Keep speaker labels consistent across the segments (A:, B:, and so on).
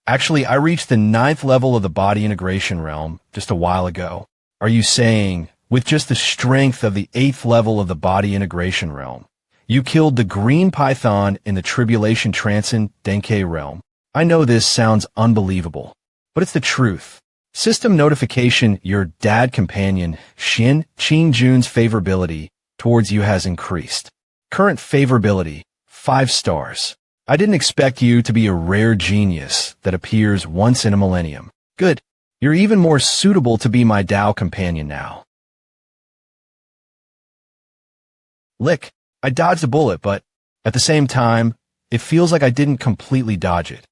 A: Actually, I reached the 9th level of the body integration realm just a while ago. Are you saying, with just the strength of the 8th level of the body integration realm, you killed the green python in the tribulation transcendental realm? I know this sounds unbelievable, but it's the truth. System notification: your dad companion, Qin Jun's favorability towards you has increased. Current favorability, 5 stars. I didn't expect you to be a rare genius that appears once in a millennium. Good. You're even more suitable to be my Dao companion now. Lick. I dodged a bullet, but at the same time, it feels like I didn't completely dodge it.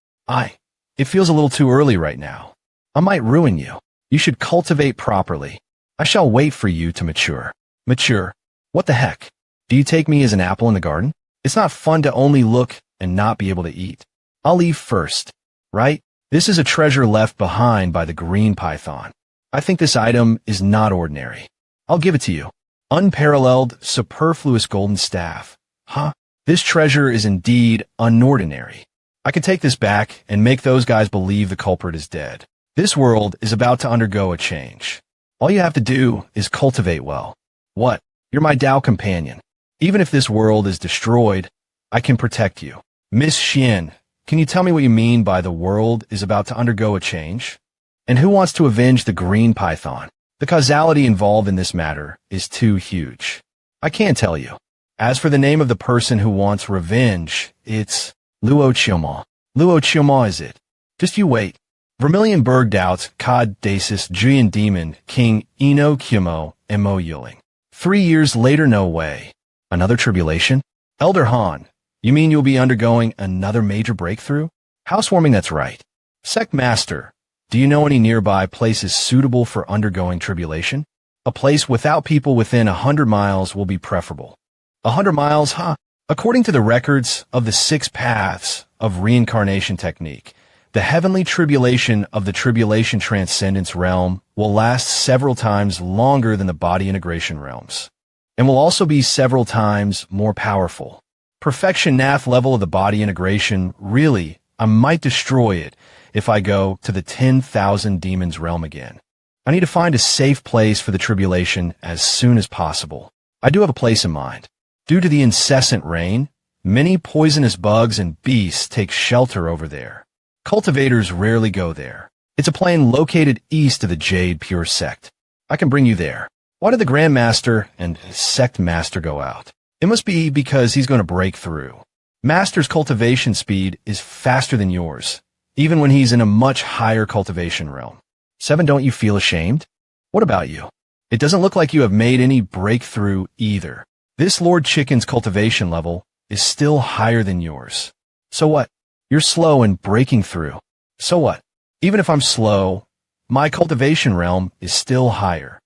A: It feels a little too early right now. I might ruin you. You should cultivate properly. I shall wait for you to mature. Mature? What the heck? Do you take me as an apple in the garden? It's not fun to only look and not be able to eat. I'll leave first, right? This is a treasure left behind by the green python. I think this item is not ordinary. I'll give it to you. Unparalleled, superfluous golden staff. Huh? This treasure is indeed unordinary. I can take this back and make those guys believe the culprit is dead. This world is about to undergo a change. All you have to do is cultivate well. What? You're my Dao companion. Even if this world is destroyed, I can protect you. Miss Xian, can you tell me what you mean by the world is about to undergo a change? And who wants to avenge the green python? The causality involved in this matter is too huge. I can't tell you. As for the name of the person who wants revenge, it's Luo Qiuma. Luo Qiuma is it. Just you wait. Vermilion Berg Doubts, Cod Dacis, Julian Demon, King Eno Kumo, and Mo Yuling. 3 years later, no way. Another tribulation? Elder Han, you mean you'll be undergoing another major breakthrough? Housewarming, that's right. Sect Master, do you know any nearby places suitable for undergoing tribulation? A place without people within 100 miles will be preferable. 100 miles, huh? According to the records of the 6 paths of reincarnation technique, the heavenly tribulation of the tribulation transcendence realm will last several times longer than the body integration realms, and will also be several times more powerful. Perfection nath level of the body integration, really, I might destroy it if I go to the 10,000 demons realm again. I need to find a safe place for the tribulation as soon as possible. I do have a place in mind. Due to the incessant rain, many poisonous bugs and beasts take shelter over there. Cultivators rarely go there. It's a plain located east of the Jade Pure Sect. I can bring you there. Why did the Grandmaster and Sect Master go out? It must be because he's going to break through. Master's cultivation speed is faster than yours, even when he's in a much higher cultivation realm. 7, don't you feel ashamed? What about you? It doesn't look like you have made any breakthrough either. This Lord Chicken's cultivation level is still higher than yours. So what? You're slow in breaking through. So what? Even if I'm slow, my cultivation realm is still higher.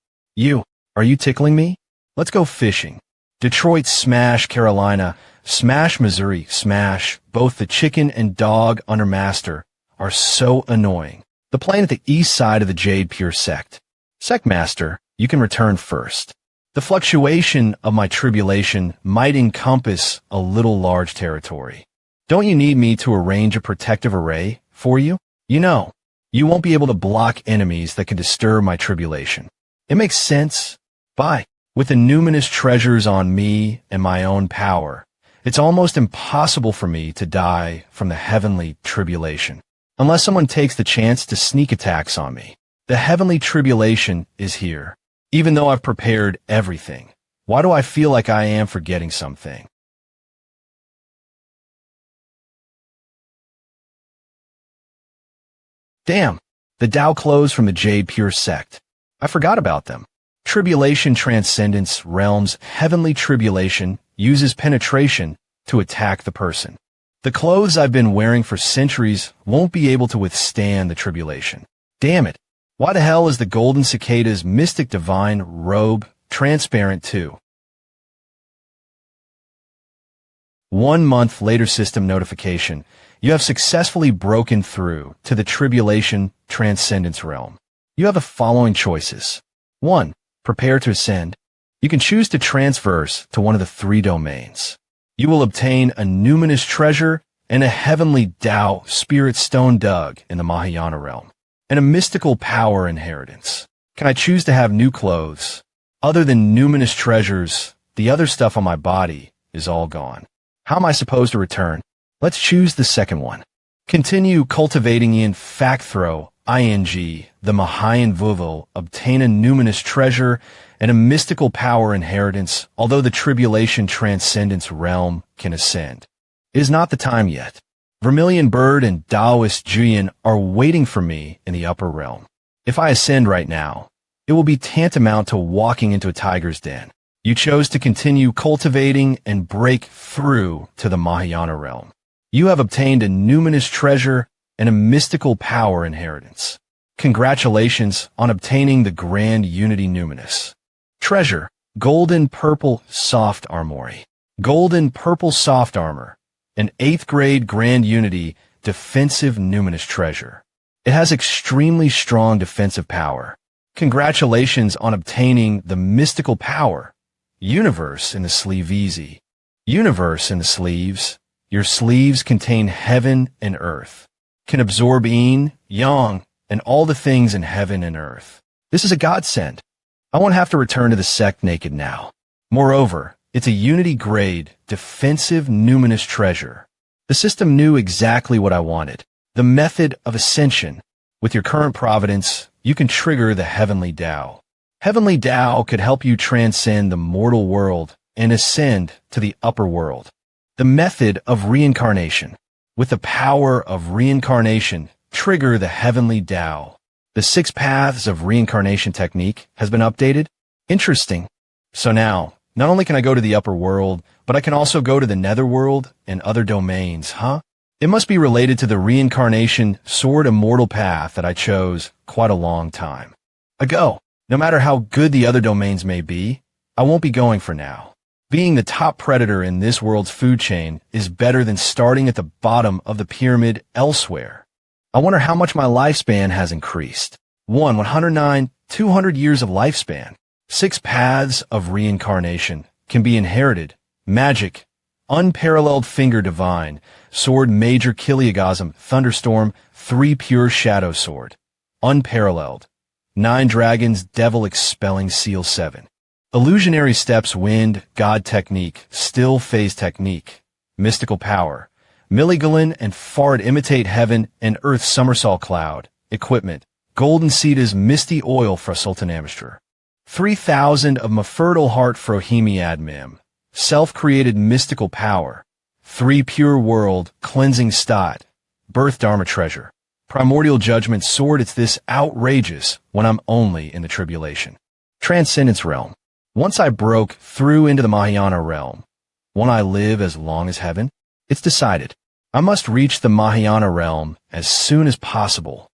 A: Are you tickling me? Let's go fishing. Detroit smash Carolina, smash Missouri smash. Both the chicken and dog under Master are so annoying. The plane at the east side of the Jade Pure Sect. Sect Master, you can return first. The fluctuation of my tribulation might encompass a little large territory. Don't you need me to arrange a protective array for you? You know, you won't be able to block enemies that can disturb my tribulation. It makes sense. Bye. With the numinous treasures on me and my own power, it's almost impossible for me to die from the heavenly tribulation, unless someone takes the chance to sneak attacks on me. The heavenly tribulation is here. Even though I've prepared everything, why do I feel like I am forgetting something? Damn, the Dao clothes from the Jade Pure Sect. I forgot about them. Tribulation Transcendence Realm's heavenly tribulation uses penetration to attack the person. The clothes I've been wearing for centuries won't be able to withstand the tribulation. Damn it. Why the hell is the Golden Cicada's mystic divine robe transparent too? 1 month later, system notification. You have successfully broken through to the Tribulation Transcendence Realm. You have the following choices. 1. Prepare to ascend. You can choose to transverse to one of the 3 domains. You will obtain a numinous treasure and a heavenly Dao spirit stone dug in the Mahayana realm, and a mystical power inheritance. Can I choose to have new clothes? Other than numinous treasures, the other stuff on my body is all gone. How am I supposed to return? Let's choose the second one. Continue cultivating in fact throw, ing, the Mahayan Vuvo, obtain a numinous treasure and a mystical power inheritance, although the tribulation transcendence realm can ascend. It is not the time yet. Vermilion Bird and Taoist Juyin are waiting for me in the upper realm. If I ascend right now, it will be tantamount to walking into a tiger's den. You chose to continue cultivating and break through to the Mahayana realm. You have obtained a numinous treasure and a mystical power inheritance. Congratulations on obtaining the Grand Unity Numinous. Treasure, Golden Purple Soft Armory. Golden Purple Soft Armor, an 8th grade Grand Unity defensive numinous treasure. It has extremely strong defensive power. Congratulations on obtaining the mystical power. Universe in the sleeve easy. Universe in the sleeves. Your sleeves contain heaven and earth. Can absorb yin, yang, and all the things in heaven and earth. This is a godsend. I won't have to return to the sect naked now. Moreover, it's a unity grade, defensive numinous treasure. The system knew exactly what I wanted. The method of ascension. With your current providence, you can trigger the heavenly Tao. Heavenly Tao could help you transcend the mortal world and ascend to the upper world. The method of reincarnation. With the power of reincarnation, trigger the heavenly Tao. The 6 paths of reincarnation technique has been updated. Interesting. So now, not only can I go to the upper world, but I can also go to the netherworld and other domains, huh? It must be related to the reincarnation sword immortal path that I chose quite a long time ago. No matter how good the other domains may be, I won't be going for now. Being the top predator in this world's food chain is better than starting at the bottom of the pyramid elsewhere. I wonder how much my lifespan has increased. 109, 200 years of lifespan. 6 paths of reincarnation can be inherited. Magic, unparalleled finger divine, sword major Kiliagasm, thunderstorm, 3 pure shadow sword. Unparalleled. 9 dragons, devil expelling seal 7. Illusionary steps, wind, god technique, still phase technique, mystical power. Milligalin and Fard imitate heaven and earth somersault cloud. Equipment. Golden Sita's misty oil for Sultan Amistrar. 3,000 of Mafertile heart Frohimi admim. Self-created mystical power. 3 pure world cleansing stat. Birth Dharma treasure. Primordial judgment sword. It's this outrageous when I'm only in the tribulation. Transcendence realm. Once I broke through into the Mahayana realm, won't I live as long as heaven? It's decided. I must reach the Mahayana realm as soon as possible.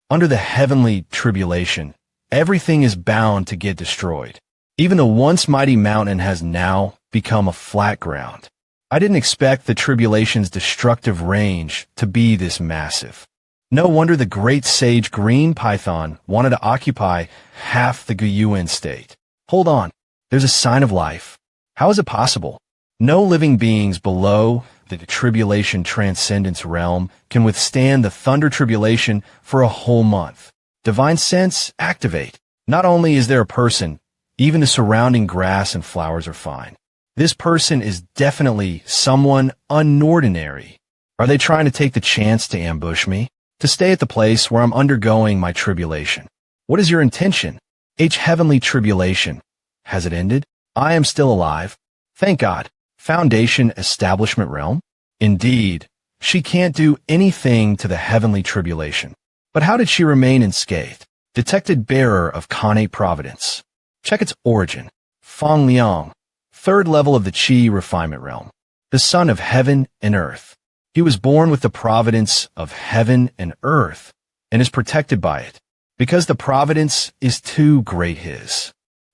A: Under the heavenly tribulation, everything is bound to get destroyed. Even the once mighty mountain has now become a flat ground. I didn't expect the tribulation's destructive range to be this massive. No wonder the great sage Green Python wanted to occupy half the Guyuan state. Hold on. There's a sign of life. How is it possible? No living beings below the tribulation transcendence realm can withstand the thunder tribulation for a whole month. Divine sense, activate. Not only is there a person, even the surrounding grass and flowers are fine. This person is definitely someone unordinary. Are they trying to take the chance to ambush me? To stay at the place where I'm undergoing my tribulation? What is your intention? Heavenly tribulation. Has it ended? I am still alive. Thank God. Foundation establishment realm? Indeed, she can't do anything to the heavenly tribulation. But how did she remain unscathed? Detected bearer of Khanate providence. Check its origin. Feng Liang, 3rd level of the Qi refinement realm. The son of heaven and earth. He was born with the providence of heaven and earth and is protected by it, because the providence is too great his.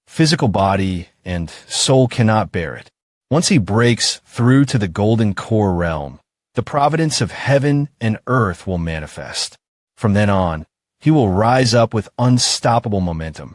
A: Physical body and soul cannot bear it. Once he breaks through to the golden core realm, the providence of heaven and earth will manifest. From then on, he will rise up with unstoppable momentum.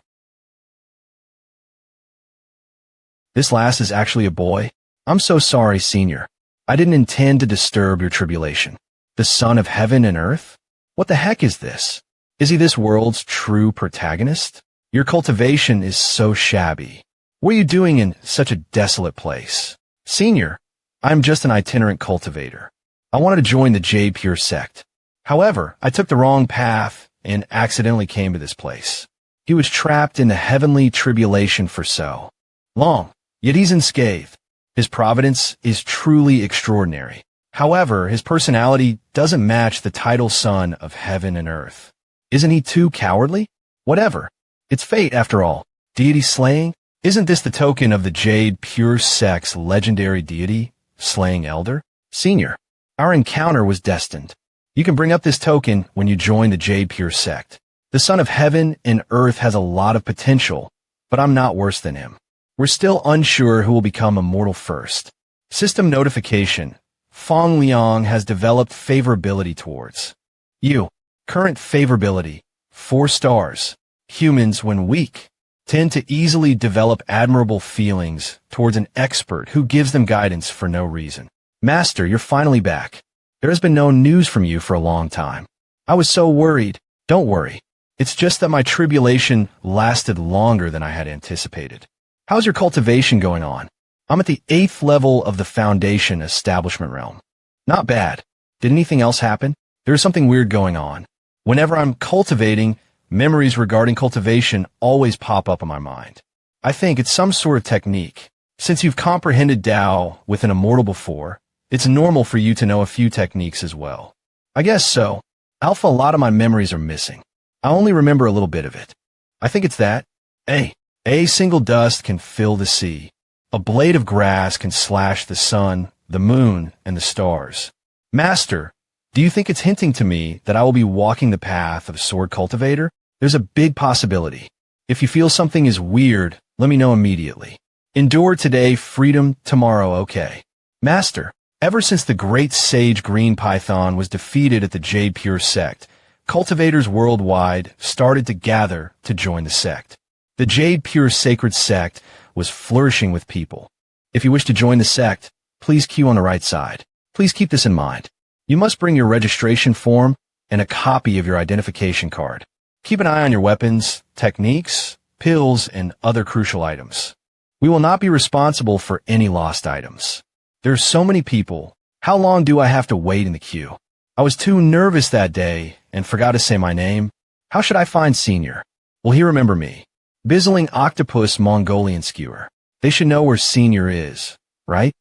A: This last is actually a boy. I'm so sorry, Senior. I didn't intend to disturb your tribulation. The son of heaven and earth? What the heck is this? Is he this world's true protagonist? Your cultivation is so shabby. What are you doing in such a desolate place? Senior, I'm just an itinerant cultivator. I wanted to join the Jade Pure sect. However, I took the wrong path and accidentally came to this place. He was trapped in the heavenly tribulation for so long, yet he's unscathed. His providence is truly extraordinary. However, his personality doesn't match the title son of heaven and earth. Isn't he too cowardly? Whatever. It's fate after all. Deity slaying? Isn't this the token of the Jade Pure sect's legendary deity, slaying elder? Senior, our encounter was destined. You can bring up this token when you join the Jade Pure sect. The son of heaven and earth has a lot of potential, but I'm not worse than him. We're still unsure who will become immortal first. System notification. Fong Liang has developed favorability towards you. Current favorability, 4 stars. Humans, when weak, tend to easily develop admirable feelings towards an expert who gives them guidance for no reason. Master, you're finally back. There has been no news from you for a long time. I was so worried. Don't worry. It's just that my tribulation lasted longer than I had anticipated. How's your cultivation going on? I'm at the 8th level of the Foundation establishment realm. Not bad. Did anything else happen? There's something weird going on. Whenever I'm cultivating, memories regarding cultivation always pop up in my mind. I think it's some sort of technique. Since you've comprehended Dao with an immortal before, it's normal for you to know a few techniques as well. I guess so. Alpha, a lot of my memories are missing. I only remember a little bit of it. I think it's that. A single dust can fill the sea. A blade of grass can slash the sun, the moon, and the stars. Master, do you think it's hinting to me that I will be walking the path of sword cultivator? There's a big possibility. If you feel something is weird, let me know immediately. Endure today, freedom tomorrow, okay. Master, ever since the great sage Green Python was defeated at the Jade Pure sect, cultivators worldwide started to gather to join the sect. The Jade Pure sacred sect was flourishing with people. If you wish to join the sect, please queue on the right side. Please keep this in mind. You must bring your registration form and a copy of your identification card. Keep an eye on your weapons, techniques, pills, and other crucial items. We will not be responsible for any lost items. There are so many people. How long do I have to wait in the queue? I was too nervous that day and forgot to say my name. How should I find Senior? Will he remember me? Bizzling Octopus Mongolian Skewer. They should know where Senior is, right?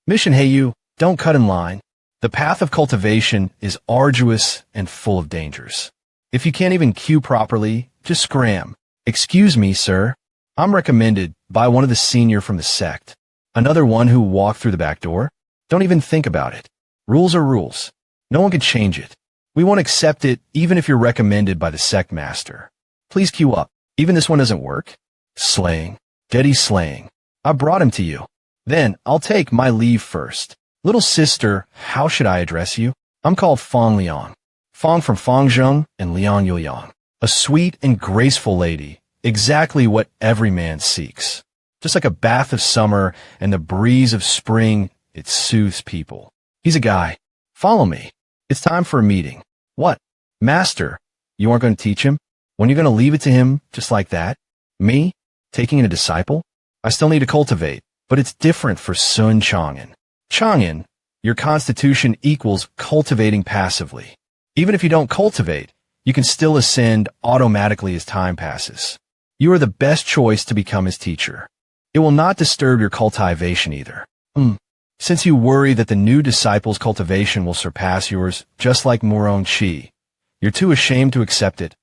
A: Mission, hey you, don't cut in line. The path of cultivation is arduous and full of dangers. If you can't even queue properly, just scram. Excuse me, sir. I'm recommended by one of the senior from the sect. Another one who walked through the back door? Don't even think about it. Rules are rules. No one can change it. We won't accept it even if you're recommended by the sect master. Please queue up. Even this one doesn't work? Slaying. Deady slaying. I brought him to you. Then I'll take my leave first. Little sister, how should I address you? I'm called Fong Liang. Fong from Fangzheng and Liang Yuliang. A sweet and graceful lady. Exactly what every man seeks. Just like a bath of summer and the breeze of spring, it soothes people. He's a guy. Follow me. It's time for a meeting. What? Master, you aren't going to teach him? When you're going to leave it to him just like that? Me? Taking in a disciple? I still need to cultivate, but it's different for Sun Chang'an. Chang'an, your constitution equals cultivating passively. Even if you don't cultivate, you can still ascend automatically as time passes. You are the best choice to become his teacher. It will not disturb your cultivation either. Since you worry that the new disciple's cultivation will surpass yours just like Murong Chi, you're too ashamed to accept it,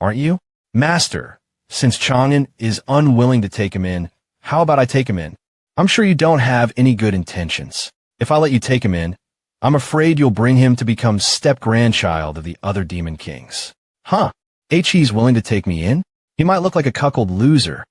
A: aren't you? Master, since Chang'an is unwilling to take him in, how about I take him in? I'm sure you don't have any good intentions. If I let you take him in, I'm afraid you'll bring him to become step-grandchild of the other demon kings. Huh? He's willing to take me in? He might look like a cuckold loser,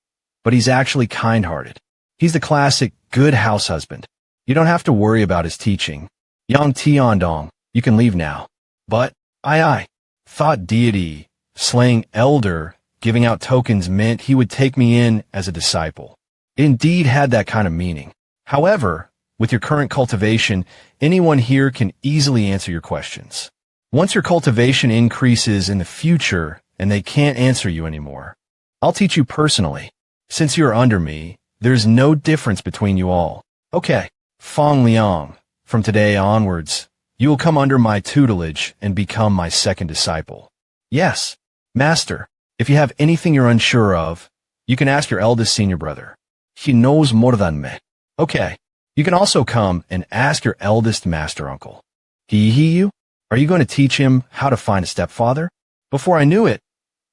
A: but he's actually kind-hearted. He's the classic good house husband. You don't have to worry about his teaching. Yang Tiandong, you can leave now. But, I thought deity, slaying elder, giving out tokens meant he would take me in as a disciple. It indeed had that kind of meaning. However, with your current cultivation, anyone here can easily answer your questions. Once your cultivation increases in the future and they can't answer you anymore, I'll teach you personally. Since you are under me, there's no difference between you all. Okay, Fong Liang, from today onwards, you will come under my tutelage and become my second disciple. Yes, Master, if you have anything you're unsure of, you can ask your eldest senior brother. He knows more than me. Okay, you can also come and ask your eldest master uncle. You? Are you going to teach him how to find a stepfather? Before I knew it,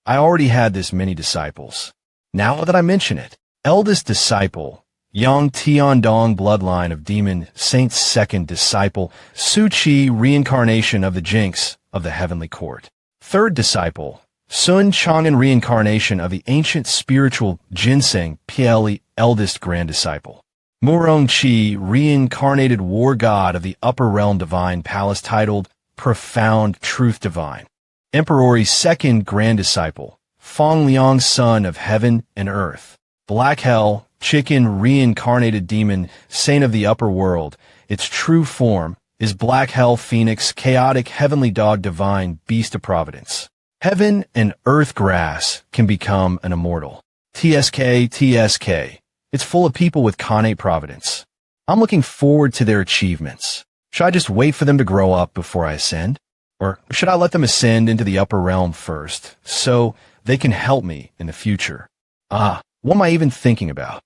A: I already had this many disciples. Now that I mention it, eldest disciple, Yang Tiandong bloodline of demon saint's second disciple, Su Chi reincarnation of the Jinx of the heavenly court. Third disciple, Sun Chang'an reincarnation of the ancient spiritual ginseng Ple eldest grand disciple. Murong Chi reincarnated war god of the upper realm divine palace titled Profound Truth Divine. Emperor's second grand disciple, Fong Liang son of heaven and earth. Black hell, chicken reincarnated demon, saint of the upper world. Its true form is black hell phoenix, chaotic heavenly dog divine beast of providence. Heaven and earth grass can become an immortal. TSK. It's full of people with connate providence. I'm looking forward to their achievements. Should I just wait for them to grow up before I ascend? Or should I let them ascend into the upper realm first, so they can help me in the future? What am I even thinking about?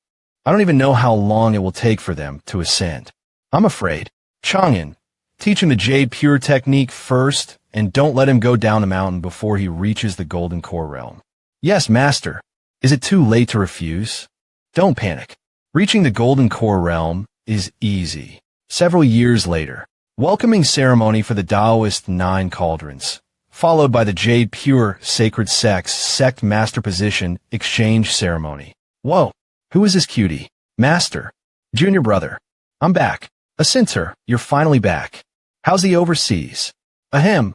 A: I don't even know how long it will take for them to ascend. I'm afraid. Chang'an, teach him the Jade Pure technique first, and don't let him go down the mountain before he reaches the Golden Core realm. Yes, Master. Is it too late to refuse? Don't panic. Reaching the Golden Core realm is easy. Several years later, welcoming ceremony for the Taoist 9 cauldrons, followed by the Jade Pure Sacred Sect's sect master position exchange ceremony. Whoa, who is this cutie? Master. Junior brother. I'm back. Asinter, you're finally back. How's the overseas? Ahem.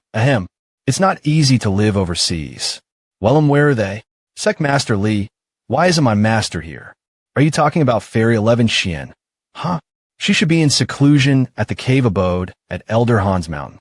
A: It's not easy to live overseas. Well, where are they? Sect Master Li, why isn't my master here? Are you talking about Fairy 11 Xian? Huh? She should be in seclusion at the cave abode at Elder Han's Mountain.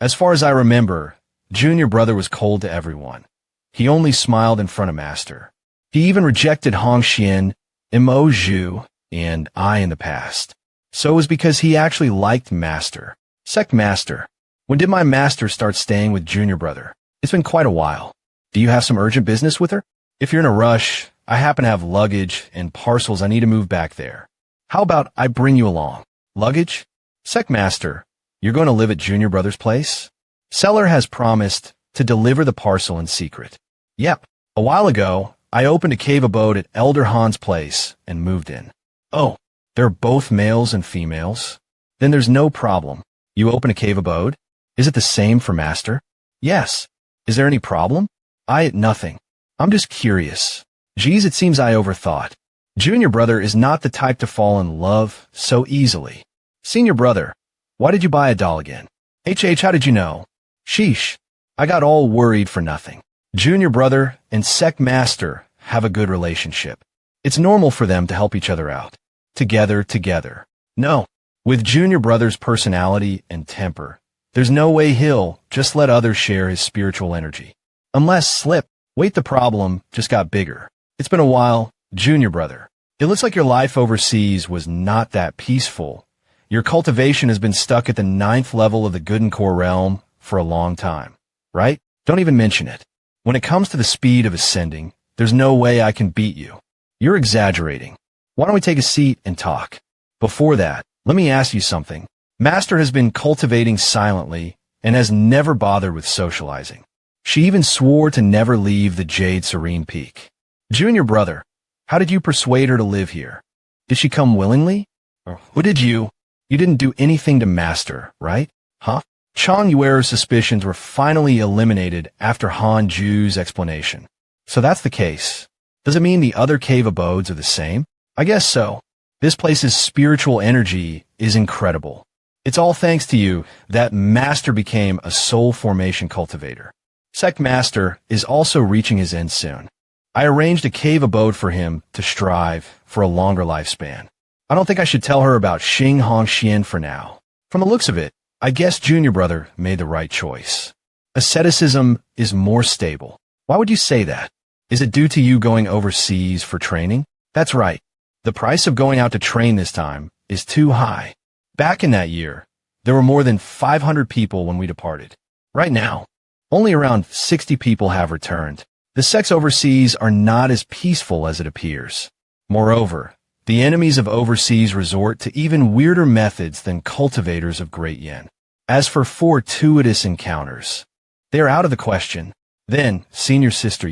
A: As far as I remember, Junior brother was cold to everyone. He only smiled in front of Master. He even rejected Hong Xian, Mo Zhu, and I in the past. So it was because he actually liked Master. Sect Master, when did my master start staying with Junior brother? It's been quite a while. Do you have some urgent business with her? If you're in a rush, I happen to have luggage and parcels I need to move back there. How about I bring you along? Luggage? Sect Master, you're going to live at Junior brother's place? Seller has promised to deliver the parcel in secret. Yep. A while ago, I opened a cave abode at Elder Han's place and moved in. Oh, they're both males and females? Then there's no problem. You open a cave abode? Is it the same for Master? Yes. Is there any problem? Nothing. I'm just curious. Geez, it seems I overthought. Junior brother is not the type to fall in love so easily. Senior brother, why did you buy a doll again? How did you know? Sheesh. I got all worried for nothing. Junior brother and Sect Master have a good relationship. It's normal for them to help each other out. Together. No. With Junior brother's personality and temper, there's no way he'll just let others share his spiritual energy. Unless slip. Wait, the problem just got bigger. It's been a while, Junior brother. It looks like your life overseas was not that peaceful. Your cultivation has been stuck at the 9th level of the Golden Core realm for a long time, right? Don't even mention it. When it comes to the speed of ascending, there's no way I can beat you. You're exaggerating. Why don't we take a seat and talk? Before that, let me ask you something. Master has been cultivating silently and has never bothered with socializing. She even swore to never leave the Jade Serene Peak. Junior brother, how did you persuade her to live here? Did she come willingly? Or who did you? You didn't do anything to Master, right? Huh? Chang Yuer's suspicions were finally eliminated after Han Ju's explanation. So that's the case. Does it mean the other cave abodes are the same? I guess so. This place's spiritual energy is incredible. It's all thanks to you that Master became a soul formation cultivator. Sect Master is also reaching his end soon. I arranged a cave abode for him to strive for a longer lifespan. I don't think I should tell her about Xing Hong Xian for now. From the looks of it, I guess Junior Brother made the right choice. Asceticism is more stable. Why would you say that? Is it due to you going overseas for training? That's right. The price of going out to train this time is too high. Back in that year, there were more than 500 people when we departed. Right now, only around 60 people have returned. The sects overseas are not as peaceful as it appears. Moreover, the enemies of overseas resort to even weirder methods than cultivators of Great Yin. As for fortuitous encounters, they are out of the question. Then, senior sister,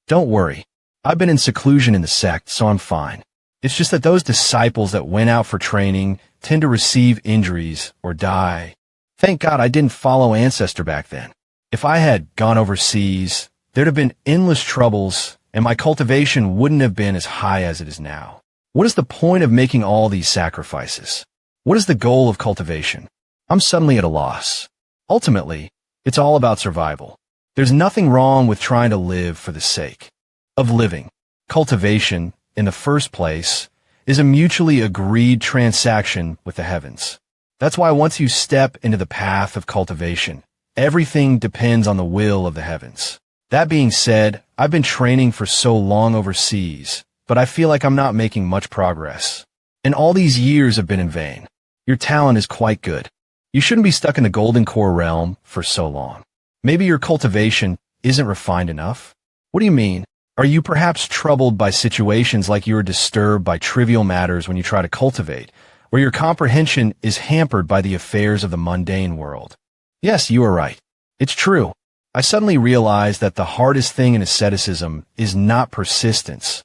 A: don't worry. I've been in seclusion in the sect, so I'm fine. It's just that those disciples that went out for training tend to receive injuries or die. Thank God I didn't follow Ancestor back then. If I had gone overseas, there'd have been endless troubles, and my cultivation wouldn't have been as high as it is now. What is the point of making all these sacrifices? What is the goal of cultivation? I'm suddenly at a loss. Ultimately, it's all about survival. There's nothing wrong with trying to live for the sake of living. Cultivation, in the first place, is a mutually agreed transaction with the heavens. That's why once you step into the path of cultivation, everything depends on the will of the heavens. That being said, I've been training for so long overseas, but I feel like I'm not making much progress. And all these years have been in vain. Your talent is quite good. You shouldn't be stuck in the golden core realm for so long. Maybe your cultivation isn't refined enough? What do you mean? Are you perhaps troubled by situations like you are disturbed by trivial matters when you try to cultivate, where your comprehension is hampered by the affairs of the mundane world? Yes, you are right. It's true. I suddenly realized that the hardest thing in asceticism is not persistence.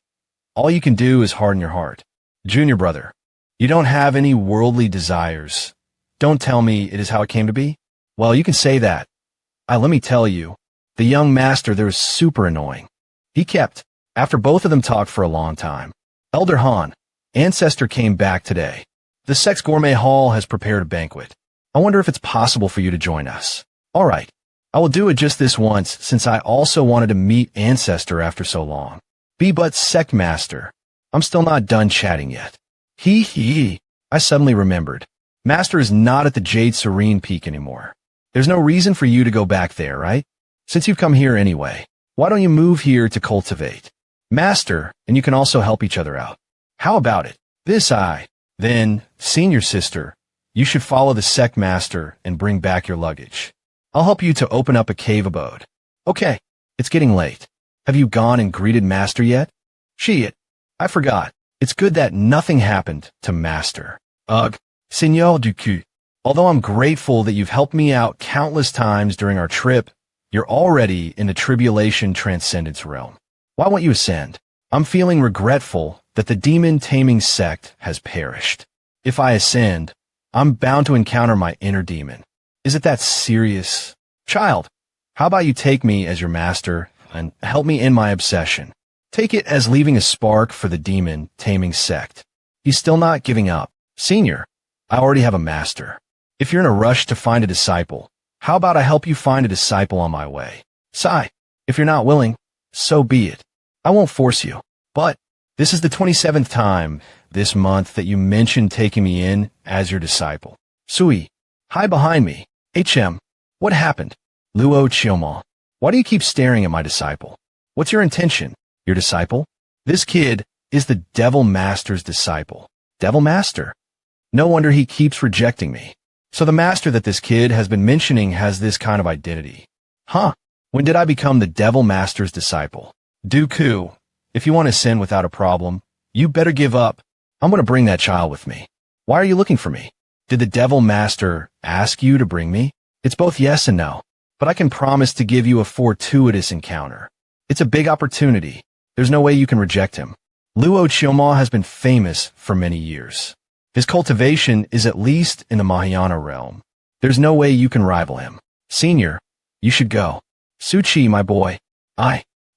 A: All you can do is harden your heart. Junior Brother, you don't have any worldly desires. Don't tell me it is how it came to be? Well, you can say that. Let me tell you, the young master there is super annoying. He kept, after both of them talked for a long time. Elder Han, Ancestor came back today. The sect's gourmet hall has prepared a banquet. I wonder if it's possible for you to join us. All right. I will do it just this once, since I also wanted to meet Ancestor after so long. Be but sect master. I'm still not done chatting yet. I suddenly remembered. Master is not at the Jade Serene Peak anymore. There's no reason for you to go back there, right? Since you've come here anyway, why don't you move here to cultivate? Master, and you can also help each other out. How about it? Then, senior sister, you should follow the sect master and bring back your luggage. I'll help you to open up a cave abode. Okay, it's getting late. Have you gone and greeted Master yet? I forgot. It's good that nothing happened to Master. Ugh, Seigneur du cul. Although I'm grateful that you've helped me out countless times during our trip, you're already in the tribulation transcendence realm. Why won't you ascend? I'm feeling regretful that the demon-taming sect has perished. If I ascend, I'm bound to encounter my inner demon. Is it that serious? Child, how about you take me as your master and help me in my obsession? Take it as leaving a spark for the demon-taming sect. He's still not giving up. Senior, I already have a master. If you're in a rush to find a disciple, how about I help you find a disciple on my way? Sigh, if you're not willing, so be it. I won't force you. But this is the 27th time this month that you mentioned taking me in as your disciple. Sui, hi behind me. What happened? Luo Chioma, why do you keep staring at my disciple? What's your intention? Your disciple? This kid is the Devil Master's disciple. Devil Master? No wonder he keeps rejecting me. So the master that this kid has been mentioning has this kind of identity. Huh? When did I become the Devil Master's disciple? Dooku, if you want to sin without a problem, you better give up. I'm going to bring that child with me. Why are you looking for me? Did the Devil Master ask you to bring me? It's both yes and no, but I can promise to give you a fortuitous encounter. It's a big opportunity. There's no way you can reject him. Luo Chioma has been famous for many years. His cultivation is at least in the Mahayana realm. There's no way you can rival him. Senior, you should go. Suchi, my boy.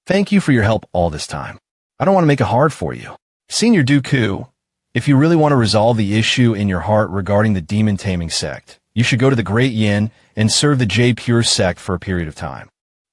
A: Thank you for your help all this time. I don't want to make it hard for you. Senior Dooku, if you really want to resolve the issue in your heart regarding the demon-taming sect, you should go to the Great Yin and serve the Jade Pure sect for a period of time.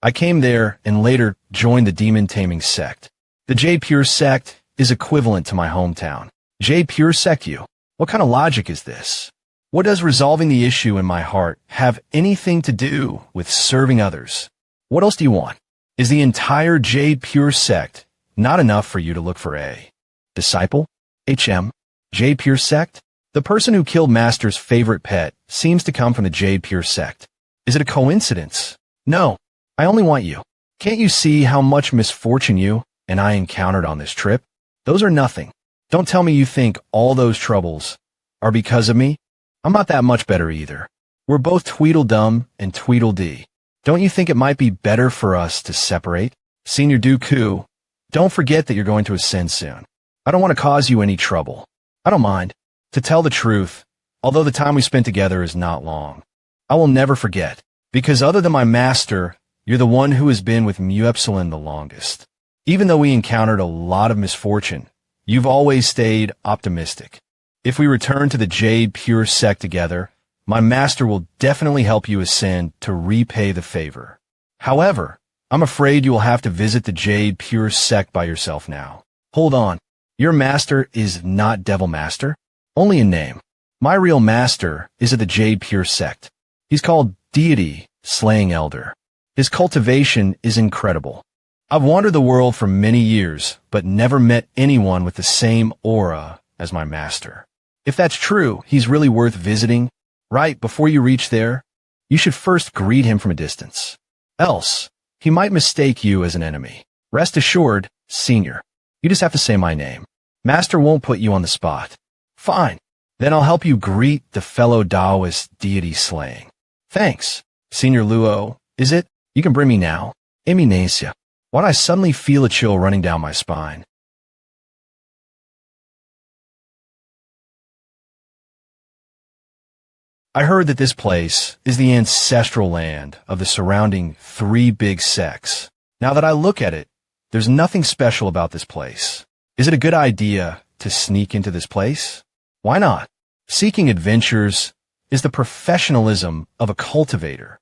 A: I came there and later joined the demon taming sect. The J Pure sect is equivalent to my hometown. J Pure sect you? What kind of logic is this? What does resolving the issue in my heart have anything to do with serving others? What else do you want? Is the entire J Pure sect not enough for you to look for a disciple? J Pure sect? The person who killed Master's favorite pet seems to come from the J Pure sect. Is it a coincidence? No, I only want you. Can't you see how much misfortune you and I encountered on this trip? Those are nothing. Don't tell me you think all those troubles are because of me. I'm not that much better either. We're both Tweedledum and Tweedledee. Don't you think it might be better for us to separate? Senior Dooku, don't forget that you're going to ascend soon. I don't want to cause you any trouble. I don't mind. To tell the truth, although the time we spent together is not long, I will never forget, because other than my master, you're the one who has been with Mu Epsilon the longest. Even though we encountered a lot of misfortune, you've always stayed optimistic. If we return to the Jade Pure sect together, my master will definitely help you ascend to repay the favor. However, I'm afraid you will have to visit the Jade Pure sect by yourself now. Hold on. Your master is not Devil Master? Only in name. My real master is of the Jade Pure sect. He's called Deity Slaying Elder. His cultivation is incredible. I've wandered the world for many years, but never met anyone with the same aura as my master. If that's true, he's really worth visiting. Right before you reach there, you should first greet him from a distance. Else, he might mistake you as an enemy. Rest assured, Senior, you just have to say my name. Master won't put you on the spot. Fine. Then I'll help you greet the fellow Taoist deity slaying. Thanks. Senior Luo, is it? You can bring me now. Eminencia. Why'd I suddenly feel a chill running down my spine? I heard that this place is the ancestral land of the surrounding 3 big sects. Now that I look at it, there's nothing special about this place. Is it a good idea to sneak into this place? Why not? Seeking adventures is the professionalism of a cultivator.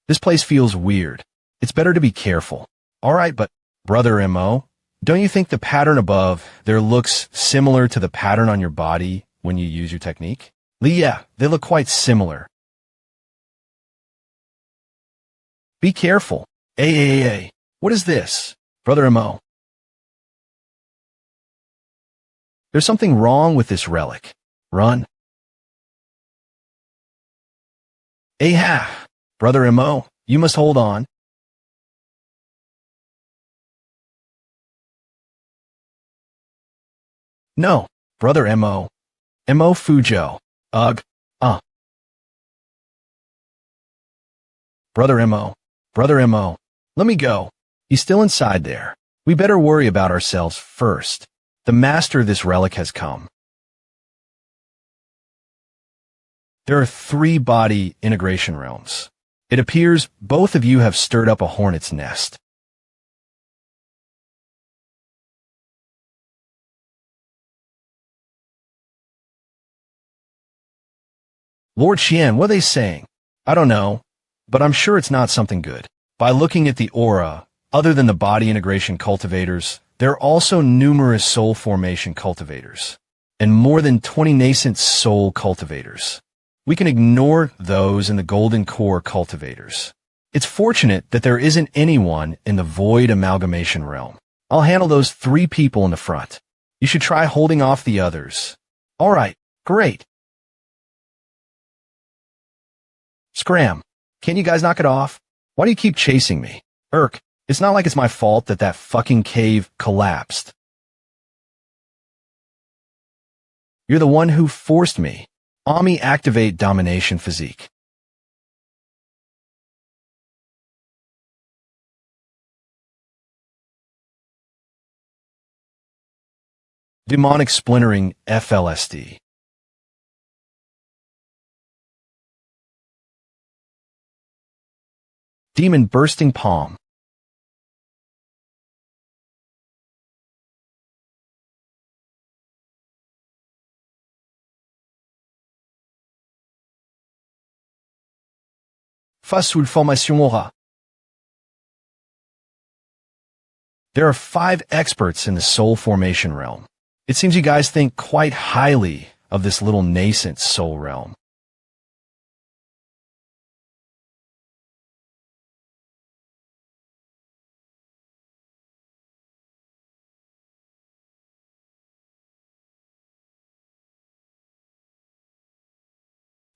A: This place feels weird. It's better to be careful. All right, but Brother M.O., don't you think the pattern above there looks similar to the pattern on your body when you use your technique? Yeah, they look quite similar. Be careful. Hey. What is this? Brother M.O. There's something wrong with this relic. Run. Brother M.O., you must hold on. No, Brother M.O. M.O. Fujo. Ugh. Brother M.O. Brother M.O. Let me go. He's still inside there. We better worry about ourselves first. The master of this relic has come. There are 3 body integration realms. It appears both of you have stirred up a hornet's nest. Lord Xian, what are they saying? I don't know, but I'm sure it's not something good. By looking at the aura, other than the body integration cultivators, there are also numerous soul formation cultivators, and more than 20 nascent soul cultivators. We can ignore those in the golden core cultivators. It's fortunate that there isn't anyone in the void amalgamation realm. I'll handle those 3 people in the front. You should try holding off the others. All right, great. Scram. Can't you guys knock it off? Why do you keep chasing me? It's not like it's my fault that fucking cave collapsed. You're the one who forced me. Ami, activate domination physique. Demonic splintering FLSD. Demon bursting palm. face ou formation aura. There are 5 experts in the soul formation realm. It seems you guys think quite highly of this little nascent soul realm.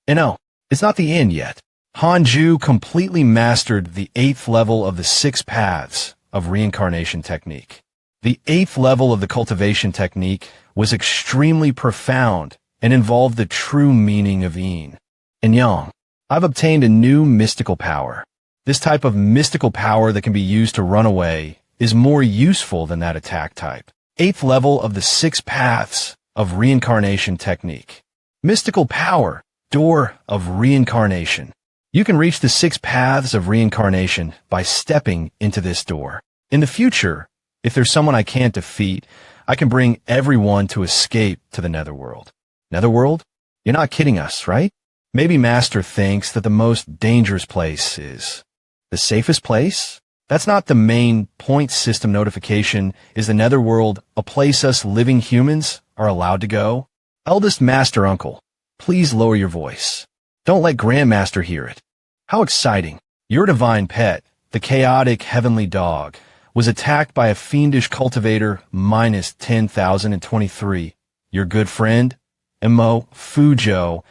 A: And no, it's not the end yet. Hanju completely mastered the 8th level of the 6 paths of reincarnation technique. The 8th level of the cultivation technique was extremely profound and involved the true meaning of yin and yang. I've obtained a new mystical power. This type of mystical power that can be used to run away is more useful than that attack type. 8th level of the 6 paths of reincarnation technique. Mystical power, door of reincarnation. You can reach the 6 paths of reincarnation by stepping into this door. In the future, if there's someone I can't defeat, I can bring everyone to escape to the netherworld. Netherworld? You're not kidding us, right? Maybe Master thinks that the most dangerous place is the safest place? That's not the main point system notification. Is the netherworld a place us living humans are allowed to go? Eldest Master Uncle, please lower your voice. Don't let Grandmaster hear it. How exciting. Your divine pet, the chaotic heavenly dog, was attacked by a fiendish cultivator minus 10,023. Your good friend, Mo Fujo,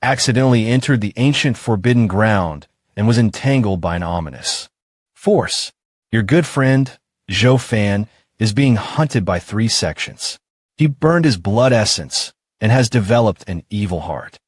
A: accidentally entered the ancient forbidden ground and was entangled by an ominous force. Your good friend, Zhou Fan, is being hunted by 3 sections. He burned his blood essence and has developed an evil heart.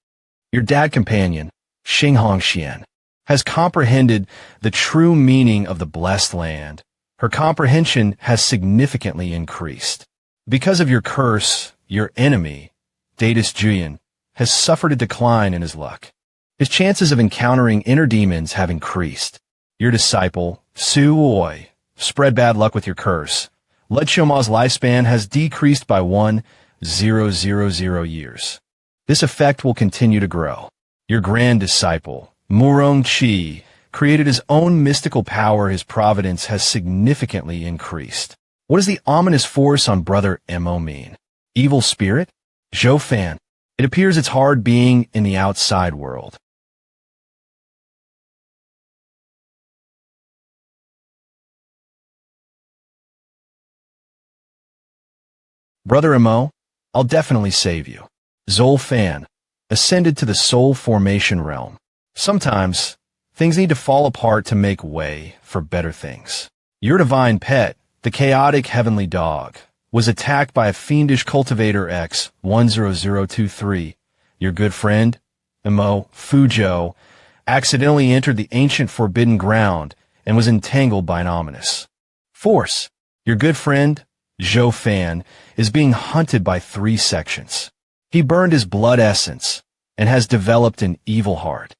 A: Your dad companion, Xinghong Xian, has comprehended the true meaning of the blessed land. Her comprehension has significantly increased. Because of your curse, your enemy, Datus Juyan, has suffered a decline in his luck. His chances of encountering inner demons have increased. Your disciple, Su Oi, spread bad luck with your curse. Led Shoma's lifespan has decreased by 1,000 years. This effect will continue to grow. Your grand disciple, Murong Chi, created his own mystical power. His providence has significantly increased. What does the ominous force on Brother Mo mean? Evil spirit? Zhou Fan. It appears it's hard being in the outside world. Brother Mo, I'll definitely save you. Zol Fan, ascended to the soul formation realm. Sometimes, things need to fall apart to make way for better things. Your divine pet, the chaotic heavenly dog, was attacked by a fiendish cultivator X10023. Your good friend, Mo Fujo, accidentally entered the ancient forbidden ground and was entangled by an ominous force. Your good friend, Zhou Fan, is being hunted by 3 sections. He burned his blood essence and has developed an evil heart.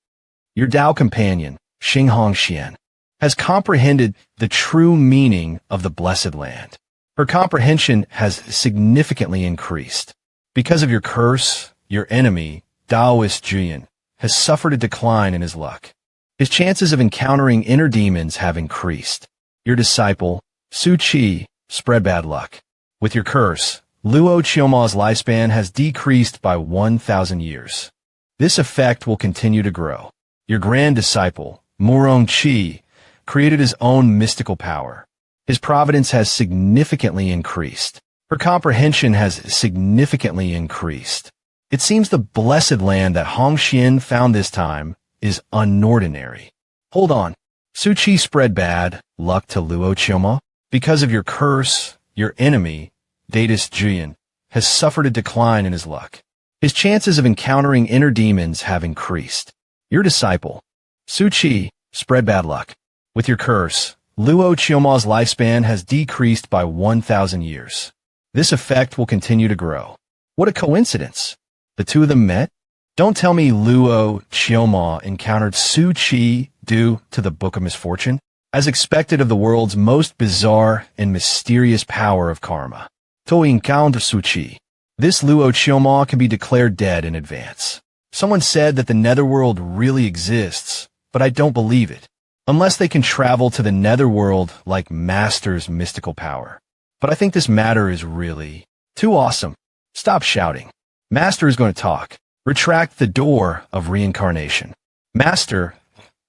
A: Your Dao companion, Xinghong Xian, has comprehended the true meaning of the blessed land. Her comprehension has significantly increased. Because of your curse, your enemy, Daoist Juyan, has suffered a decline in his luck. His chances of encountering inner demons have increased. Your disciple, Su Qi, spread bad luck. With your curse, Luo Chioma's lifespan has decreased by 1,000 years. This effect will continue to grow. Your grand disciple, Murong Chi, created his own mystical power. His providence has significantly increased. Her comprehension has significantly increased. It seems the blessed land that Hongxian found this time is unordinary. Hold on. Su Qi spread bad luck to Luo Chioma. Because of your curse, your enemy, Datus Juyan, has suffered a decline in his luck. His chances of encountering inner demons have increased. Your disciple, Su Qi, spread bad luck. With your curse, Luo Chioma's lifespan has decreased by 1,000 years. This effect will continue to grow. What a coincidence. The two of them met? Don't tell me Luo Chioma encountered Su Qi due to the Book of Misfortune, as expected of the world's most bizarre and mysterious power of karma. To encounter Su Qi, this Luo Chioma can be declared dead in advance. Someone said that the netherworld really exists, but I don't believe it. Unless they can travel to the netherworld like Master's mystical power. But I think this matter is really too awesome. Stop shouting. Master is going to talk. Retract the door of reincarnation. Master,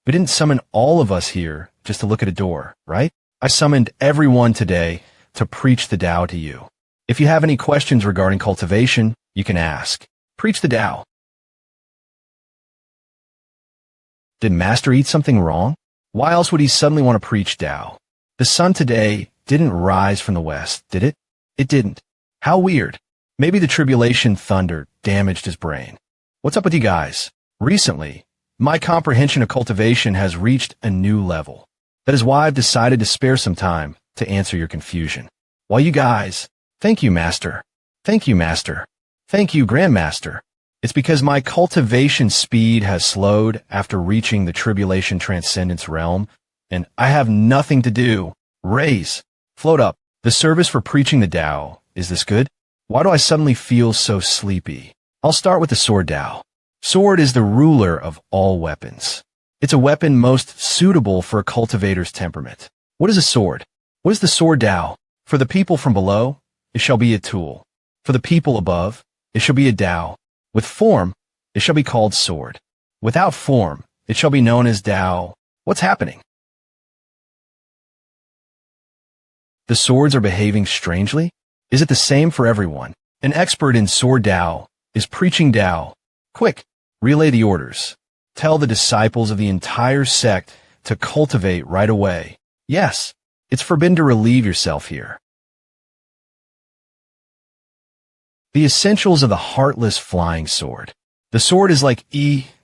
A: we didn't summon all of us here just to look at a door, right? I summoned everyone today to preach the Tao to you. If you have any questions regarding cultivation, you can ask. Preach the Tao. Did Master eat something wrong? Why else would he suddenly want to preach Tao? The sun today didn't rise from the west, did it? It didn't. How weird. Maybe the tribulation thunder damaged his brain. What's up with you guys? Recently, my comprehension of cultivation has reached a new level. That is why I've decided to spare some time to answer your confusion. While you guys, thank you, Master. Thank you, Master. Thank you, Grandmaster. It's because my cultivation speed has slowed after reaching the tribulation transcendence realm, and I have nothing to do. Raise. Float up. The service for preaching the Tao. Is this good? Why do I suddenly feel so sleepy? I'll start with the sword Tao. Sword is the ruler of all weapons. It's a weapon most suitable for a cultivator's temperament. What is a sword? What is the sword Tao? For the people from below, it shall be a tool. For the people above, it shall be a Tao. With form, it shall be called sword. Without form, it shall be known as Tao. What's happening? The swords are behaving strangely? Is it the same for everyone? An expert in sword Tao is preaching Tao. Quick, relay the orders. Tell the disciples of the entire sect to cultivate right away. Yes, it's forbidden to relieve yourself here. The essentials of the heartless flying sword. The sword is like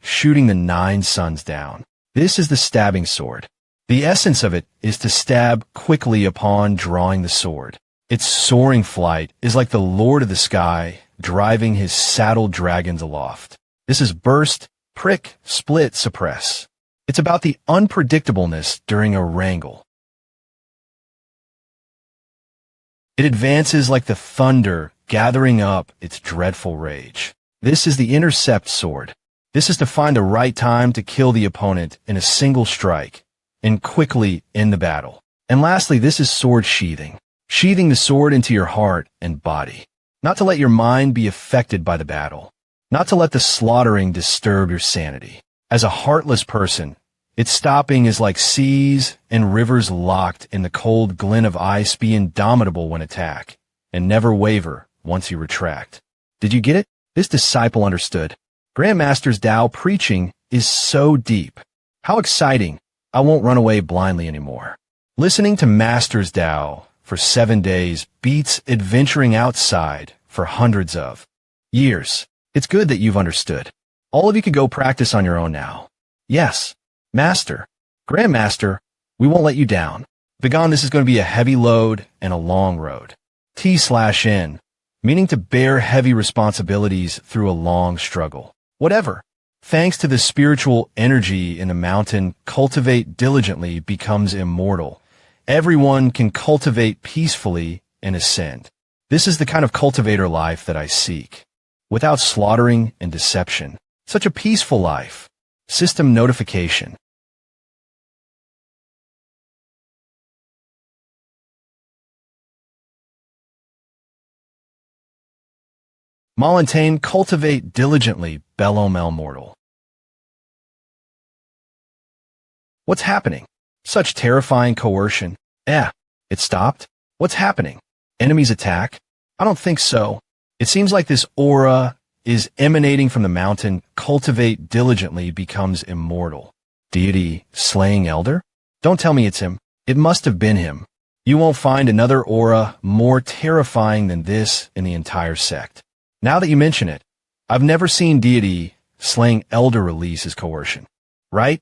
A: shooting the 9 suns down. This is the stabbing sword. The essence of it is to stab quickly upon drawing the sword. Its soaring flight is like the Lord of the Sky driving his saddled dragons aloft. This is burst, prick, split, suppress. It's about the unpredictableness during a wrangle. It advances like the thunder gathering up its dreadful rage. This is the intercept sword. This is to find the right time to kill the opponent in a single strike and quickly end the battle. And lastly, this is sword sheathing. Sheathing the sword into your heart and body. Not to let your mind be affected by the battle. Not to let the slaughtering disturb your sanity. As a heartless person, its stopping is like seas and rivers locked in the cold glint of ice, be indomitable when attack, and never waver once you retract. Did you get it? This disciple understood. Grandmaster's Tao preaching is so deep. How exciting. I won't run away blindly anymore. Listening to Master's Tao for 7 days beats adventuring outside for hundreds of years. It's good that you've understood. All of you could go practice on your own now. Yes, Master, Grandmaster, we won't let you down. Begone, this is going to be a heavy load and a long road. T/N, meaning to bear heavy responsibilities through a long struggle. Whatever. Thanks to the spiritual energy in the mountain, cultivate diligently becomes immortal. Everyone can cultivate peacefully and ascend. This is the kind of cultivator life that I seek. Without slaughtering and deception. Such a peaceful life. System notification. Montaigne, cultivate diligently, Bellomel mortal. What's happening? Such terrifying coercion. It stopped? What's happening? Enemies attack? I don't think so. It seems like this aura is emanating from the mountain. Cultivate diligently becomes immortal. Deity slaying elder? Don't tell me it's him. It must have been him. You won't find another aura more terrifying than this in the entire sect. Now that you mention it, I've never seen deity slaying elder release his coercion. Right?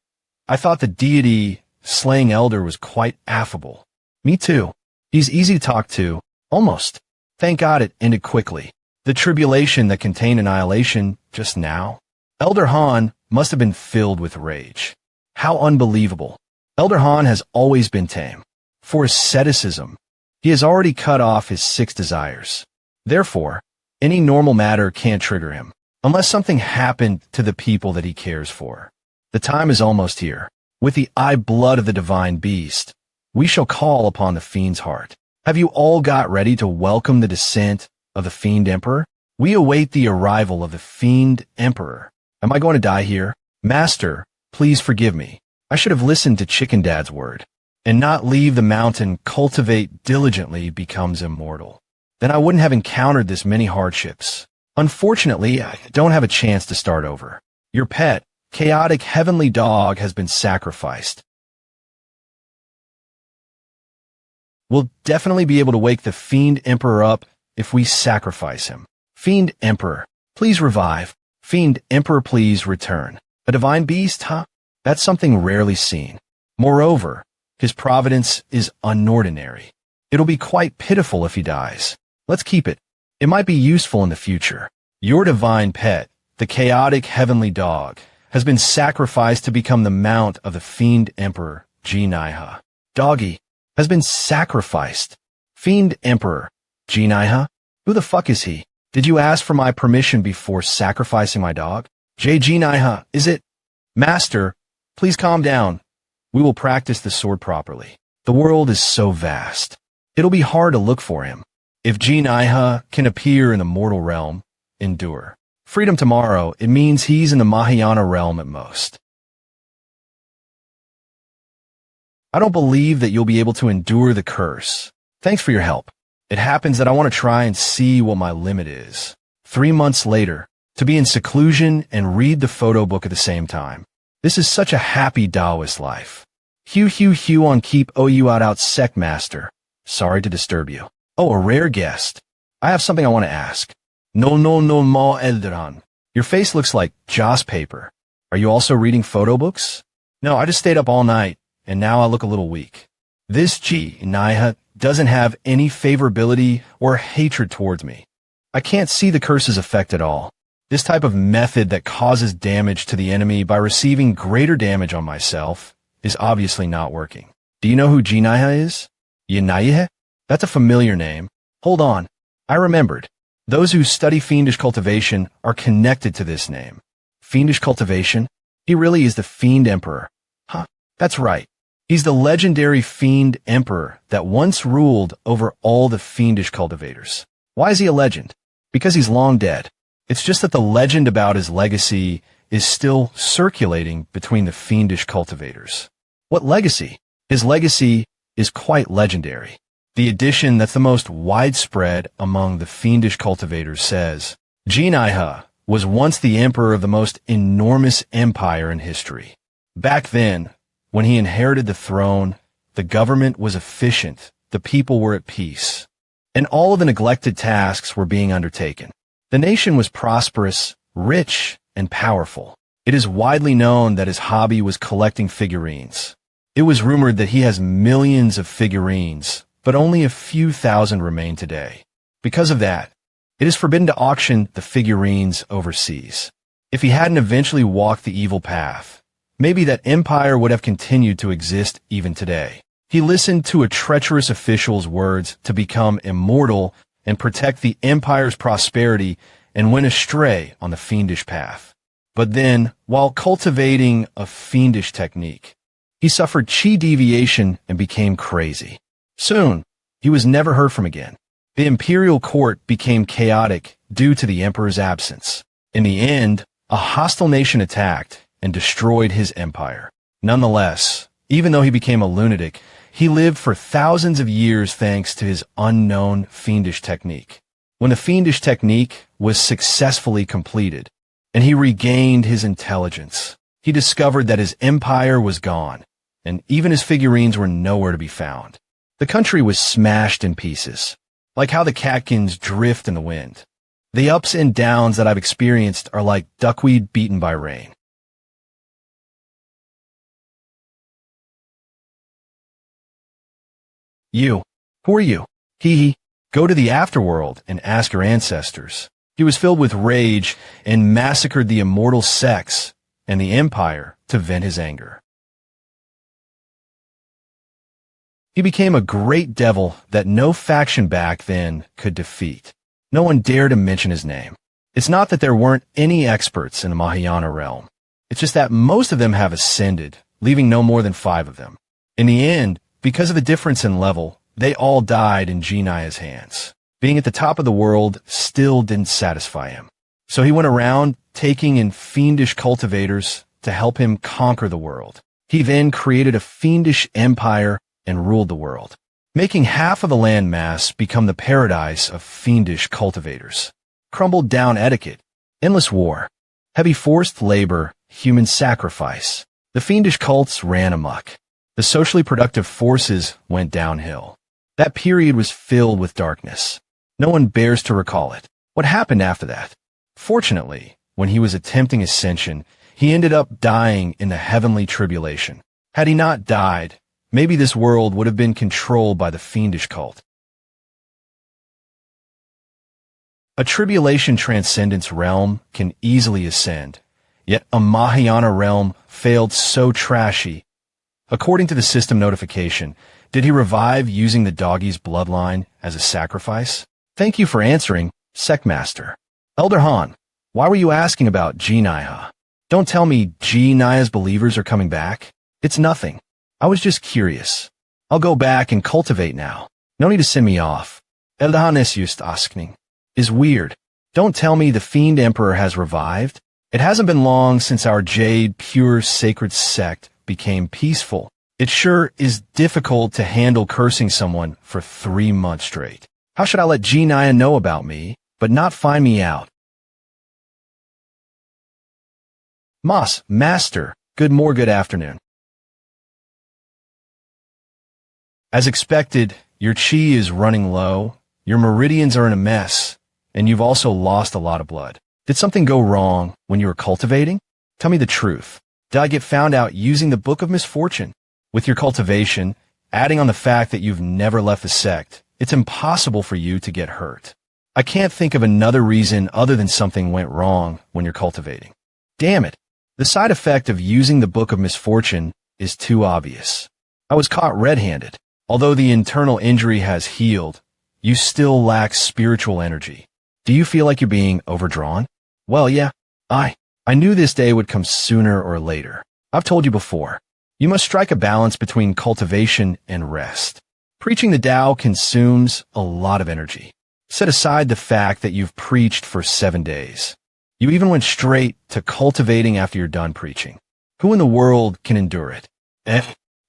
A: I thought the deity slaying elder was quite affable. Me too. He's easy to talk to. Almost. Thank God it ended quickly. The tribulation that contained annihilation just now. Elder Han must have been filled with rage. How unbelievable. Elder Han has always been tame. For asceticism, he has already cut off his 6 desires. Therefore, any normal matter can't trigger him, unless something happened to the people that he cares for. The time is almost here. With the eye blood of the divine beast, we shall call upon the fiend's heart. Have you all got ready to welcome the descent of the fiend emperor? We await the arrival of the fiend emperor. Am I going to die here? Master, please forgive me. I should have listened to Chicken Dad's word, and not leave the mountain cultivate diligently becomes immortal. Then I wouldn't have encountered this many hardships. Unfortunately, I don't have a chance to start over. Your pet, chaotic heavenly dog has been sacrificed. We'll definitely be able to wake the fiend emperor up if we sacrifice him. Fiend emperor, please revive. Fiend emperor, please return. A divine beast, huh? That's something rarely seen. Moreover, his providence is unordinary. It'll be quite pitiful if he dies. Let's keep it. It might be useful in the future. Your divine pet, the chaotic heavenly dog, has been sacrificed to become the mount of the fiend emperor, Jinaiha. Doggy has been sacrificed. Fiend emperor, Jinaiha? Who the fuck is he? Did you ask for my permission before sacrificing my dog? Jinaiha, is it? Master, please calm down. We will practice the sword properly. The world is so vast. It'll be hard to look for him. If Jinaiha can appear in the mortal realm, endure. Freedom tomorrow, it means he's in the Mahayana realm at most. I don't believe that you'll be able to endure the curse. Thanks for your help. It happens that I want to try and see what my limit is. 3 months later, to be in seclusion and read the photo book at the same time. This is such a happy Taoist life. Hugh on keep you out sect master. Sorry to disturb you. Oh, a rare guest. I have something I want to ask. No ma Elderan. Your face looks like joss paper. Are you also reading photo books? No, I just stayed up all night, and now I look a little weak. This Jinaiha doesn't have any favorability or hatred towards me. I can't see the curse's effect at all. This type of method that causes damage to the enemy by receiving greater damage on myself is obviously not working. Do you know who Jinaiha is? Jinaiha? That's a familiar name. Hold on. I remembered. Those who study fiendish cultivation are connected to this name. Fiendish cultivation? He really is the fiend emperor. Huh, that's right. He's the legendary fiend emperor that once ruled over all the fiendish cultivators. Why is he a legend? Because he's long dead. It's just that the legend about his legacy is still circulating between the fiendish cultivators. What legacy? His legacy is quite legendary. The edition that's the most widespread among the fiendish cultivators says, Jinaiha was once the emperor of the most enormous empire in history. Back then, when he inherited the throne, the government was efficient, the people were at peace, and all of the neglected tasks were being undertaken. The nation was prosperous, rich, and powerful. It is widely known that his hobby was collecting figurines. It was rumored that he has millions of figurines, but only a few thousand remain today. Because of that, it is forbidden to auction the figurines overseas. If he hadn't eventually walked the evil path, maybe that empire would have continued to exist even today. He listened to a treacherous official's words to become immortal and protect the empire's prosperity and went astray on the fiendish path. But then, while cultivating a fiendish technique, he suffered chi deviation and became crazy. Soon, he was never heard from again. The imperial court became chaotic due to the emperor's absence. In the end, a hostile nation attacked and destroyed his empire. Nonetheless, even though he became a lunatic, he lived for thousands of years thanks to his unknown fiendish technique. When the fiendish technique was successfully completed, and he regained his intelligence, he discovered that his empire was gone, and even his figurines were nowhere to be found. The country was smashed in pieces, like how the catkins drift in the wind. The ups and downs that I've experienced are like duckweed beaten by rain. You. Who are you? He. Go to the afterworld and ask your ancestors. He was filled with rage and massacred the immortal sects and the empire to vent his anger. He became a great devil that no faction back then could defeat. No one dared to mention his name. It's not that there weren't any experts in the Mahayana realm. It's just that most of them have ascended, leaving no more than 5 of them. In the end, because of the difference in level, they all died in Jinaya's hands. Being at the top of the world still didn't satisfy him. So he went around taking in fiendish cultivators to help him conquer the world. He then created a fiendish empire and ruled the world, making half of the land mass become the paradise of fiendish cultivators. Crumbled down etiquette, endless war, heavy forced labor, human sacrifice. The fiendish cults ran amok. The socially productive forces went downhill. That period was filled with darkness. No one bears to recall it. What happened after that? Fortunately, when he was attempting ascension, he ended up dying in the heavenly tribulation. Had he not died, maybe this world would have been controlled by the fiendish cult. A tribulation transcendence realm can easily ascend, yet a Mahayana realm failed so trashy. According to the system notification, did he revive using the doggy's bloodline as a sacrifice? Thank you for answering, Sect Master. Elder Han, why were you asking about Jinaya? Don't tell me Jinaya's believers are coming back. It's nothing. I was just curious. I'll go back and cultivate now. No need to send me off. Elder Han is just asking. Is weird. Don't tell me the Fiend Emperor has revived. It hasn't been long since our Jade Pure Sacred Sect became peaceful. It sure is difficult to handle cursing someone for 3 months straight. How should I let Jinaya know about me, but not find me out? Master, good afternoon. As expected, your chi is running low, your meridians are in a mess, and you've also lost a lot of blood. Did something go wrong when you were cultivating? Tell me the truth. Did I get found out using the Book of Misfortune? With your cultivation, adding on the fact that you've never left the sect, it's impossible for you to get hurt. I can't think of another reason other than something went wrong when you're cultivating. Damn it. The side effect of using the Book of Misfortune is too obvious. I was caught red-handed. Although the internal injury has healed, you still lack spiritual energy. Do you feel like you're being overdrawn? Well, yeah. I knew this day would come sooner or later. I've told you before. You must strike a balance between cultivation and rest. Preaching the Tao consumes a lot of energy. Set aside the fact that you've preached for 7 days. You even went straight to cultivating after you're done preaching. Who in the world can endure it?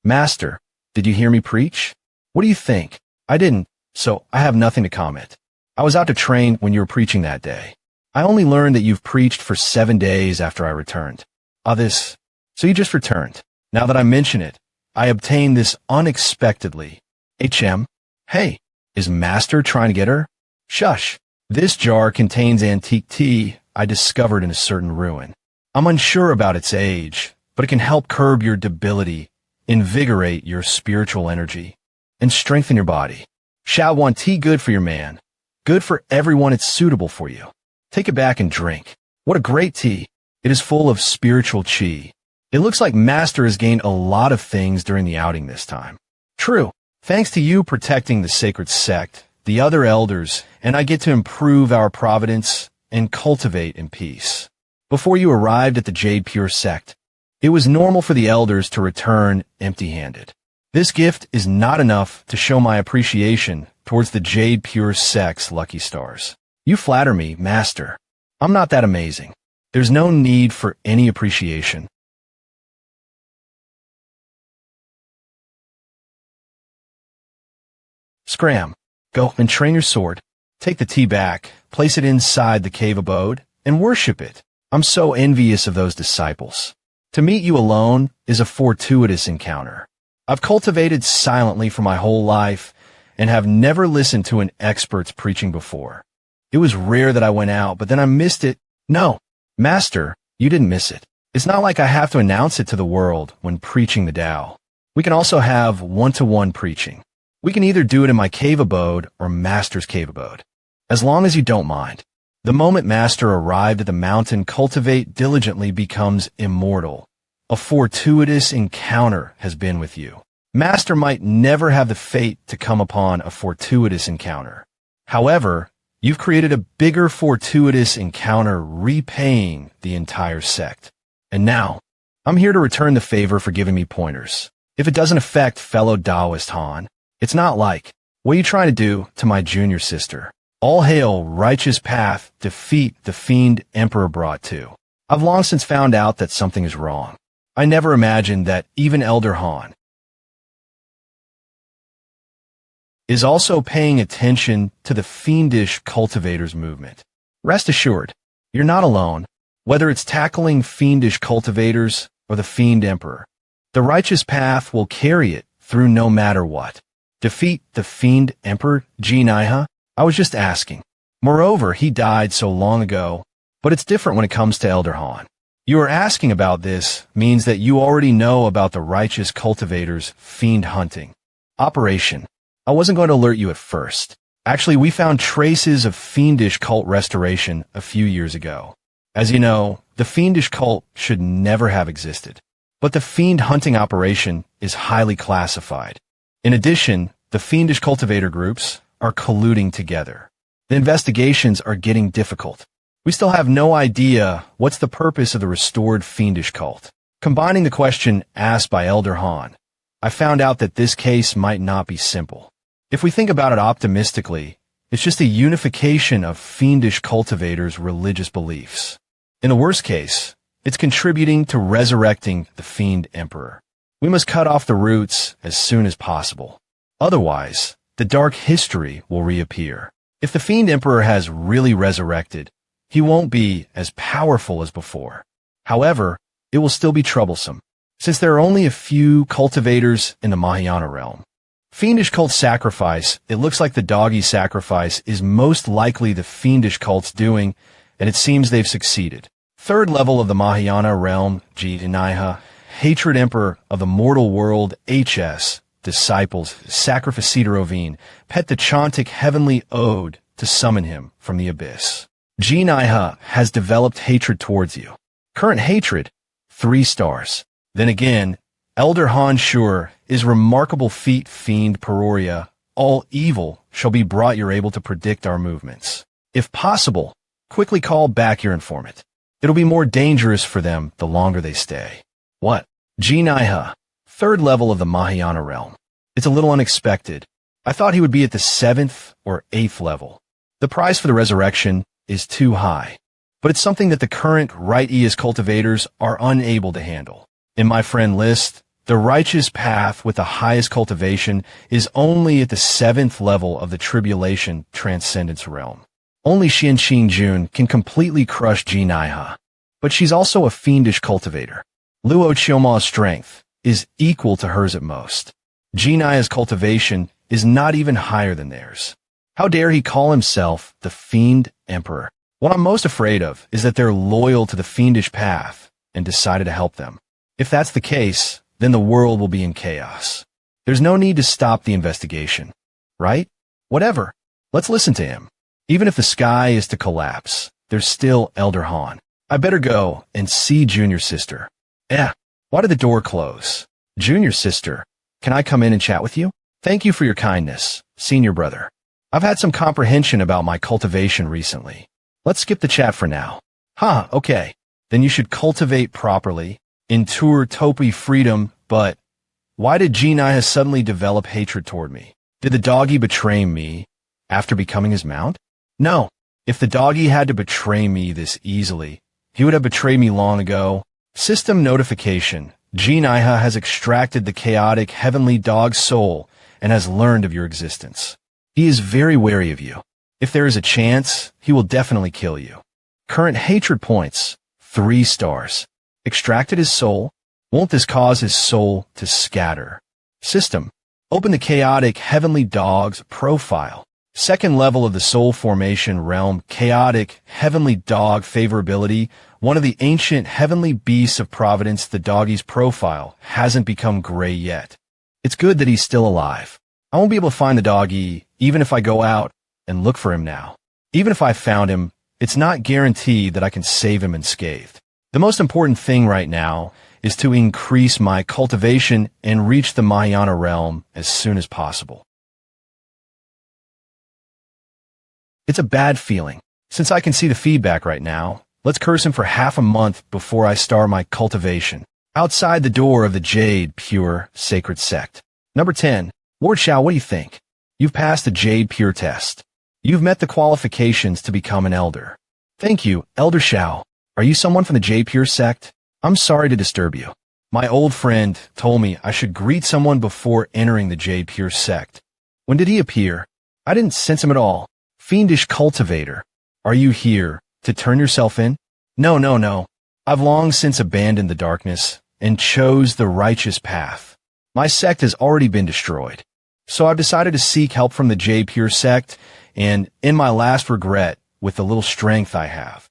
A: Master, did you hear me preach? What do you think? I didn't, so I have nothing to comment. I was out to train when you were preaching that day. I only learned that you've preached for 7 days after I returned. So you just returned. Now that I mention it, I obtained this unexpectedly. Hey, is Master trying to get her? Shush. This jar contains antique tea I discovered in a certain ruin. I'm unsure about its age, but it can help curb your debility, invigorate your spiritual energy, and strengthen your body. Shao want tea good for your man. Good for everyone it's suitable for you. Take it back and drink. What a great tea. It is full of spiritual chi. It looks like Master has gained a lot of things during the outing this time. True. Thanks to you protecting the sacred sect, the other elders, and I get to improve our providence and cultivate in peace. Before you arrived at the Jade Pure sect, it was normal for the elders to return empty-handed. This gift is not enough to show my appreciation towards the Jade Pure sect's lucky stars. You flatter me, Master. I'm not that amazing. There's no need for any appreciation. Scram. Go and train your sword. Take the tea back, place it inside the cave abode, and worship it. I'm so envious of those disciples. To meet you alone is a fortuitous encounter. I've cultivated silently for my whole life and have never listened to an expert's preaching before. It was rare that I went out, but then I missed it. No, Master, you didn't miss it. It's not like I have to announce it to the world when preaching the Tao. We can also have one-to-one preaching. We can either do it in my cave abode or Master's cave abode, as long as you don't mind. The moment Master arrived at the mountain, cultivate diligently becomes immortal. A fortuitous encounter has been with you. Master might never have the fate to come upon a fortuitous encounter. However, you've created a bigger fortuitous encounter repaying the entire sect. And now, I'm here to return the favor for giving me pointers. If it doesn't affect fellow Taoist Han, it's not like, what are you trying to do to my junior sister? All hail, righteous path, defeat the fiend emperor brought to. I've long since found out that something is wrong. I never imagined that even Elder Han is also paying attention to the fiendish cultivators movement. Rest assured, you're not alone, whether it's tackling fiendish cultivators or the fiend emperor. The righteous path will carry it through no matter what. Defeat the fiend emperor, Jinaiha? I was just asking. Moreover, he died so long ago, but it's different when it comes to Elder Han. You are asking about this means that you already know about the righteous cultivators' fiend hunting operation. I wasn't going to alert you at first. Actually, we found traces of fiendish cult restoration a few years ago. As you know, the fiendish cult should never have existed. But the fiend hunting operation is highly classified. In addition, the fiendish cultivator groups are colluding together. The investigations are getting difficult. We still have no idea what's the purpose of the restored fiendish cult. Combining the question asked by Elder Han, I found out that this case might not be simple. If we think about it optimistically, it's just a unification of fiendish cultivators' religious beliefs. In the worst case, it's contributing to resurrecting the fiend emperor. We must cut off the roots as soon as possible. Otherwise, the dark history will reappear. If the fiend emperor has really resurrected, he won't be as powerful as before. However, it will still be troublesome, since there are only a few cultivators in the Mahayana realm. Fiendish cult sacrifice, it looks like the doggy sacrifice is most likely the fiendish cult's doing, and it seems they've succeeded. Third level of the Mahayana realm, Jinaiha, hatred emperor of the mortal world, HS, disciples, sacrificita rovine, pet the chantic heavenly ode to summon him from the abyss. Jinaiha has developed hatred towards you. Current hatred, 3 stars. Then again, Elder Han Shure is remarkable feat fiend peroria. All evil shall be brought you're able to predict our movements. If possible, quickly call back your informant. It'll be more dangerous for them the longer they stay. What? Jinaiha, 3rd level of the Mahayana realm. It's a little unexpected. I thought he would be at the 7th or 8th level. The price for the resurrection is too high, but it's something that the current right-eous cultivators are unable to handle. In my friend list, the righteous path with the highest cultivation is only at the 7th level of the tribulation transcendence realm. Only Xianqing Jun can completely crush Jinaiha, but she's also a fiendish cultivator. Luo Qiuma's strength is equal to hers at most. Jinaiha's cultivation is not even higher than theirs. How dare he call himself the Fiend Emperor? What I'm most afraid of is that they're loyal to the fiendish path and decided to help them. If that's the case, then the world will be in chaos. There's no need to stop the investigation, right? Whatever. Let's listen to him. Even if the sky is to collapse, there's still Elder Han. I better go and see Junior Sister. Why did the door close? Junior Sister, can I come in and chat with you? Thank you for your kindness, Senior Brother. I've had some comprehension about my cultivation recently. Let's skip the chat for now. Okay. Then you should cultivate properly, endure topi freedom, but why did Jinaiha suddenly develop hatred toward me? Did the doggy betray me after becoming his mount? No. If the doggy had to betray me this easily, he would have betrayed me long ago. System notification. Jinaiha has extracted the chaotic heavenly dog soul and has learned of your existence. He is very wary of you. If there is a chance, he will definitely kill you. Current hatred points, 3 stars. Extracted his soul. Won't this cause his soul to scatter? System. Open the chaotic heavenly dog's profile. 2nd level of the soul formation realm, chaotic heavenly dog favorability. One of the ancient heavenly beasts of providence, the doggy's profile hasn't become gray yet. It's good that he's still alive. I won't be able to find the doggy even if I go out and look for him now. Even if I found him, it's not guaranteed that I can save him unscathed. The most important thing right now is to increase my cultivation and reach the Mahayana realm as soon as possible. It's a bad feeling. Since I can see the feedback right now, Let's curse him for half a month before I start my cultivation. Outside the door of the Jade Pure Sacred Sect. Number 10. Lord Shao, what do you think? You've passed the Jade Pure test. You've met the qualifications to become an elder. Thank you, Elder Shao. Are you someone from the Jade Pure sect? I'm sorry to disturb you. My old friend told me I should greet someone before entering the Jade Pure sect. When did he appear? I didn't sense him at all. Fiendish cultivator. Are you here to turn yourself in? No. I've long since abandoned the darkness and chose the righteous path. My sect has already been destroyed. So I've decided to seek help from the Jade Pure sect, and in my last regret, with the little strength I have.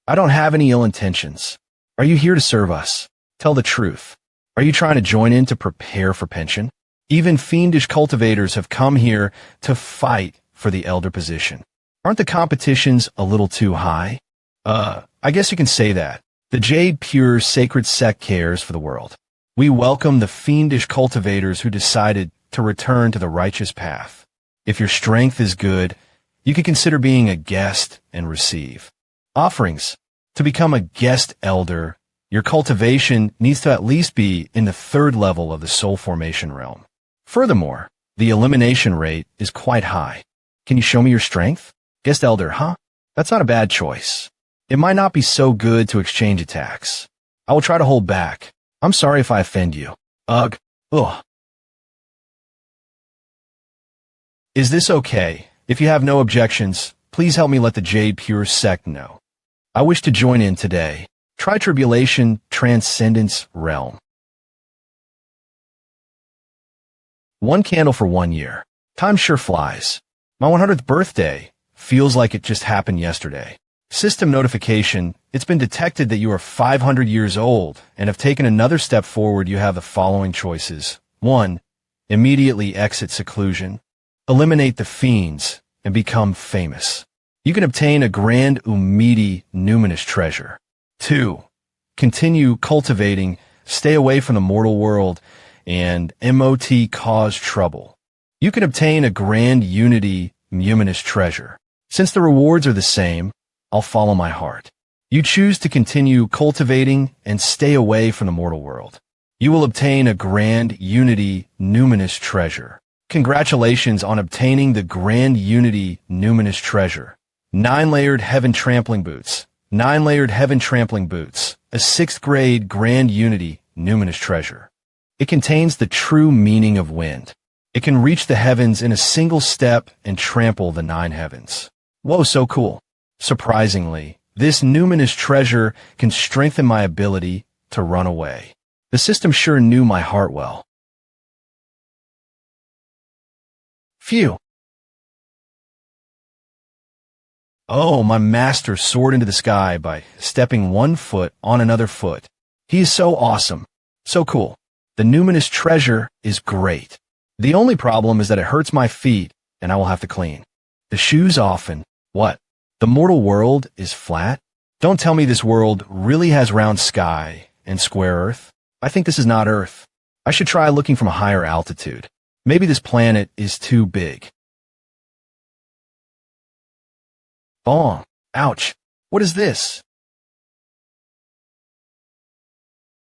A: I don't have any ill intentions. Are you here to serve us? Tell the truth. Are you trying to join in to prepare for pension? Even fiendish cultivators have come here to fight for the elder position. Aren't the competitions a little too high? I guess you can say that. The Jade Pure Sacred Sect cares for the world. We welcome the fiendish cultivators who decided to return to the righteous path. If your strength is good, you can consider being a guest and receive offerings. To become a guest elder, your cultivation needs to at least be in the 3rd level of the soul formation realm. Furthermore, the elimination rate is quite high. Can you show me your strength? Guest elder, huh? That's not a bad choice. It might not be so good to exchange attacks. I will try to hold back. I'm sorry if I offend you. Ugh. Is this okay? If you have no objections, please help me let the Jade Pure sect know. I wish to join in today. Try tribulation, transcendence, realm. 1 candle for 1 year. Time sure flies. My 100th birthday feels like it just happened yesterday. System notification, it's been detected that you are 500 years old and have taken another step forward. You have the following choices. 1. Immediately exit seclusion. Eliminate the fiends and become famous. You can obtain a grand umidi numinous treasure. 2. Continue cultivating, stay away from the mortal world, and MOT cause trouble. You can obtain a grand unity numinous treasure. Since the rewards are the same, I'll follow my heart. You choose to continue cultivating and stay away from the mortal world. You will obtain a grand unity numinous treasure. Congratulations on obtaining the grand unity numinous treasure. 9-layered heaven trampling boots. 9-layered heaven trampling boots. A 6th grade grand unity numinous treasure. It contains the true meaning of wind. It can reach the heavens in a single step and trample the 9 heavens. Whoa, so cool. Surprisingly, this numinous treasure can strengthen my ability to run away. The system sure knew my heart well. Phew. Oh, my master soared into the sky by stepping 1 foot on another foot. He is so awesome. So cool. The numinous treasure is great. The only problem is that it hurts my feet, and I will have to clean. The shoes often. What? The mortal world is flat? Don't tell me this world really has round sky and square earth. I think this is not Earth. I should try looking from a higher altitude. Maybe this planet is too big. Bong. Ouch. What is this?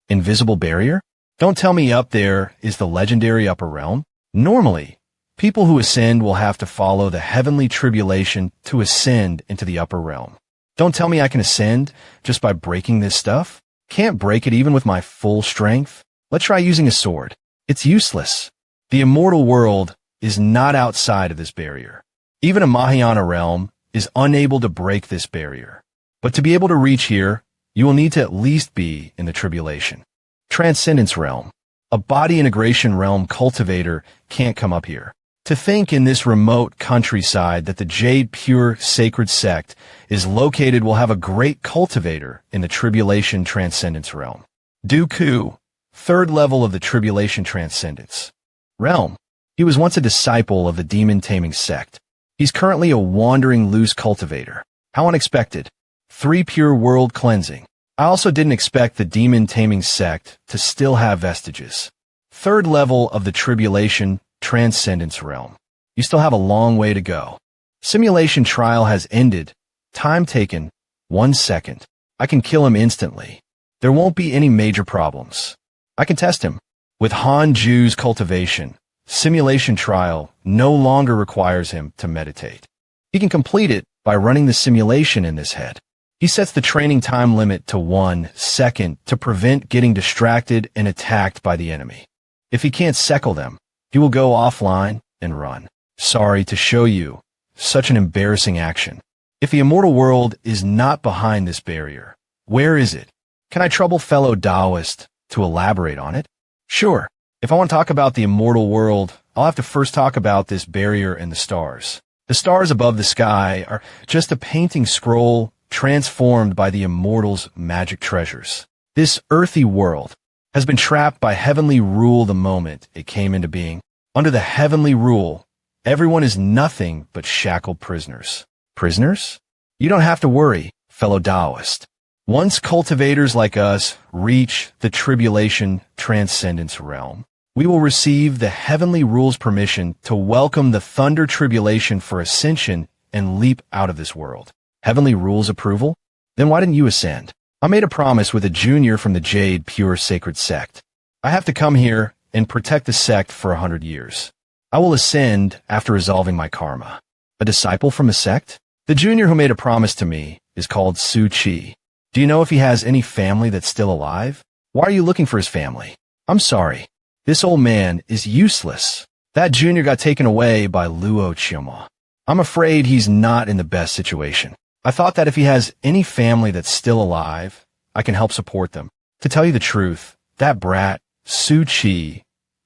A: Invisible barrier? Don't tell me up there is the legendary upper realm. Normally, people who ascend will have to follow the heavenly tribulation to ascend into the upper realm. Don't tell me I can ascend just by breaking this stuff. Can't break it even with my full strength. Let's try using a sword. It's useless. The immortal world is not outside of this barrier. Even a Mahayana realm is unable to break this barrier. But to be able to reach here, you will need to at least be in the tribulation. Transcendence realm. A body integration realm cultivator can't come up here. To think in this remote countryside that the Jade Pure Sacred Sect is located will have a great cultivator in the Tribulation Transcendence realm. Dooku, 3rd level of the Tribulation Transcendence realm. He was once a disciple of the Demon Taming Sect. He's currently a wandering loose cultivator. How unexpected. 3 pure world cleansing. I also didn't expect the Demon Taming Sect to still have vestiges. 3rd level of the Tribulation Transcendence realm. You still have a long way to go. Simulation trial has ended. Time taken, 1 second. I can kill him instantly. There won't be any major problems. I can test him. With Han Ju's cultivation, simulation trial no longer requires him to meditate. He can complete it by running the simulation in his head. He sets the training time limit to 1 second to prevent getting distracted and attacked by the enemy. If he can't settle them, he will go offline and run. Sorry to show you such an embarrassing action. If the immortal world is not behind this barrier, where is it? Can I trouble fellow Taoist to elaborate on it? Sure. If I want to talk about the immortal world, I'll have to first talk about this barrier and the stars. The stars above the sky are just a painting scroll transformed by the immortal's magic treasures. This earthy world has been trapped by heavenly rule the moment it came into being. Under the heavenly rule, everyone is nothing but shackled prisoners. Prisoners? You don't have to worry, fellow Taoist. Once cultivators like us reach the tribulation transcendence realm, we will receive the heavenly rule's permission to welcome the thunder tribulation for ascension and leap out of this world. Heavenly rule's approval? Then why didn't you ascend? I made a promise with a junior from the Jade Pure Sacred Sect. I have to come here and protect the sect for 100 years. I will ascend after resolving my karma. A disciple from a sect? The junior who made a promise to me is called Su Chi. Do you know if he has any family that's still alive? Why are you looking for his family? I'm sorry. This old man is useless. That junior got taken away by Luo Chioma. I'm afraid he's not in the best situation. I thought that if he has any family that's still alive, I can help support them. To tell you the truth, that brat, Su Chi,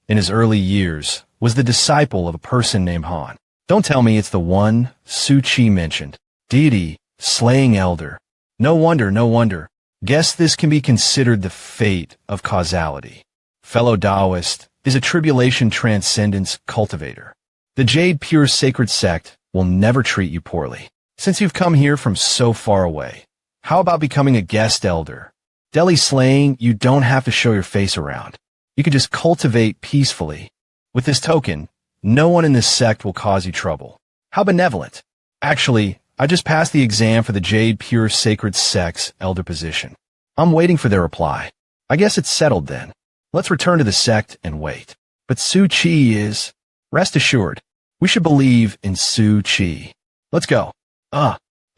A: in his early years, was the disciple of a person named Han. Don't tell me it's the one Su Chi mentioned. Deity, slaying elder. No wonder. Guess this can be considered the fate of causality. Fellow Taoist is a tribulation transcendence cultivator. The Jade Pure Sacred Sect will never treat you poorly. Since you've come here from so far away, how about becoming a guest elder? Deli slaying, you don't have to show your face around. You can just cultivate peacefully. With this token, no one in this sect will cause you trouble. How benevolent. Actually, I just passed the exam for the Jade Pure Sacred Sect's elder position. I'm waiting for their reply. I guess it's settled then. Let's return to the sect and wait. But Su Chi is... Rest assured, we should believe in Su Chi. Let's go.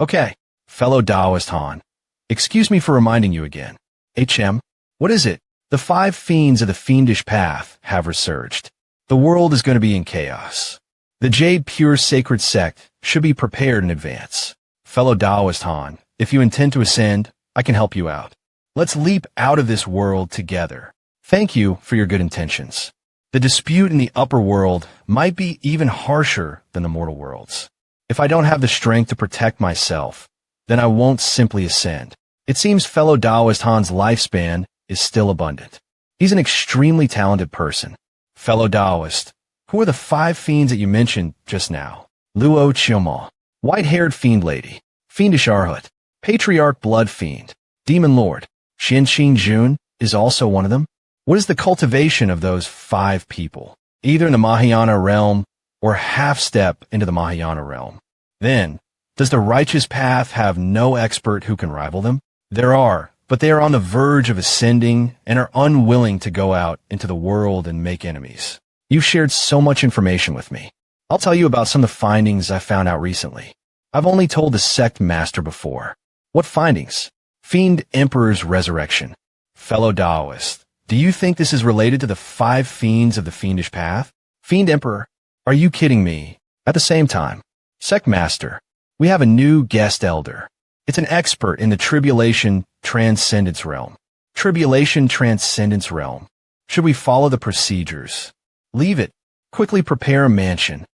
A: Okay. Fellow Taoist Han. Excuse me for reminding you again. HM, what is it? The 5 fiends of the fiendish path have resurged. The world is going to be in chaos. The Jade Pure Sacred Sect should be prepared in advance. Fellow Taoist Han, if you intend to ascend, I can help you out. Let's leap out of this world together. Thank you for your good intentions. The dispute in the upper world might be even harsher than the mortal worlds. If I don't have the strength to protect myself, then I won't simply ascend. It seems fellow Taoist Han's lifespan is still abundant. He's an extremely talented person. Fellow Taoist, who are the 5 fiends that you mentioned just now? Luo Chioma, white-haired fiend lady, fiendish Arhut, patriarch blood fiend, demon lord, Xin Xin Jun is also one of them. What is the cultivation of those 5 people? Either in the Mahayana realm or half-step into the Mahayana realm. Then, does the righteous path have no expert who can rival them? There are, but they are on the verge of ascending and are unwilling to go out into the world and make enemies. You've shared so much information with me. I'll tell you about some of the findings I found out recently. I've only told the sect master before. What findings? Fiend Emperor's resurrection. Fellow Taoist, do you think this is related to the 5 fiends of the fiendish path? Fiend Emperor, are you kidding me? At the same time, sect master, we have a new guest elder. It's an expert in the tribulation transcendence realm. Tribulation transcendence realm. Should we follow the procedures? Leave it. Quickly prepare a mansion.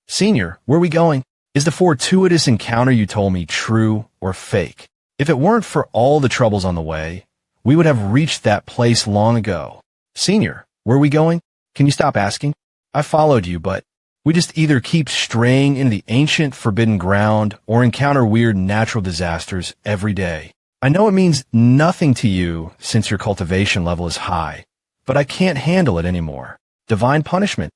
A: Senior, where are we going? Is the fortuitous encounter you told me true or fake? If it weren't for all the troubles on the way, we would have reached that place long ago. Senior, where are we going? Can you stop asking? I followed you, but we just either keep straying into the ancient forbidden ground or encounter weird natural disasters every day. I know it means nothing to you since your cultivation level is high, but I can't handle it anymore. Divine punishment.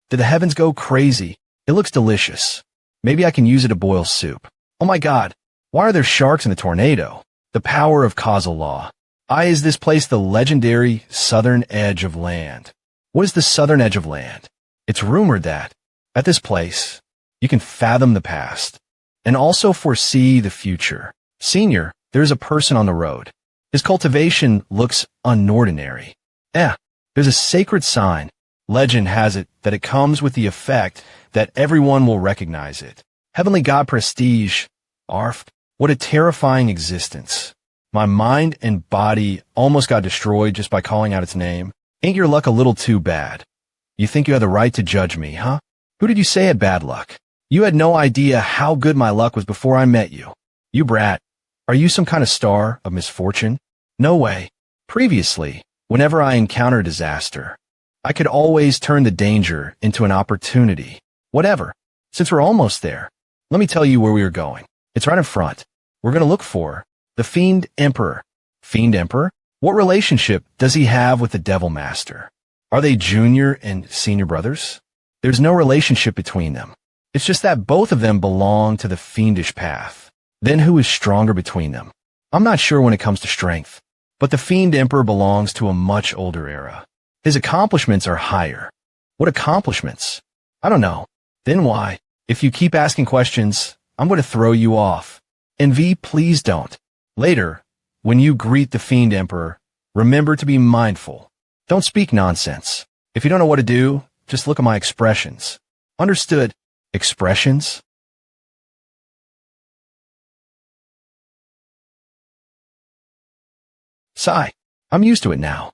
A: Did the heavens go crazy? It looks delicious. Maybe I can use it to boil soup. Oh my god, why are there sharks in the tornado? The power of causal law. Is this place the legendary southern edge of land? What is the southern edge of land? It's rumored that, at this place, you can fathom the past, and also foresee the future. Senior, there is a person on the road. His cultivation looks unordinary. There's a sacred sign. Legend has it that it comes with the effect that everyone will recognize it. Heavenly God prestige. Arf, what a terrifying existence. My mind and body almost got destroyed just by calling out its name. Ain't your luck a little too bad? You think you had the right to judge me, huh? Who did you say had bad luck? You had no idea how good my luck was before I met you. You brat. Are you some kind of star of misfortune? No way. Previously, whenever I encountered disaster, I could always turn the danger into an opportunity. Whatever. Since we're almost there, let me tell you where we are going. It's right in front. We're going to look for the Fiend Emperor. Fiend Emperor? What relationship does he have with the Devil Master? Are they junior and senior brothers? There's no relationship between them. It's just that both of them belong to the fiendish path. Then who is stronger between them? I'm not sure when it comes to strength, but the Fiend Emperor belongs to a much older era. His accomplishments are higher. What accomplishments? I don't know. Then why? If you keep asking questions, I'm going to throw you off. And V, please don't. Later, when you greet the Fiend Emperor, remember to be mindful. Don't speak nonsense. If you don't know what to do, just look at my expressions. Understood? Expressions? Sigh. I'm used to it now.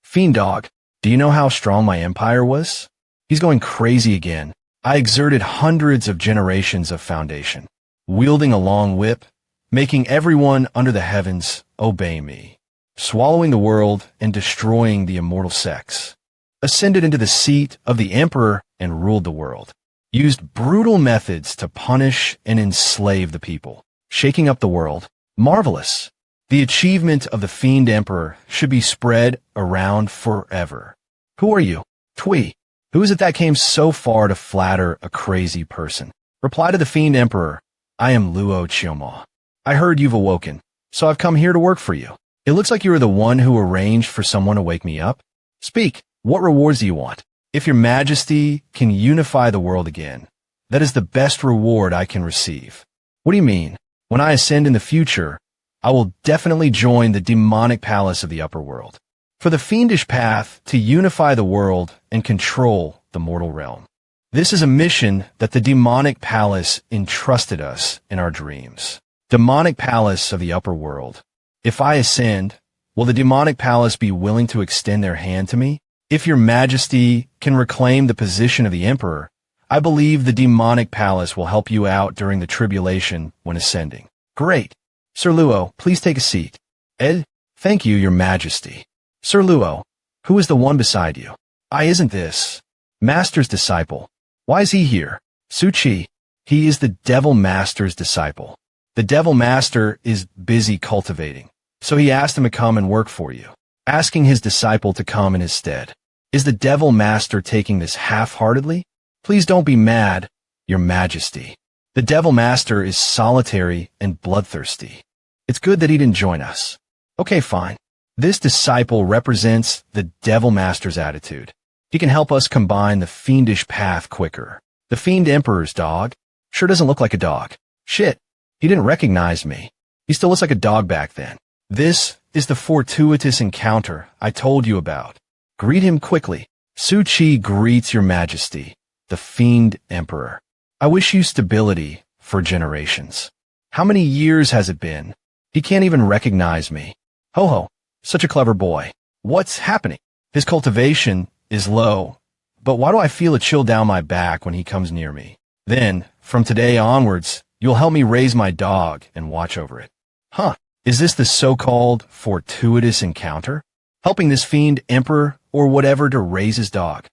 A: Fiend Dog, do you know how strong my empire was? He's going crazy again. I exerted hundreds of generations of foundation, wielding a long whip, making everyone under the heavens obey me, swallowing the world and destroying the immortal sects, ascended into the seat of the emperor and ruled the world, used brutal methods to punish and enslave the people, shaking up the world. Marvelous. The achievement of the Fiend Emperor should be spread around forever. Who are you? Twee. Who is it that came so far to flatter a crazy person? Reply to the Fiend Emperor. I am Luo Chioma. I heard you've awoken, so I've come here to work for you. It looks like you are the one who arranged for someone to wake me up. Speak. What rewards do you want? If your majesty can unify the world again, that is the best reward I can receive. What do you mean? When I ascend in the future, I will definitely join the demonic palace of the upper world. For the fiendish path to unify the world and control the mortal realm. This is a mission that the demonic palace entrusted us in our dreams. Demonic palace of the upper world. If I ascend, will the demonic palace be willing to extend their hand to me? If your majesty can reclaim the position of the emperor, I believe the demonic palace will help you out during the tribulation when ascending. Great. Sir Luo, please take a seat. Ed, thank you, your majesty. Sir Luo, who is the one beside you? Isn't this Master's disciple? Why is he here? Su Chi, he is the Devil Master's disciple. The Devil Master is busy cultivating, so he asked him to come and work for you, asking his disciple to come in his stead. Is the Devil Master taking this half-heartedly? Please don't be mad, your majesty. The Devil Master is solitary and bloodthirsty. It's good that he didn't join us. Okay, fine. This disciple represents the Devil Master's attitude. He can help us combine the fiendish path quicker. The Fiend Emperor's dog sure doesn't look like a dog. Shit, he didn't recognize me. He still looks like a dog back then. This is the fortuitous encounter I told you about. Greet him quickly. Su Chi greets your majesty, the Fiend Emperor. I wish you stability for generations. How many years has it been? He can't even recognize me. Ho ho. Such a clever boy. What's happening? His cultivation is low, but why do I feel a chill down my back when he comes near me? Then, from today onwards, you'll help me raise my dog and watch over it. Huh, is this the so-called fortuitous encounter? Helping this Fiend Emperor or whatever to raise his dog?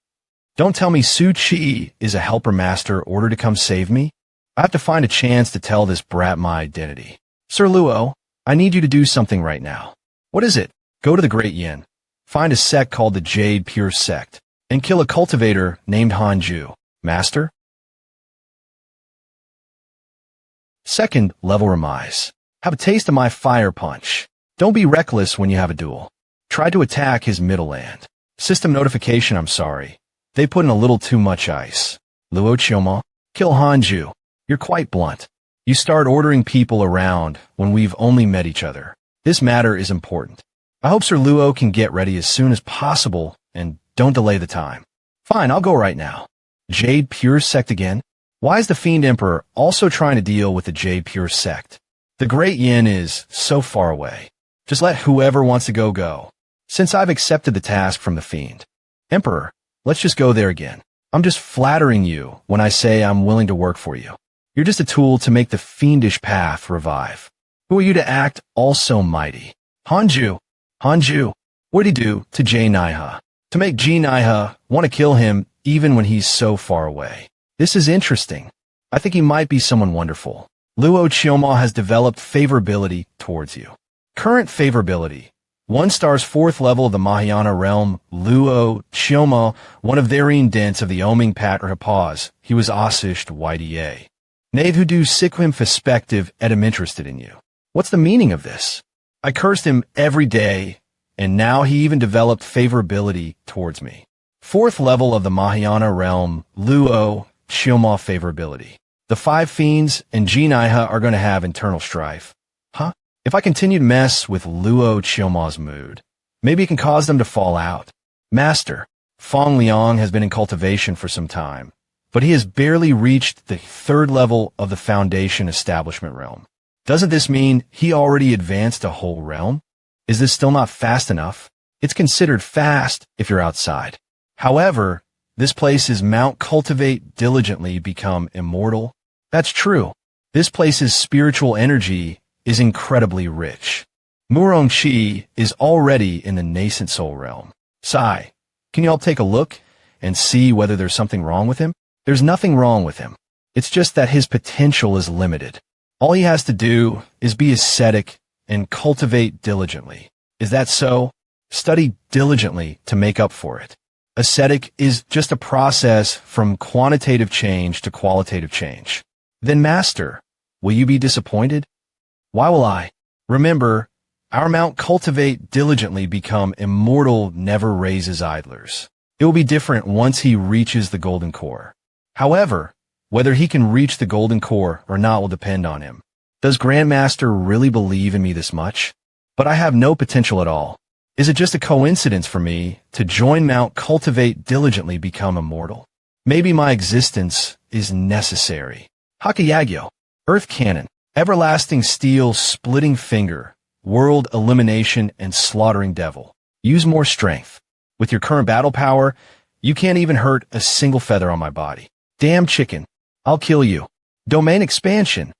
A: Don't tell me Su Chi is a helper master ordered to come save me? I have to find a chance to tell this brat my identity. Sir Luo, I need you to do something right now. What is it? Go to the Great Yin, find a sect called the Jade Pure Sect, and kill a cultivator named Hanju. Master? Second level Remise. Have a taste of my fire punch. Don't be reckless when you have a duel. Try to attack his middle land. System notification, I'm sorry. They put in a little too much ice. Luo Chioma, kill Hanju. You're quite blunt. You start ordering people around when we've only met each other. This matter is important. I hope Sir Luo can get ready as soon as possible and don't delay the time. Fine, I'll go right now. Jade Pure Sect again? Why is the Fiend Emperor also trying to deal with the Jade Pure Sect? The Great Yin is so far away. Just let whoever wants to go. Since I've accepted the task from the Fiend. Emperor, let's just go there again. I'm just flattering you when I say I'm willing to work for you. You're just a tool to make the fiendish path revive. Who are you to act all so mighty? Hanju, what'd he do to Jay Naiha? To make Ji Naiha want to kill him even when he's so far away. This is interesting. I think he might be someone wonderful. Luo Chioma has developed favorability towards you. Current favorability. 1 star's 4th level of the Mahayana realm, Luo Chioma, one of therein dents of the Oming Patra Hapaz. He was Osisht YDA. Knave who do Sikkim perspective et am interested in you. What's the meaning of this? I cursed him every day, and now he even developed favorability towards me. 4th level of the Mahayana realm, Luo Chioma favorability. The 5 fiends and Jinaiha are going to have internal strife. Huh? If I continue to mess with Luo Chioma's mood, maybe it can cause them to fall out. Master, Fong Liang has been in cultivation for some time, but he has barely reached the 3rd level of the Foundation Establishment realm. Doesn't this mean he already advanced a whole realm? Is this still not fast enough? It's considered fast if you're outside. However, this place is Mount Cultivate diligently become immortal. That's true. This place's spiritual energy is incredibly rich. Murong Chi is already in the nascent soul realm. Sai, can you all take a look and see whether there's something wrong with him? There's nothing wrong with him. It's just that his potential is limited. All he has to do is be ascetic and cultivate diligently. Is that so? Study diligently to make up for it. Ascetic is just a process from quantitative change to qualitative change. Then Master, will you be disappointed? Why will I? Remember, our Mount Cultivate diligently become immortal never raises idlers. It will be different once he reaches the golden core. However, whether he can reach the golden core or not will depend on him. Does Grandmaster really believe in me this much? But I have no potential at all. Is it just a coincidence for me to join Mount Cultivate diligently become immortal? Maybe my existence is necessary. Hakayagyo, Earth Cannon, Everlasting Steel, Splitting Finger, World Elimination, and Slaughtering Devil. Use more strength. With your current battle power, you can't even hurt a single feather on my body. Damn chicken, I'll kill you. Domain Expansion.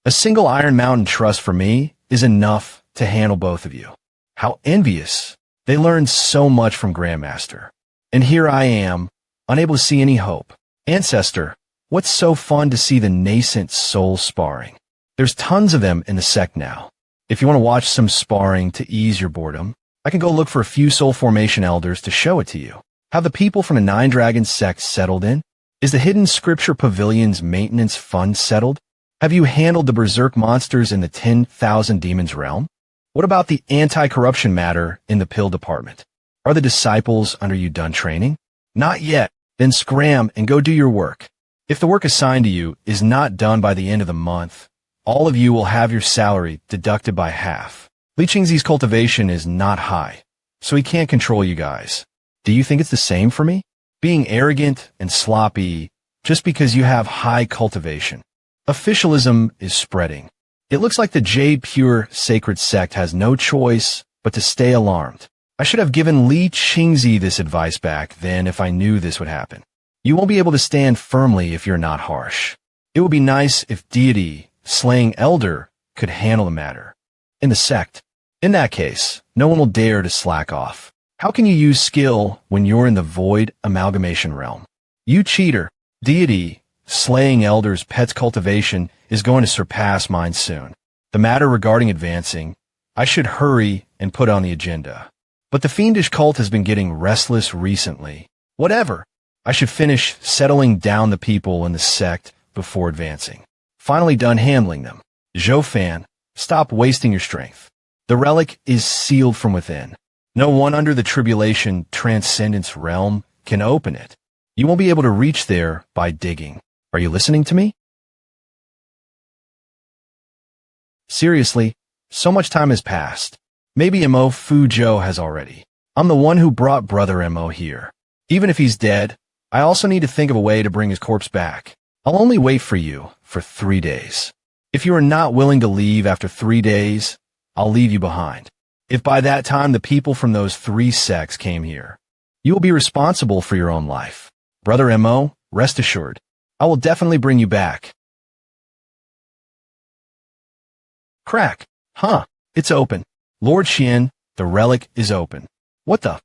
A: A single Iron Mountain Trust for me is enough to handle both of you. How envious. They learned so much from Grandmaster. And here I am, unable to see any hope. Ancestor, what's so fun to see the nascent soul sparring? There's tons of them in the sect now. If you want to watch some sparring to ease your boredom, I can go look for a few soul formation elders to show it to you. Have the people from the 9 Dragons sect settled in? Is the Hidden Scripture Pavilion's maintenance fund settled? Have you handled the berserk monsters in the 10,000 Demons realm? What about the anti-corruption matter in the pill department? Are the disciples under you done training? Not yet. Then scram and go do your work. If the work assigned to you is not done by the end of the month, all of you will have your salary deducted by half. Li Qingzi's cultivation is not high, so he can't control you guys. Do you think it's the same for me? Being arrogant and sloppy just because you have high cultivation. Officialism is spreading. It looks like the Jade Pure Sacred Sect has no choice but to stay alarmed. I should have given Li Qingzi this advice back then if I knew this would happen. You won't be able to stand firmly if you're not harsh. It would be nice if deity, slaying elder, could handle the matter. In the sect. In that case, no one will dare to slack off. How can you use skill when you're in the void amalgamation realm? You cheater. Deity, slaying elders' pet's cultivation is going to surpass mine soon. The matter regarding advancing, I should hurry and put on the agenda. But the fiendish cult has been getting restless recently. Whatever. I should finish settling down the people in the sect before advancing. Finally done handling them. Zhou Fan, stop wasting your strength. The relic is sealed from within. No one under the tribulation transcendence realm can open it. You won't be able to reach there by digging. Are you listening to me? Seriously, so much time has passed. Maybe Mo Fuzhou has already. I'm the one who brought Brother Mo here. Even if he's dead, I also need to think of a way to bring his corpse back. I'll only wait for you for 3 days. If you are not willing to leave after 3 days, I'll leave you behind. If by that time the people from those 3 sects came here, you will be responsible for your own life. Brother Mo, rest assured, I will definitely bring you back. Crack. Huh. It's open. Lord Xian, the relic is open. What the?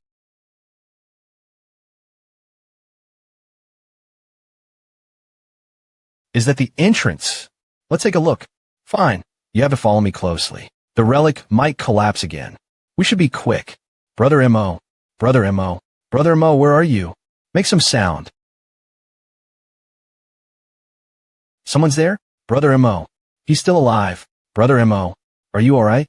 A: Is that the entrance? Let's take a look. Fine. You have to follow me closely. The relic might collapse again. We should be quick. Brother Mo. Brother Mo. Brother Mo, where are you? Make some sound. Someone's there? Brother Mo. He's still alive. Brother Mo. Are you alright?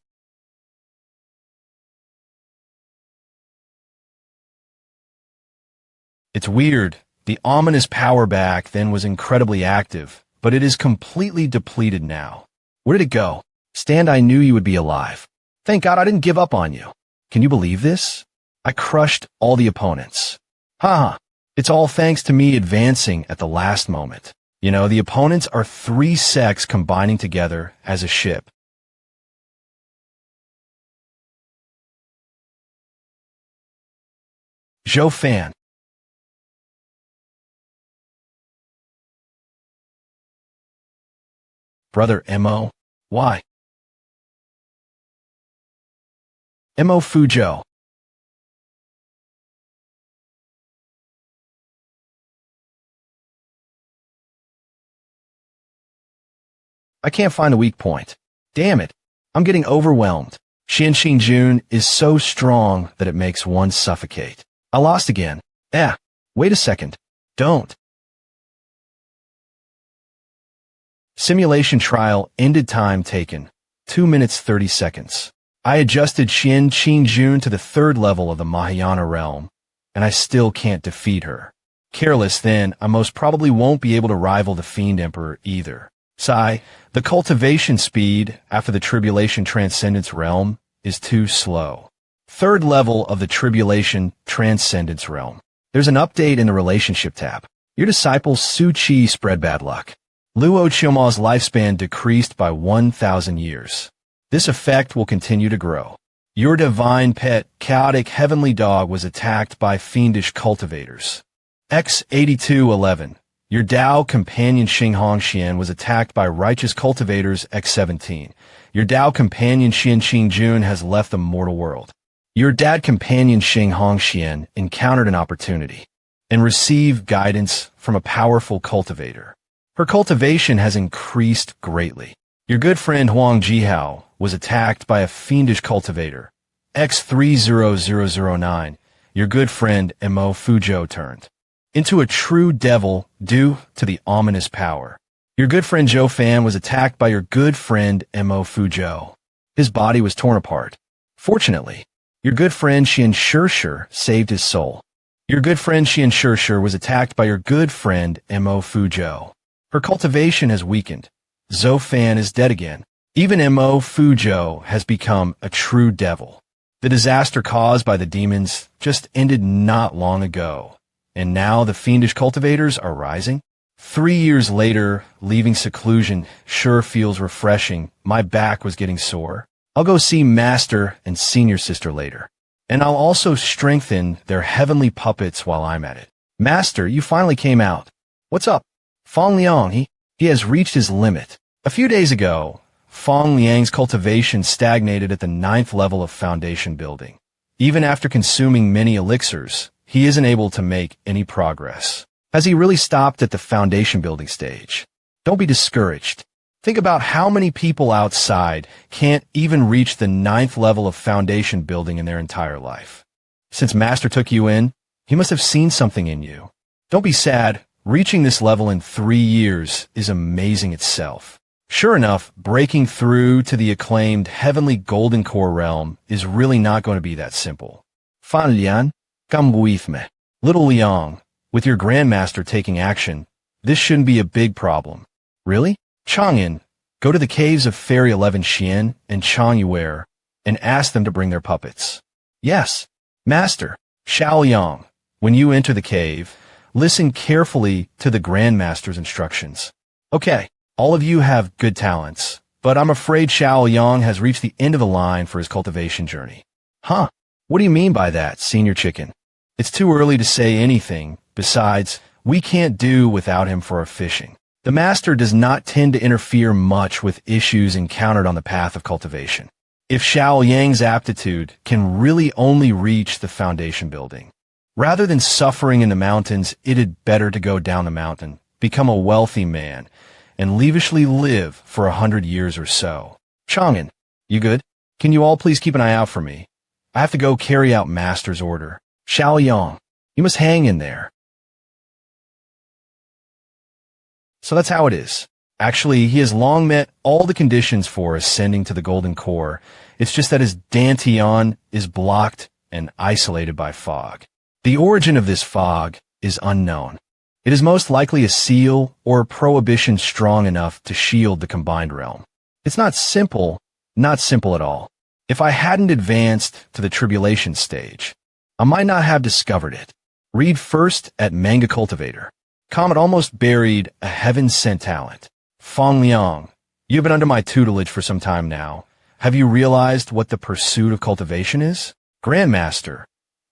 A: It's weird. The ominous power back then was incredibly active, but it is completely depleted now. Where did it go? Stand, I knew you would be alive. Thank God I didn't give up on you. Can you believe this? I crushed all the opponents. Haha. It's all thanks to me advancing at the last moment. You know, the opponents are 3 sects combining together as a ship. Zhou Fan. Brother Mo. Why? Mo Fuzhou. I can't find a weak point. Damn it. I'm getting overwhelmed. Xian Jun is so strong that it makes one suffocate. I lost again. Wait a second. Don't. Simulation trial ended, time taken 2 minutes 30 seconds. I adjusted Xian Jun to the 3rd level of the Mahayana realm, and I still can't defeat her. Careless then, I most probably won't be able to rival the Fiend Emperor either. Sigh, the cultivation speed after the tribulation transcendence realm is too slow. 3rd level of the tribulation transcendence realm. There's an update in the relationship tab. Your disciple Su Qi spread bad luck. Luo Qiuma's lifespan decreased by 1,000 years. This effect will continue to grow. Your divine pet, chaotic heavenly dog, was attacked by fiendish cultivators. X8211. Your Dao companion Xinghong Xian was attacked by righteous cultivators. X17. Your Dao companion Xian Jun has left the mortal world. Your dad companion Xinghong Xian encountered an opportunity and received guidance from a powerful cultivator. Her cultivation has increased greatly. Your good friend Huang Jihao was attacked by a fiendish cultivator. X30009. Your good friend Mo Fuzhou turned into a true devil due to the ominous power. Your good friend Zhou Fan was attacked by your good friend Mo Fuzhou. His body was torn apart. Fortunately, your good friend Xian Shishir saved his soul. Your good friend Xian Shishir was attacked by your good friend Mo Fuzhou. Her cultivation has weakened. Zhou Fan is dead again. Even Mo Fuzhou has become a true devil. The disaster caused by the demons just ended not long ago, and now the fiendish cultivators are rising. 3 years later, leaving seclusion sure feels refreshing. My back was getting sore. I'll go see Master and Senior Sister later, and I'll also strengthen their heavenly puppets while I'm at it. Master, you finally came out. What's up? Fong Liang, he has reached his limit. A few days ago, Fong Liang's cultivation stagnated at the 9th level of foundation building. Even after consuming many elixirs, he isn't able to make any progress. Has he really stopped at the foundation building stage? Don't be discouraged. Think about how many people outside can't even reach the 9th level of foundation building in their entire life. Since Master took you in, he must have seen something in you. Don't be sad. Reaching this level in 3 years is amazing itself. Sure enough, breaking through to the acclaimed heavenly golden core realm is really not going to be that simple. Fan Lian, come with me. Little Liang, with your grandmaster taking action, this shouldn't be a big problem. Really? Chang'an, go to the caves of Fairy 11 Xian and Changyuer and ask them to bring their puppets. Yes, Master. Xiaoyang, when you enter the cave, listen carefully to the Grandmaster's instructions. Okay, all of you have good talents, but I'm afraid Xiaoyang has reached the end of the line for his cultivation journey. Huh? What do you mean by that, Senior Chicken? It's too early to say anything. Besides, we can't do without him for our fishing. The Master does not tend to interfere much with issues encountered on the path of cultivation. If Xiaoyang's aptitude can really only reach the foundation building, rather than suffering in the mountains, it had better to go down the mountain, become a wealthy man, and leavishly live for 100 years or so. Chang'an, you good? Can you all please keep an eye out for me? I have to go carry out Master's order. Xiaoyang, you must hang in there. So that's how it is. Actually, he has long met all the conditions for ascending to the golden core. It's just that his Dantian is blocked and isolated by fog. The origin of this fog is unknown. It is most likely a seal or a prohibition strong enough to shield the combined realm. It's not simple at all. If I hadn't advanced to the tribulation stage, I might not have discovered it. Read first at Manga Cultivator. Comet almost buried a heaven-sent talent. Fong Liang, you've been under my tutelage for some time now. Have you realized what the pursuit of cultivation is? Grandmaster,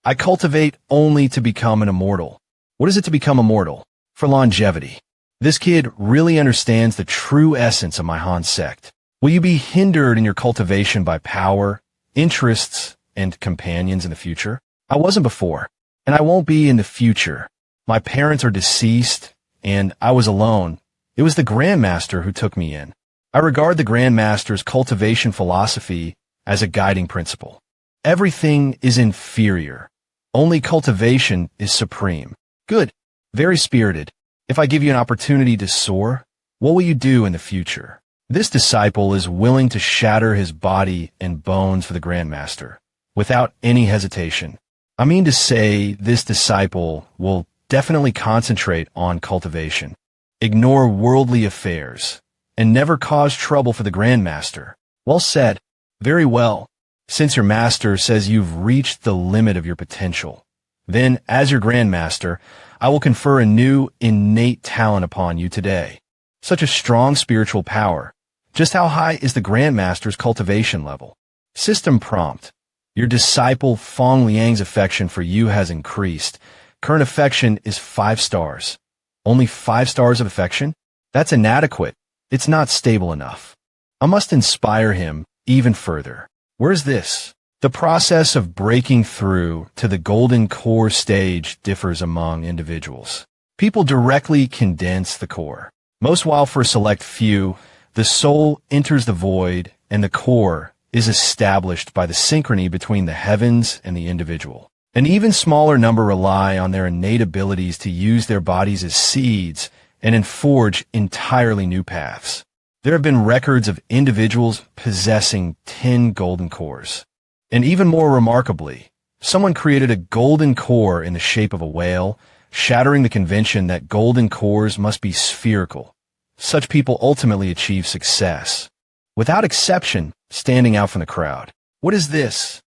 A: I cultivate only to become an immortal. What is it to become immortal? For longevity. This kid really understands the true essence of my Han sect. Will you be hindered in your cultivation by power, interests, and companions in the future? I wasn't before, and I won't be in the future. My parents are deceased, and I was alone. It was the Grandmaster who took me in. I regard the Grandmaster's cultivation philosophy as a guiding principle. Everything is inferior. Only cultivation is supreme. Good. Very spirited. If I give you an opportunity to soar, what will you do in the future? This disciple is willing to shatter his body and bones for the Grandmaster, without any hesitation. I mean to say, this disciple will definitely concentrate on cultivation, ignore worldly affairs, and never cause trouble for the Grandmaster. Well said. Very well. Since your master says you've reached the limit of your potential, then, as your Grandmaster, I will confer a new, innate talent upon you today. Such a strong spiritual power. Just how high is the Grandmaster's cultivation level? System prompt. Your disciple Fong Liang's affection for you has increased. Current affection is 5 stars. Only 5 stars of affection? That's inadequate. It's not stable enough. I must inspire him even further. Where's this? The process of breaking through to the golden core stage differs among individuals. People directly condense the core. Most while for a select few, the soul enters the void and the core is established by the synchrony between the heavens and the individual. An even smaller number rely on their innate abilities to use their bodies as seeds and forge entirely new paths. There have been records of individuals possessing 10 golden cores. And even more remarkably, someone created a golden core in the shape of a whale, shattering the convention that golden cores must be spherical. Such people ultimately achieve success, without exception, standing out from the crowd. What is this?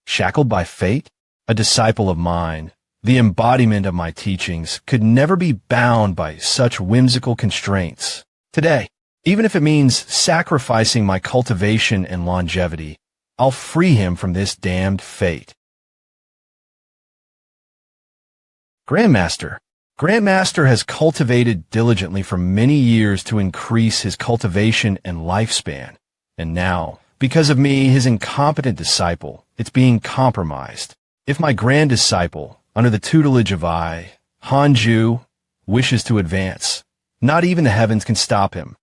A: Shackled by fate? A disciple of mine, the embodiment of my teachings, could never be bound by such whimsical constraints. Today, even if it means sacrificing my cultivation and longevity, I'll free him from this damned fate. Grandmaster. Grandmaster has cultivated diligently for many years to increase his cultivation and lifespan. And now, because of me, his incompetent disciple, it's being compromised. If my grand disciple, under the tutelage of Hanju, wishes to advance, not even the heavens can stop him.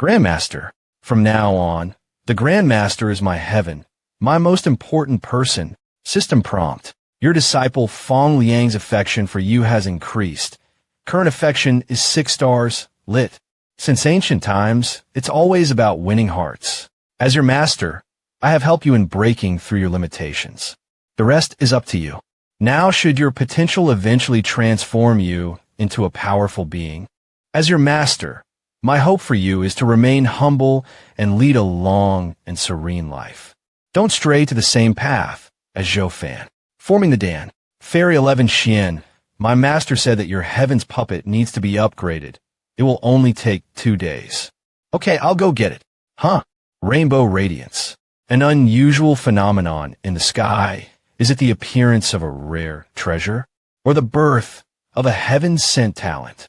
A: Grandmaster. From now on, the Grandmaster is my heaven, My most important person. System prompt. Your disciple Fong Liang's affection for you has increased. Current affection is 6 stars, lit. Since ancient times, it's always about winning hearts. As your master, I have helped you in breaking through your limitations. The rest is up to you. Now should your potential eventually transform you into a powerful being. As your master, my hope for you is to remain humble and lead a long and serene life. Don't stray to the same path as Zhou Fan. Forming the Dan. Fairy 11 Xian, my master said that your heaven's puppet needs to be upgraded. It will only take 2 days. Okay, I'll go get it. Huh? Rainbow radiance. An unusual phenomenon in the sky. Is it the appearance of a rare treasure? Or the birth of a heaven-sent talent?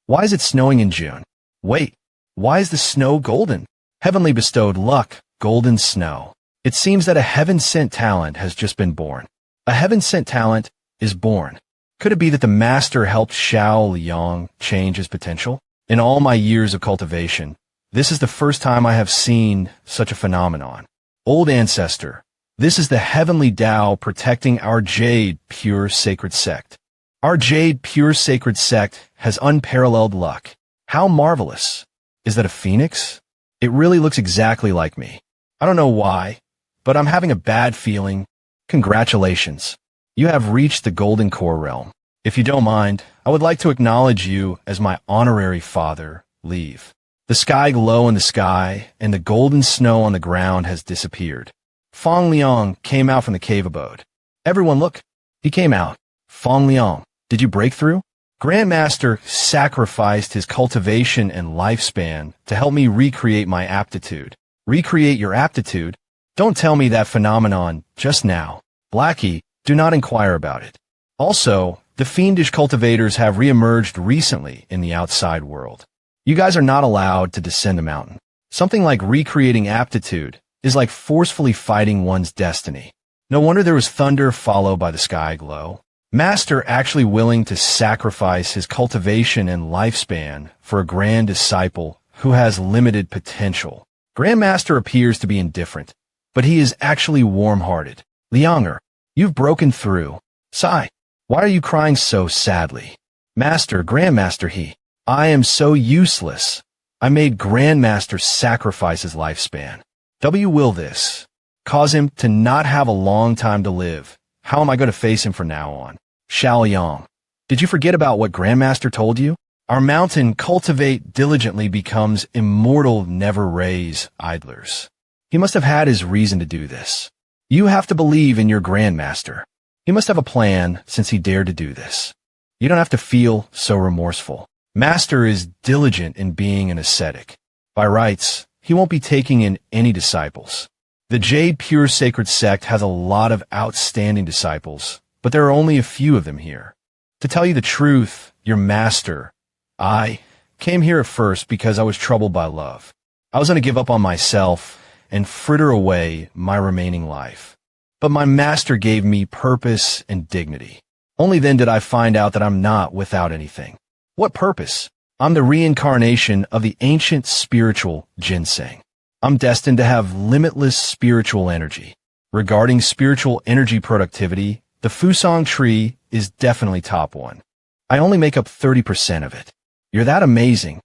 A: Why is it snowing in June? Wait, why is the snow golden? Heavenly bestowed luck, golden snow. It seems that a heaven-sent talent has just been born. A heaven-sent talent is born. Could it be that the master helped Xiao Liang change his potential? In all my years of cultivation, this is the first time I have seen such a phenomenon. Old ancestor, this is the heavenly Dao protecting our jade pure sacred sect. Our jade pure sacred sect has unparalleled luck. How marvelous. Is that a phoenix? It really looks exactly like me. I don't know why, but I'm having a bad feeling. Congratulations. You have reached the golden core realm. If you don't mind, I would like to acknowledge you as my honorary father, Leave. The sky glow in the sky, and the golden snow on the ground has disappeared. Fong Liang came out from the cave abode. Everyone look. He came out. Fong Liang, did you break through? Grandmaster sacrificed his cultivation and lifespan to help me recreate my aptitude. Recreate your aptitude? Don't tell me that phenomenon just now. Blackie, do not inquire about it. Also, the fiendish cultivators have re-emerged recently in the outside world. You guys are not allowed to descend the mountain. Something like recreating aptitude is like forcefully fighting one's destiny. No wonder there was thunder followed by the sky glow. Master actually willing to sacrifice his cultivation and lifespan for a grand disciple who has limited potential. Grandmaster appears to be indifferent, but he is actually warm-hearted. Lianger, you've broken through. Sai, why are you crying so sadly? Master, Grandmaster I am so useless. I made Grandmaster sacrifice his lifespan. Will this cause him to not have a long time to live? How am I going to face him from now on? Xiao Yang, did you forget about what Grandmaster told you? Our mountain cultivate diligently becomes immortal, never raise idlers. He must have had his reason to do this. You have to believe in your Grandmaster. He must have a plan since he dared to do this. You don't have to feel so remorseful. Master is diligent in being an ascetic. By rights, he won't be taking in any disciples. The Jade Pure Sacred Sect has a lot of outstanding disciples, but there are only a few of them here. To tell you the truth, your master, I came here at first because I was troubled by love. I was going to give up on myself and fritter away my remaining life. But my master gave me purpose and dignity. Only then did I find out that I'm not without anything. What purpose? I'm the reincarnation of the ancient spiritual ginseng. I'm destined to have limitless spiritual energy. Regarding spiritual energy productivity, the Fusong tree is definitely top one. I only make up 30% of it. You're that amazing.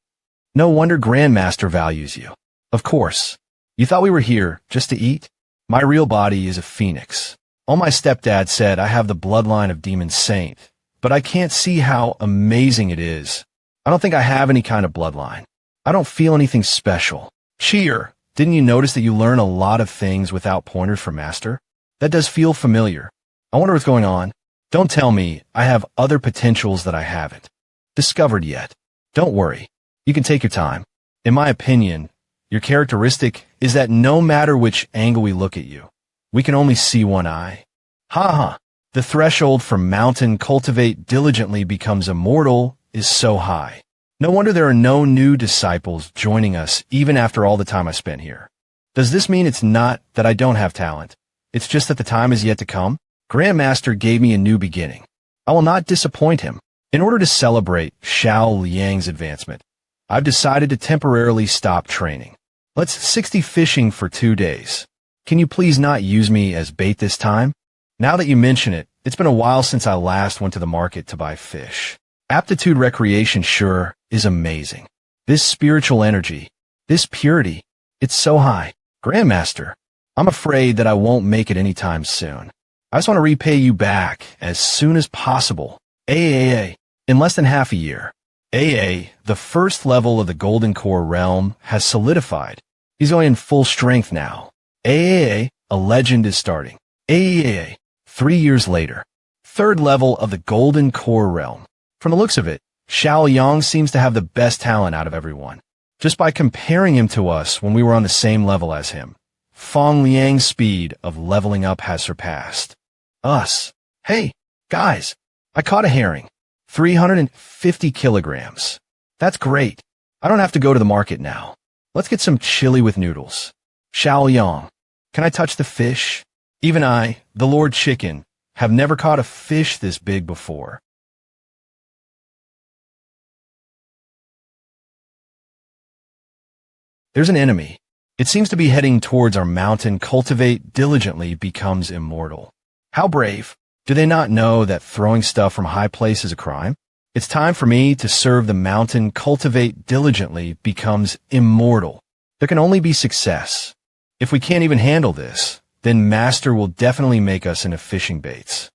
A: No wonder Grandmaster values you. Of course. You thought we were here just to eat? My real body is a phoenix. All my stepdad said I have the bloodline of Demon Saint, but I can't see how amazing it is. I don't think I have any kind of bloodline. I don't feel anything special. Cheer! Didn't you notice that you learn a lot of things without pointers from Master? That does feel familiar. I wonder what's going on. Don't tell me I have other potentials that I haven't discovered yet. Don't worry. You can take your time. In my opinion, your characteristic is that no matter which angle we look at you, we can only see one eye. Ha ha. The threshold for mountain cultivate diligently becomes immortal is so high. No wonder there are no new disciples joining us even after all the time I spent here. Does this mean it's not that I don't have talent? It's just that the time is yet to come? Grandmaster gave me a new beginning. I will not disappoint him. In order to celebrate Xiao Liang's advancement, I've decided to temporarily stop training. Let's 60 fishing for 2 days. Can you please not use me as bait this time? Now that you mention it, it's been a while since I last went to the market to buy fish. Aptitude recreation sure is amazing. This spiritual energy, this purity, it's so high. Grandmaster, I'm afraid that I won't make it anytime soon. I just want to repay you back as soon as possible. AAA, in less than half a year. AA, the first level of the Golden Core realm, has solidified. He's going in full strength now. AAA, a legend is starting. AAA, 3 years later. Third level of the Golden Core realm. From the looks of it, Xiao Yang seems to have the best talent out of everyone. Just by comparing him to us when we were on the same level as him, Fong Liang's speed of leveling up has surpassed us. Hey, guys, I caught a herring. 350 kilograms. That's great. I don't have to go to the market now. Let's get some chili with noodles. Xiao Yang, can I touch the fish? Even I, the Lord Chicken, have never caught a fish this big before. There's an enemy. It seems to be heading towards our mountain. Cultivate diligently becomes immortal. How brave. Do they not know that throwing stuff from high place is a crime? It's time for me to serve the mountain. Cultivate diligently becomes immortal. There can only be success. If we can't even handle this, then Master will definitely make us into fishing baits.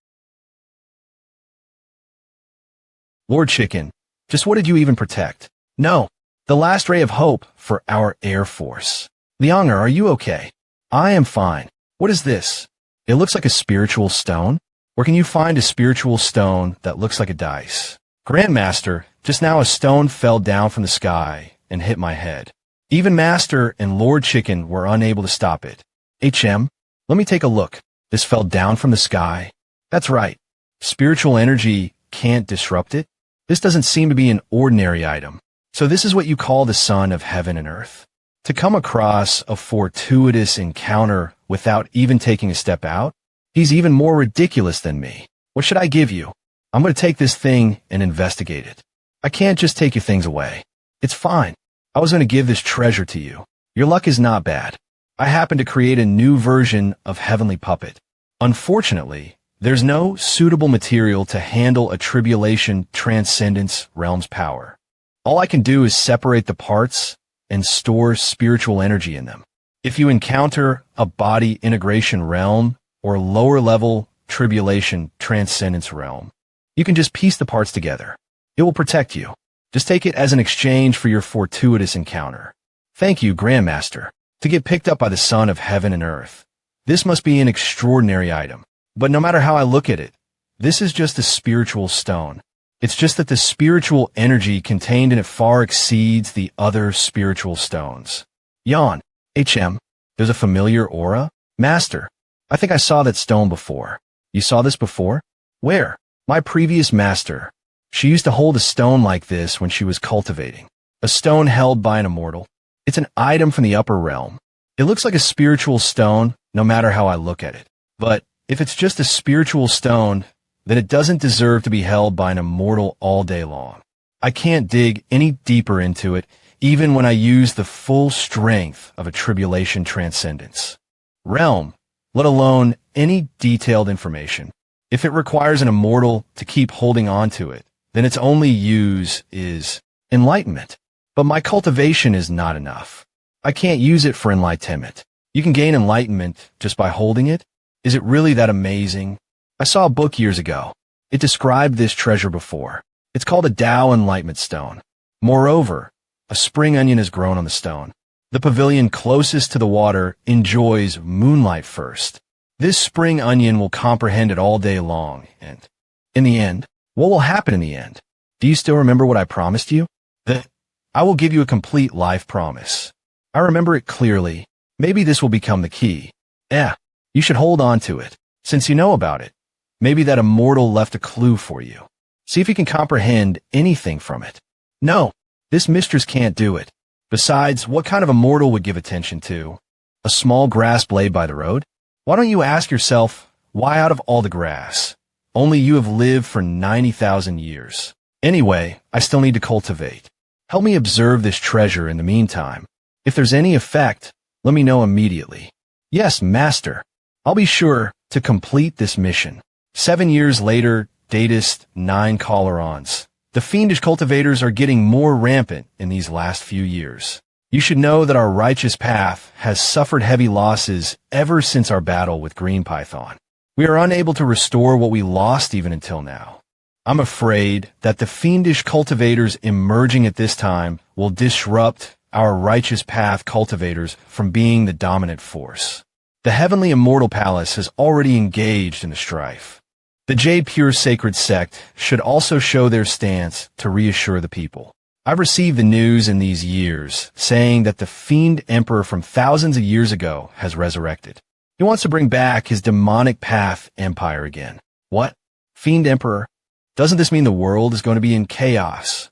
A: Lord Chicken, just what did you even protect? No, the last ray of hope for our Air Force. Lianger, are you okay? I am fine. What is this? It looks like a spiritual stone. Where can you find a spiritual stone that looks like a dice? Grandmaster, just now a stone fell down from the sky and hit my head. Even Master and Lord Chicken were unable to stop it. HM, let me take a look. This fell down from the sky. That's right. Spiritual energy can't disrupt it. This doesn't seem to be an ordinary item. So this is what you call the son of heaven and earth. To come across a fortuitous encounter without even taking a step out? He's even more ridiculous than me. What should I give you? I'm going to take this thing and investigate it. I can't just take your things away. It's fine. I was going to give this treasure to you. Your luck is not bad. I happen to create a new version of Heavenly Puppet. Unfortunately, there's no suitable material to handle a tribulation transcendence realm's power. All I can do is separate the parts and store spiritual energy in them. If you encounter a body integration realm, or lower level tribulation transcendence realm, you can just piece the parts together. It will protect you. Just take it as an exchange for your fortuitous encounter. Thank you, Grandmaster. To get picked up by the son of heaven and earth. This must be an extraordinary item. But no matter how I look at it, this is just a spiritual stone. It's just that the spiritual energy contained in it far exceeds the other spiritual stones. Yawn. HM. There's a familiar aura? Master. I think I saw that stone before. You saw this before? Where? My previous master. She used to hold a stone like this when she was cultivating. A stone held by an immortal. It's an item from the upper realm. It looks like a spiritual stone, no matter how I look at it. But if it's just a spiritual stone, then it doesn't deserve to be held by an immortal all day long. I can't dig any deeper into it, even when I use the full strength of a tribulation transcendence. Realm. Let alone any detailed information. If it requires an immortal to keep holding on to it, then its only use is enlightenment. But my cultivation is not enough. I can't use it for enlightenment. You can gain enlightenment just by holding it? Is it really that amazing? I saw a book years ago. It described this treasure before. It's called a Dao Enlightenment Stone. Moreover, a spring onion has grown on the stone. The pavilion closest to the water enjoys moonlight first. This spring onion will comprehend it all day long, and in the end, what will happen in the end? Do you still remember what I promised you? That I will give you a complete life promise. I remember it clearly. Maybe this will become the key. You should hold on to it. Since you know about it, maybe that immortal left a clue for you. See if you can comprehend anything from it. No, this mistress can't do it. Besides, what kind of immortal would give attention to a small grass blade by the road? Why don't you ask yourself, why out of all the grass? Only you have lived for 90,000 years. Anyway, I still need to cultivate. Help me observe this treasure in the meantime. If there's any effect, let me know immediately. Yes, Master. I'll be sure to complete this mission. 7 years later, datest 9 Colorons. The fiendish cultivators are getting more rampant in these last few years. You should know that our righteous path has suffered heavy losses ever since our battle with Green Python. We are unable to restore what we lost even until now. I'm afraid that the fiendish cultivators emerging at this time will disrupt our righteous path cultivators from being the dominant force. The Heavenly Immortal Palace has already engaged in the strife. The Jade Pure Sacred Sect should also show their stance to reassure the people. I've received the news in these years saying that the Fiend Emperor from thousands of years ago has resurrected. He wants to bring back his demonic path empire again. What? Fiend Emperor? Doesn't this mean the world is going to be in chaos?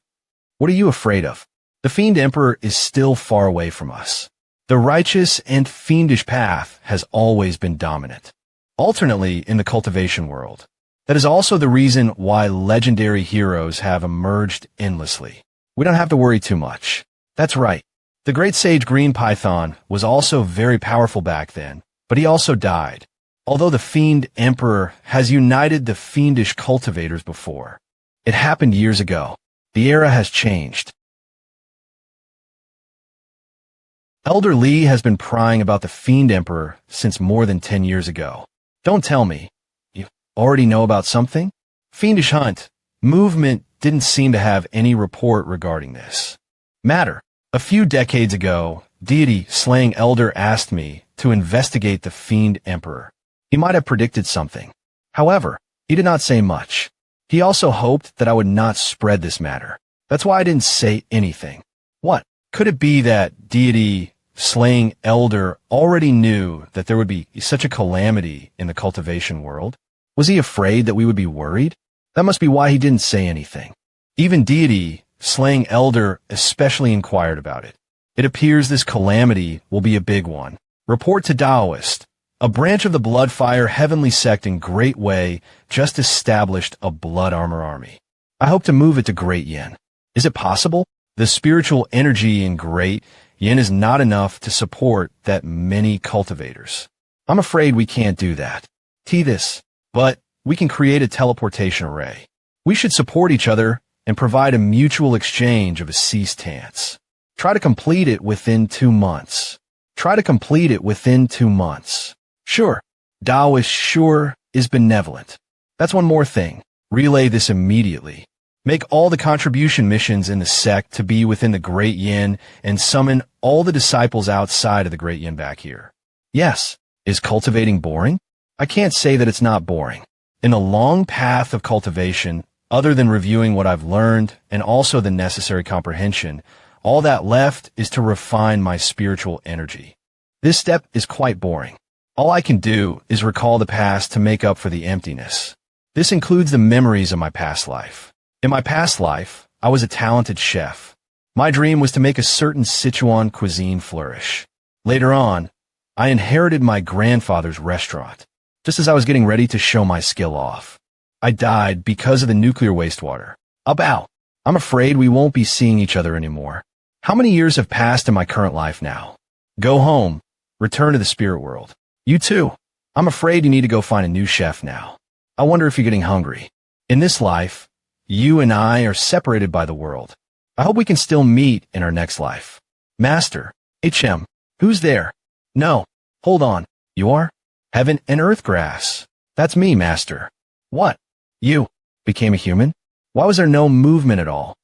A: What are you afraid of? The Fiend Emperor is still far away from us. The righteous and fiendish path has always been dominant, alternately in the cultivation world. That is also the reason why legendary heroes have emerged endlessly. We don't have to worry too much. That's right. The great sage Green Python was also very powerful back then, but he also died. Although the Fiend Emperor has united the fiendish cultivators before. It happened years ago. The era has changed. Elder Lee has been prying about the Fiend Emperor since more than 10 years ago. Don't tell me. You already know about something? Fiendish Hunt. Movement didn't seem to have any report regarding this matter. A few decades ago, Deity Slaying Elder asked me to investigate the Fiend Emperor. He might have predicted something. However, he did not say much. He also hoped that I would not spread this matter. That's why I didn't say anything. What? Could it be that Deity Slaying Elder already knew that there would be such a calamity in the cultivation world? Was he afraid that we would be worried? That must be why he didn't say anything. Even Deity Slaying Elder especially inquired about it. It appears this calamity will be a big one. Report to Daoist. A branch of the Bloodfire Heavenly Sect in Great Way just established a Blood Armor army. I hope to move it to Great Yin. Is it possible? The spiritual energy in Great Yin is not enough to support that many cultivators. I'm afraid we can't do that. This, but we can create a teleportation array. We should support each other and provide a mutual exchange of a cease-tance. Try to complete it within 2 months. Try to complete it within 2 months. Sure. Daoist sure is benevolent. That's one more thing. Relay this immediately. Make all the contribution missions in the sect to be within the Great Yin and summon all the disciples outside of the Great Yin back here. Yes. Is cultivating boring? I can't say that it's not boring. In the long path of cultivation, other than reviewing what I've learned and also the necessary comprehension, all that left is to refine my spiritual energy. This step is quite boring. All I can do is recall the past to make up for the emptiness. This includes the memories of my past life. In my past life, I was a talented chef. My dream was to make a certain Sichuan cuisine flourish. Later on, I inherited my grandfather's restaurant. Just as I was getting ready to show my skill off, I died because of the nuclear wastewater. I'm afraid we won't be seeing each other anymore. How many years have passed in my current life now? Go home. Return to the spirit world. You too. I'm afraid you need to go find a new chef now. I wonder if you're getting hungry. In this life, you and I are separated by the world. I hope we can still meet in our next life. Master, HM, who's there? No, hold on. You are? Heaven and Earth Grass. That's me, Master. What? You became a human? Why was there no movement at all?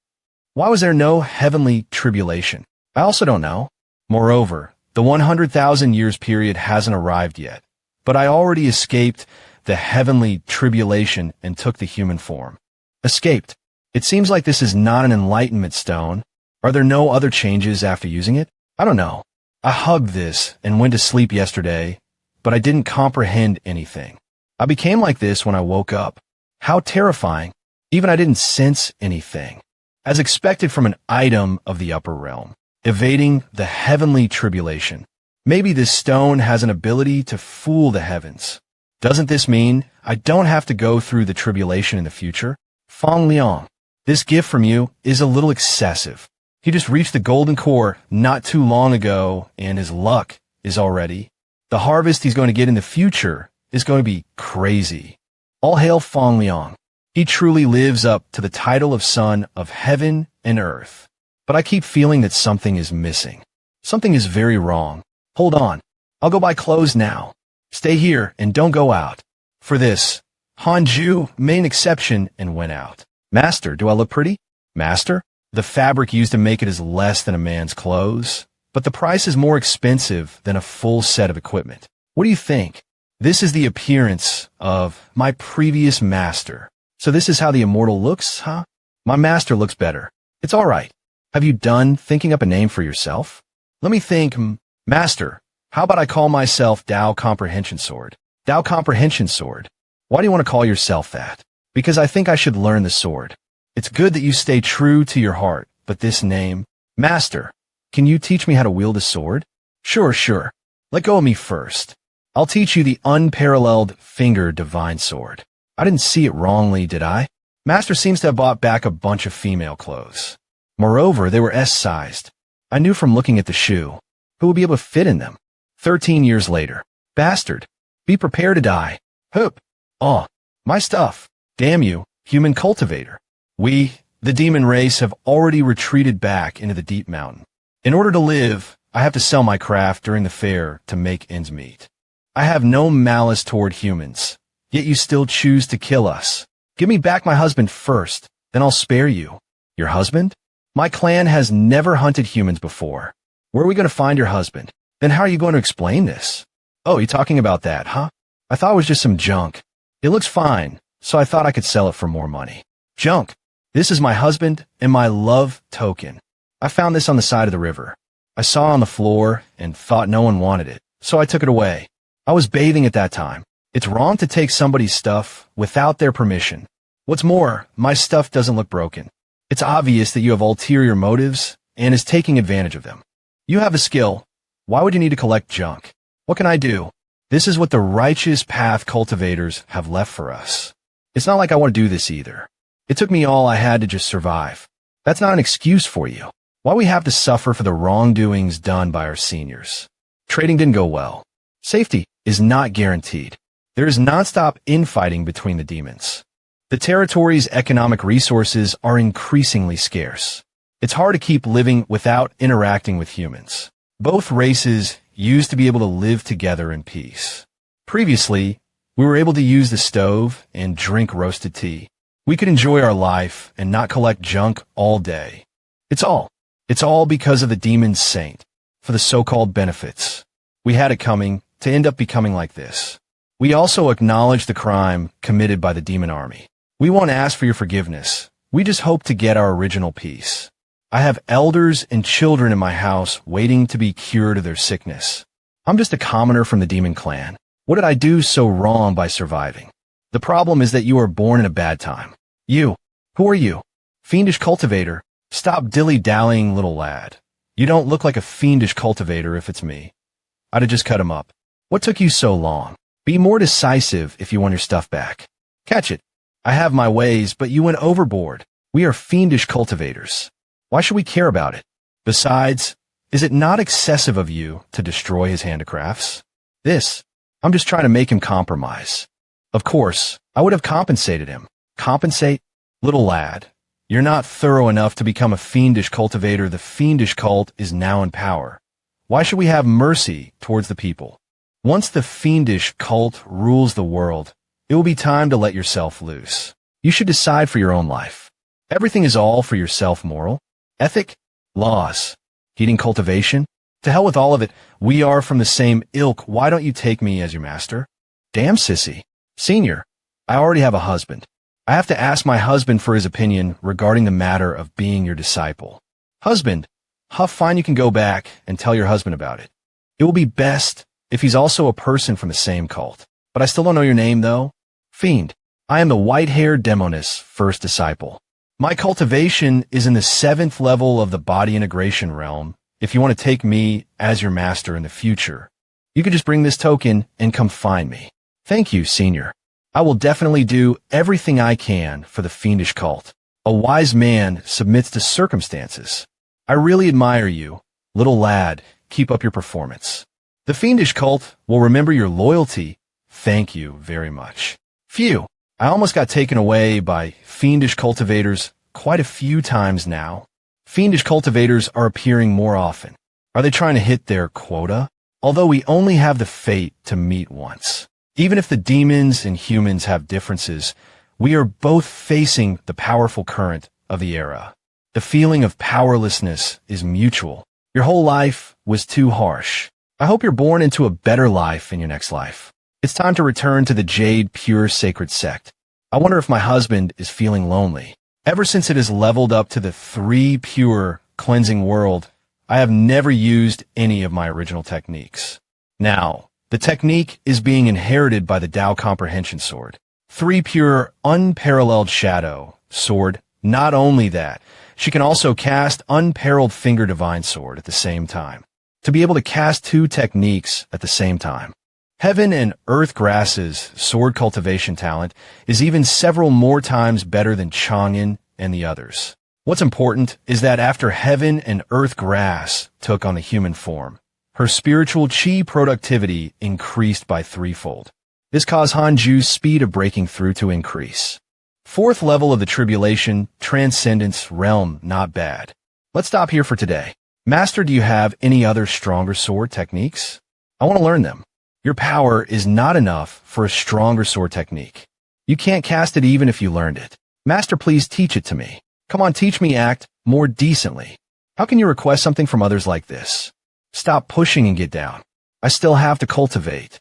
A: Why was there no heavenly tribulation? I also don't know. Moreover, the 100,000 years period hasn't arrived yet, but I already escaped the heavenly tribulation and took the human form. Escaped. It seems like this is not an enlightenment stone. Are there no other changes after using it? I don't know. I hugged this and went to sleep yesterday, but I didn't comprehend anything. I became like this when I woke up. How terrifying. Even I didn't sense anything. As expected from an item of the upper realm, evading the heavenly tribulation. Maybe this stone has an ability to fool the heavens. Doesn't this mean I don't have to go through the tribulation in the future? Fong Liang, this gift from you is a little excessive. He just reached the golden core not too long ago, and his luck is already. The harvest he's going to get in the future is going to be crazy. All hail Feng Liang. He truly lives up to the title of son of heaven and earth. But I keep feeling that something is missing. Something is very wrong. Hold on. I'll go buy clothes now. Stay here and don't go out. For this, Hanju made an exception and went out. Master, do I look pretty? Master? The fabric used to make it is less than a man's clothes, but the price is more expensive than a full set of equipment. What do you think? This is the appearance of my previous master. So this is how the immortal looks, huh? My master looks better. It's all right. Have you done thinking up a name for yourself? Let me think. Master, how about I call myself Dao Comprehension Sword? Dao Comprehension Sword. Why do you want to call yourself that? Because I think I should learn the sword. It's good that you stay true to your heart, but this name, Master, can you teach me how to wield a sword? Sure. Let go of me first. I'll teach you the unparalleled finger divine sword. I didn't see it wrongly, did I? Master seems to have bought back a bunch of female clothes. Moreover, they were S-sized. I knew from looking at the shoe who would be able to fit in them. 13 years later. Bastard. Be prepared to die. Hoop. Oh, my stuff. Damn you, human cultivator. We, the demon race, have already retreated back into the deep mountain. In order to live, I have to sell my craft during the fair to make ends meet. I have no malice toward humans, yet you still choose to kill us. Give me back my husband first, then I'll spare you. Your husband? My clan has never hunted humans before. Where are we going to find your husband? Then how are you going to explain this? Oh, you're talking about that, huh? I thought it was just some junk. It looks fine, so I thought I could sell it for more money. Junk. This is my husband and my love token. I found this on the side of the river. I saw it on the floor and thought no one wanted it, so I took it away. I was bathing at that time. It's wrong to take somebody's stuff without their permission. What's more, my stuff doesn't look broken. It's obvious that you have ulterior motives and is taking advantage of them. You have a skill. Why would you need to collect junk? What can I do? This is what the righteous path cultivators have left for us. It's not like I want to do this either. It took me all I had to just survive. That's not an excuse for you. Why we have to suffer for the wrongdoings done by our seniors? Trading didn't go well. Safety is not guaranteed. There is nonstop infighting between the demons. The territory's economic resources are increasingly scarce. It's hard to keep living without interacting with humans. Both races used to be able to live together in peace. Previously, we were able to use the stove and drink roasted tea. We could enjoy our life and not collect junk all day. It's all because of the demon's saint, for the so-called benefits. We had it coming to end up becoming like this. We also acknowledge the crime committed by the demon army. We won't ask for your forgiveness. We just hope to get our original peace. I have elders and children in my house waiting to be cured of their sickness. I'm just a commoner from the demon clan. What did I do so wrong by surviving? The problem is that you are born in a bad time. You. Who are you? Fiendish cultivator. Stop dilly-dallying, little lad. You don't look like a fiendish cultivator if it's me. I'd have just cut him up. What took you so long? Be more decisive if you want your stuff back. Catch it. I have my ways, but you went overboard. We are fiendish cultivators. Why should we care about it? Besides, is it not excessive of you to destroy his handicrafts? I'm just trying to make him compromise. Of course, I would have compensated him. Compensate? Little lad, you're not thorough enough to become a fiendish cultivator. The fiendish cult is now in power. Why should we have mercy towards the people? Once the fiendish cult rules the world, it will be time to let yourself loose. You should decide for your own life. Everything is all for yourself, moral, ethic, laws, heating cultivation. To hell with all of it. We are from the same ilk. Why don't you take me as your master? Damn sissy. Senior, I already have a husband. I have to ask my husband for his opinion regarding the matter of being your disciple. Husband, how fine you can go back and tell your husband about it. It will be best if he's also a person from the same cult. But I still don't know your name, though. Fiend, I am the white-haired demoness first disciple. My cultivation is in the 7th level of the body integration realm. If you want to take me as your master in the future, you could just bring this token and come find me. Thank you, Senior. I will definitely do everything I can for the fiendish cult. A wise man submits to circumstances. I really admire you. Little lad, keep up your performance. The fiendish cult will remember your loyalty. Thank you very much. Phew, I almost got taken away by fiendish cultivators quite a few times now. Fiendish cultivators are appearing more often. Are they trying to hit their quota? Although we only have the fate to meet once. Even if the demons and humans have differences, we are both facing the powerful current of the era. The feeling of powerlessness is mutual. Your whole life was too harsh. I hope you're born into a better life in your next life. It's time to return to the Jade Pure Sacred Sect. I wonder if my husband is feeling lonely. Ever since it has leveled up to the 3 pure cleansing world, I have never used any of my original techniques. Now, the technique is being inherited by the Dao Comprehension Sword. 3 pure, unparalleled shadow sword. Not only that, she can also cast unparalleled finger divine sword at the same time. To be able to cast 2 techniques at the same time. Heaven and Earth Grass's sword cultivation talent is even several more times better than Chang'an and the others. What's important is that after Heaven and Earth Grass took on the human form, her spiritual chi productivity increased by 3-fold. This caused Hanju's speed of breaking through to increase. 4th level of the tribulation, transcendence realm, not bad. Let's stop here for today. Master, do you have any other stronger sword techniques? I want to learn them. Your power is not enough for a stronger sword technique. You can't cast it even if you learned it. Master, please teach it to me. Come on, teach me act more decently. How can you request something from others like this? Stop pushing and get down. I still have to cultivate.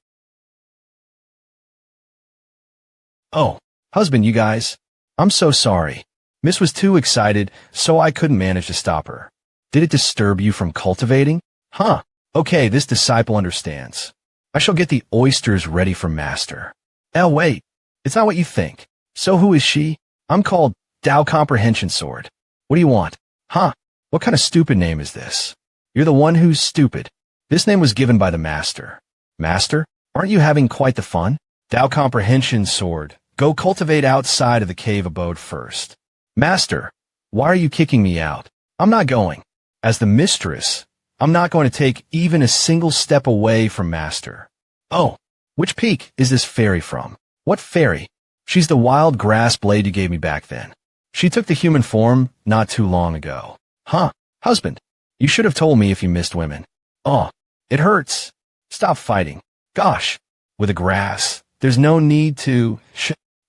A: Oh, husband, you guys. I'm so sorry. Miss was too excited, so I couldn't manage to stop her. Did it disturb you from cultivating? Huh. Okay, this disciple understands. I shall get the oysters ready for Master. Wait. It's not what you think. So who is she? I'm called Dao Comprehension Sword. What do you want? Huh? What kind of stupid name is this? You're the one who's stupid. This name was given by the Master. Master? Aren't you having quite the fun? Dao Comprehension Sword. Go cultivate outside of the cave abode first. Master, why are you kicking me out? I'm not going. As the mistress, I'm not going to take even a single step away from Master. Oh, which peak is this fairy from? What fairy? She's the wild grass blade you gave me back then. She took the human form not too long ago. Huh, husband, you should have told me if you missed women. Oh, it hurts. Stop fighting. Gosh, with the grass, there's no need to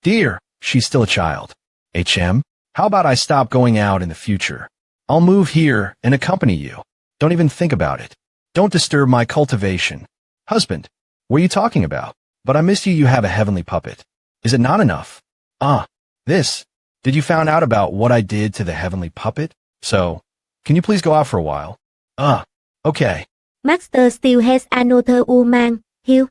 A: Dear, she's still a child. HM, how about I stop going out in the future? I'll move here and accompany you. Don't even think about it. Don't disturb my cultivation. Husband, what are you talking about? But I missed you. You have a heavenly puppet. Is it not enough? This. Did you find out about what I did to the heavenly puppet? So, can you please go out for a while? Okay.
B: Master still has another woman, Hugh.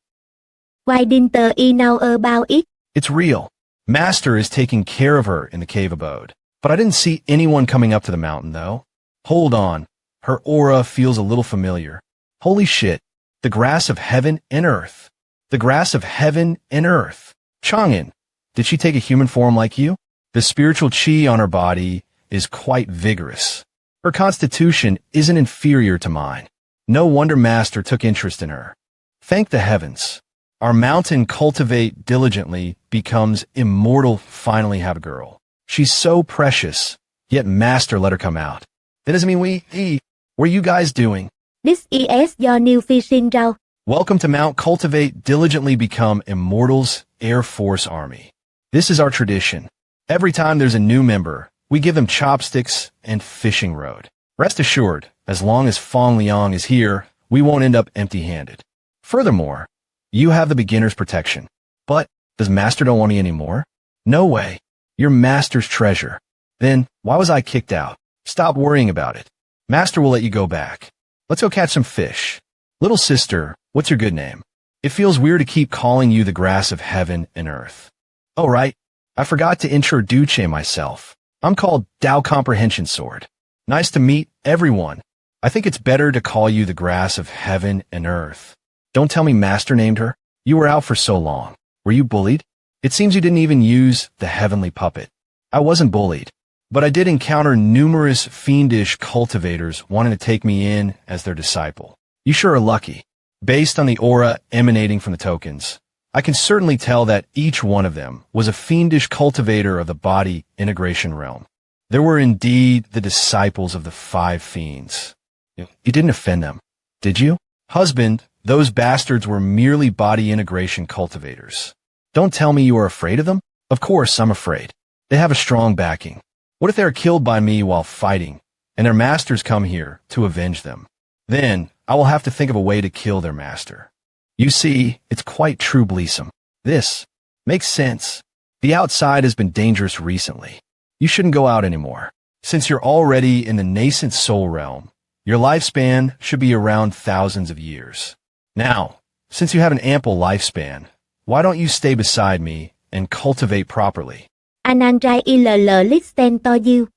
B: Why didn't he know about it?
A: It's real. Master is taking care of her in the cave abode. But I didn't see anyone coming up to the mountain, though. Hold on. Her aura feels a little familiar. Holy shit. The grass of heaven and earth. The grass of heaven and earth. Chang'an, did she take a human form like you? The spiritual chi on her body is quite vigorous. Her constitution isn't inferior to mine. No wonder Master took interest in her. Thank the heavens. Our mountain cultivate diligently becomes immortal. Finally have a girl. She's so precious, yet Master let her come out. That doesn't mean what are you guys doing?
B: This is your new fishing rod.
A: Welcome to Mount Cultivate Diligently Become Immortals Air Force Army. This is our tradition. Every time there's a new member, we give them chopsticks and fishing rod. Rest assured, as long as Fong Liang is here, we won't end up empty-handed. Furthermore, you have the beginner's protection. But, does Master don't want you anymore? No way. You're Master's treasure. Then, why was I kicked out? Stop worrying about it. Master will let you go back. Let's go catch some fish. Little sister, what's your good name? It feels weird to keep calling you the grass of heaven and earth. Oh, right. I forgot to introduce myself. I'm called Dao Comprehension Sword. Nice to meet everyone. I think it's better to call you the grass of heaven and earth. Don't tell me Master named her. You were out for so long. Were you bullied? It seems you didn't even use the heavenly puppet. I wasn't bullied. but I did encounter numerous fiendish cultivators wanting to take me in as their disciple. You sure are lucky. Based on the aura emanating from the tokens, I can certainly tell that each one of them was a fiendish cultivator of the body integration realm. There were indeed the disciples of the 5 fiends. You didn't offend them, did you? Husband, those bastards were merely body integration cultivators. Don't tell me you are afraid of them? Of course I'm afraid. They have a strong backing. What if they are killed by me while fighting, and their masters come here to avenge them? Then I will have to think of a way to kill their master. You see, it's quite troublesome. This makes sense. The outside has been dangerous recently. You shouldn't go out anymore. Since you're already in the nascent soul realm, your lifespan should be around thousands of years. Now, since you have an ample lifespan, why don't you stay beside me and cultivate properly?
B: Anh trai ILL listen to you,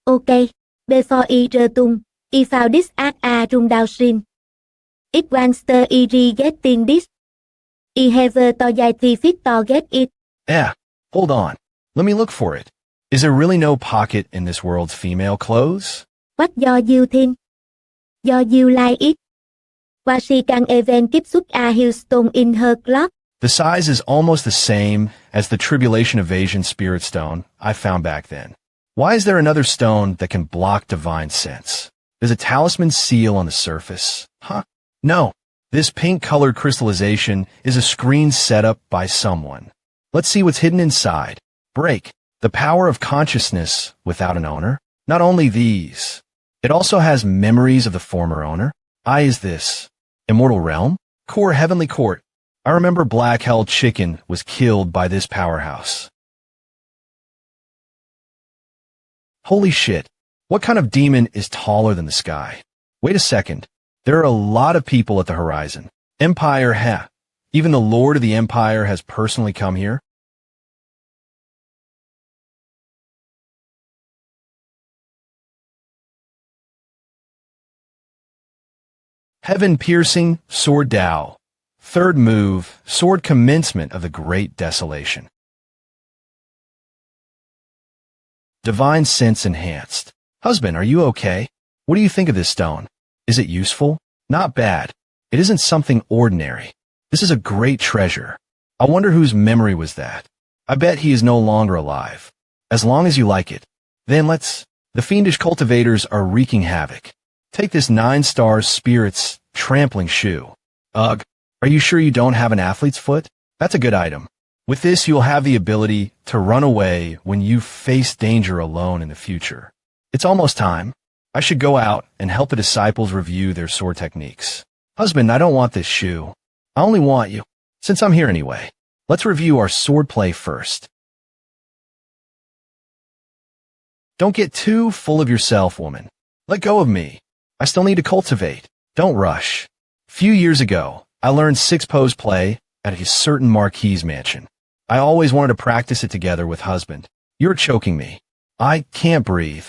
B: Okay, before I return, I found this at a room downstream. It wants to getting this. I have to get 3 feet to get it.
A: Yeah, hold on. Let me look for it. Is there really no pocket in this world's female clothes?
B: What do you think? Do you like it? What she can even keep such a huge stone in her cloth?
A: The size is almost the same as the tribulation evasion spirit stone I found back then. Why is there another stone that can block divine sense? There's a talisman seal on the surface. Huh? No. This pink-colored crystallization is a screen set up by someone. Let's see what's hidden inside. Break. The power of consciousness without an owner. Not only these. It also has memories of the former owner. Is this Immortal Realm? Core Heavenly Court. I remember Black Hell Chicken was killed by this powerhouse. Holy shit. What kind of demon is taller than the sky? Wait a second. There are a lot of people at the horizon. Empire, even the Lord of the Empire has personally come here? Heaven-piercing, sword Dao. Third move, sword commencement of the Great Desolation. Divine sense enhanced. Husband, are you okay? What do you think of this stone? Is it useful? Not bad. It isn't something ordinary. This is a great treasure. I wonder whose memory was that. I bet he is no longer alive. As long as you like it. Then let's... The fiendish cultivators are wreaking havoc. Take this 9-star spirit's trampling shoe. Ugh. Are you sure you don't have an athlete's foot? That's a good item. With this, you'll have the ability to run away when you face danger alone in the future. It's almost time. I should go out and help the disciples review their sword techniques. Husband, I don't want this shoe. I only want you. Since I'm here anyway, let's review our swordplay first. Don't get too full of yourself, woman. Let go of me. I still need to cultivate. Don't rush. Few years ago, I learned 6-pose play at a certain marquis's mansion. I always wanted to practice it together with husband. You're choking me. I can't breathe.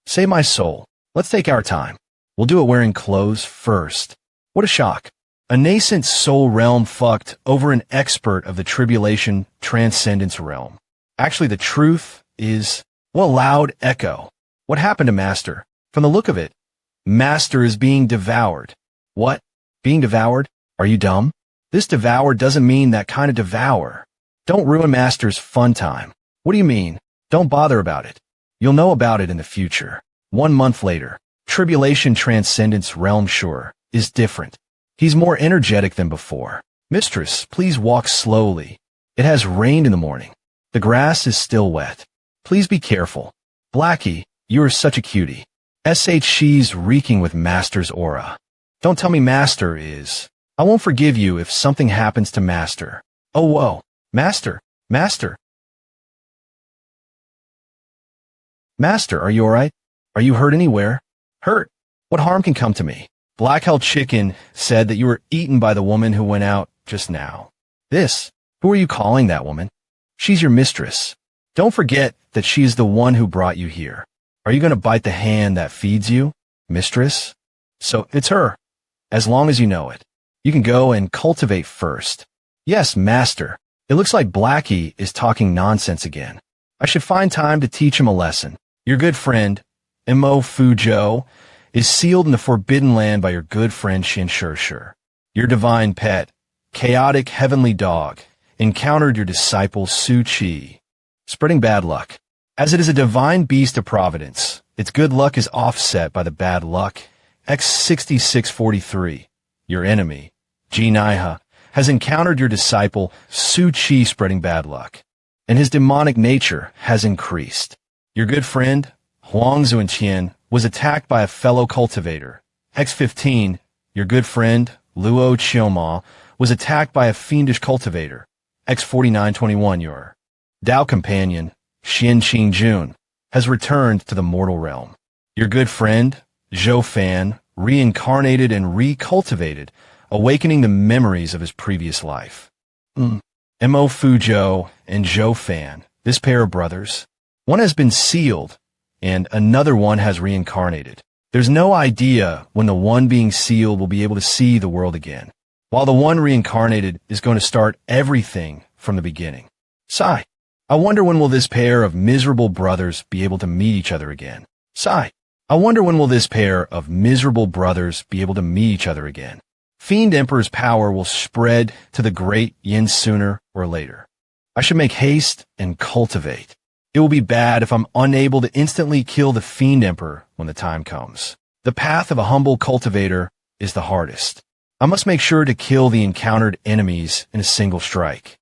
A: Save my soul. Let's take our time. We'll do it wearing clothes first. What a shock. A nascent soul realm fucked over an expert of the tribulation transcendence realm. Actually, the truth is, well, loud echo. What happened to Master? From the look of it, Master is being devoured. What? Being devoured? Are you dumb? This devour doesn't mean that kind of devour. Don't ruin Master's fun time. What do you mean? Don't bother about it. You'll know about it in the future. 1 month later, tribulation transcendence realm sure is different. He's more energetic than before. Mistress, please walk slowly. It has rained in the morning. The grass is still wet. Please be careful. Blackie, you are such a cutie. She's reeking with Master's aura. Don't tell me Master is. I won't forgive you if something happens to Master. Oh, whoa. Master. Master. Master, are you alright? Are you hurt anywhere? Hurt? What harm can come to me? Black Hell Chicken said that you were eaten by the woman who went out just now. This? Who are you calling that woman? She's your mistress. Don't forget that she is the one who brought you here. Are you going to bite the hand that feeds you? Mistress? So, it's her. As long as you know it. You can go and cultivate first. Yes, Master. It looks like Blackie is talking nonsense again. I should find time to teach him a lesson. Your good friend, Mo Fuzhou, is sealed in the Forbidden Land by your good friend Xin Shishir. Your divine pet, chaotic heavenly dog, encountered your disciple Su Qi, spreading bad luck. As it is a divine beast of providence, its good luck is offset by the bad luck. X6643, your enemy, Jinaiha, has encountered your disciple Su Qi spreading bad luck, and his demonic nature has increased. Your good friend, Huang Zunqian, was attacked by a fellow cultivator. X15, your good friend, Luo Qioma, was attacked by a fiendish cultivator. X4921, your Dao companion, Xin Qingjun, has returned to the mortal realm. Your good friend, Zhou Fan, reincarnated and recultivated, awakening the memories of his previous life. Mo Fuzhou and Zhou Fan, this pair of brothers, one has been sealed, and another one has reincarnated. There's no idea when the one being sealed will be able to see the world again, while the one reincarnated is going to start everything from the beginning. Sigh. I wonder when will this pair of miserable brothers be able to meet each other again. Sigh. I wonder when will this pair of miserable brothers be able to meet each other again. Fiend Emperor's power will spread to the great Yin sooner or later. I should make haste and cultivate. It will be bad if I'm unable to instantly kill the Fiend Emperor when the time comes. The path of a humble cultivator is the hardest. I must make sure to kill the encountered enemies in a single strike.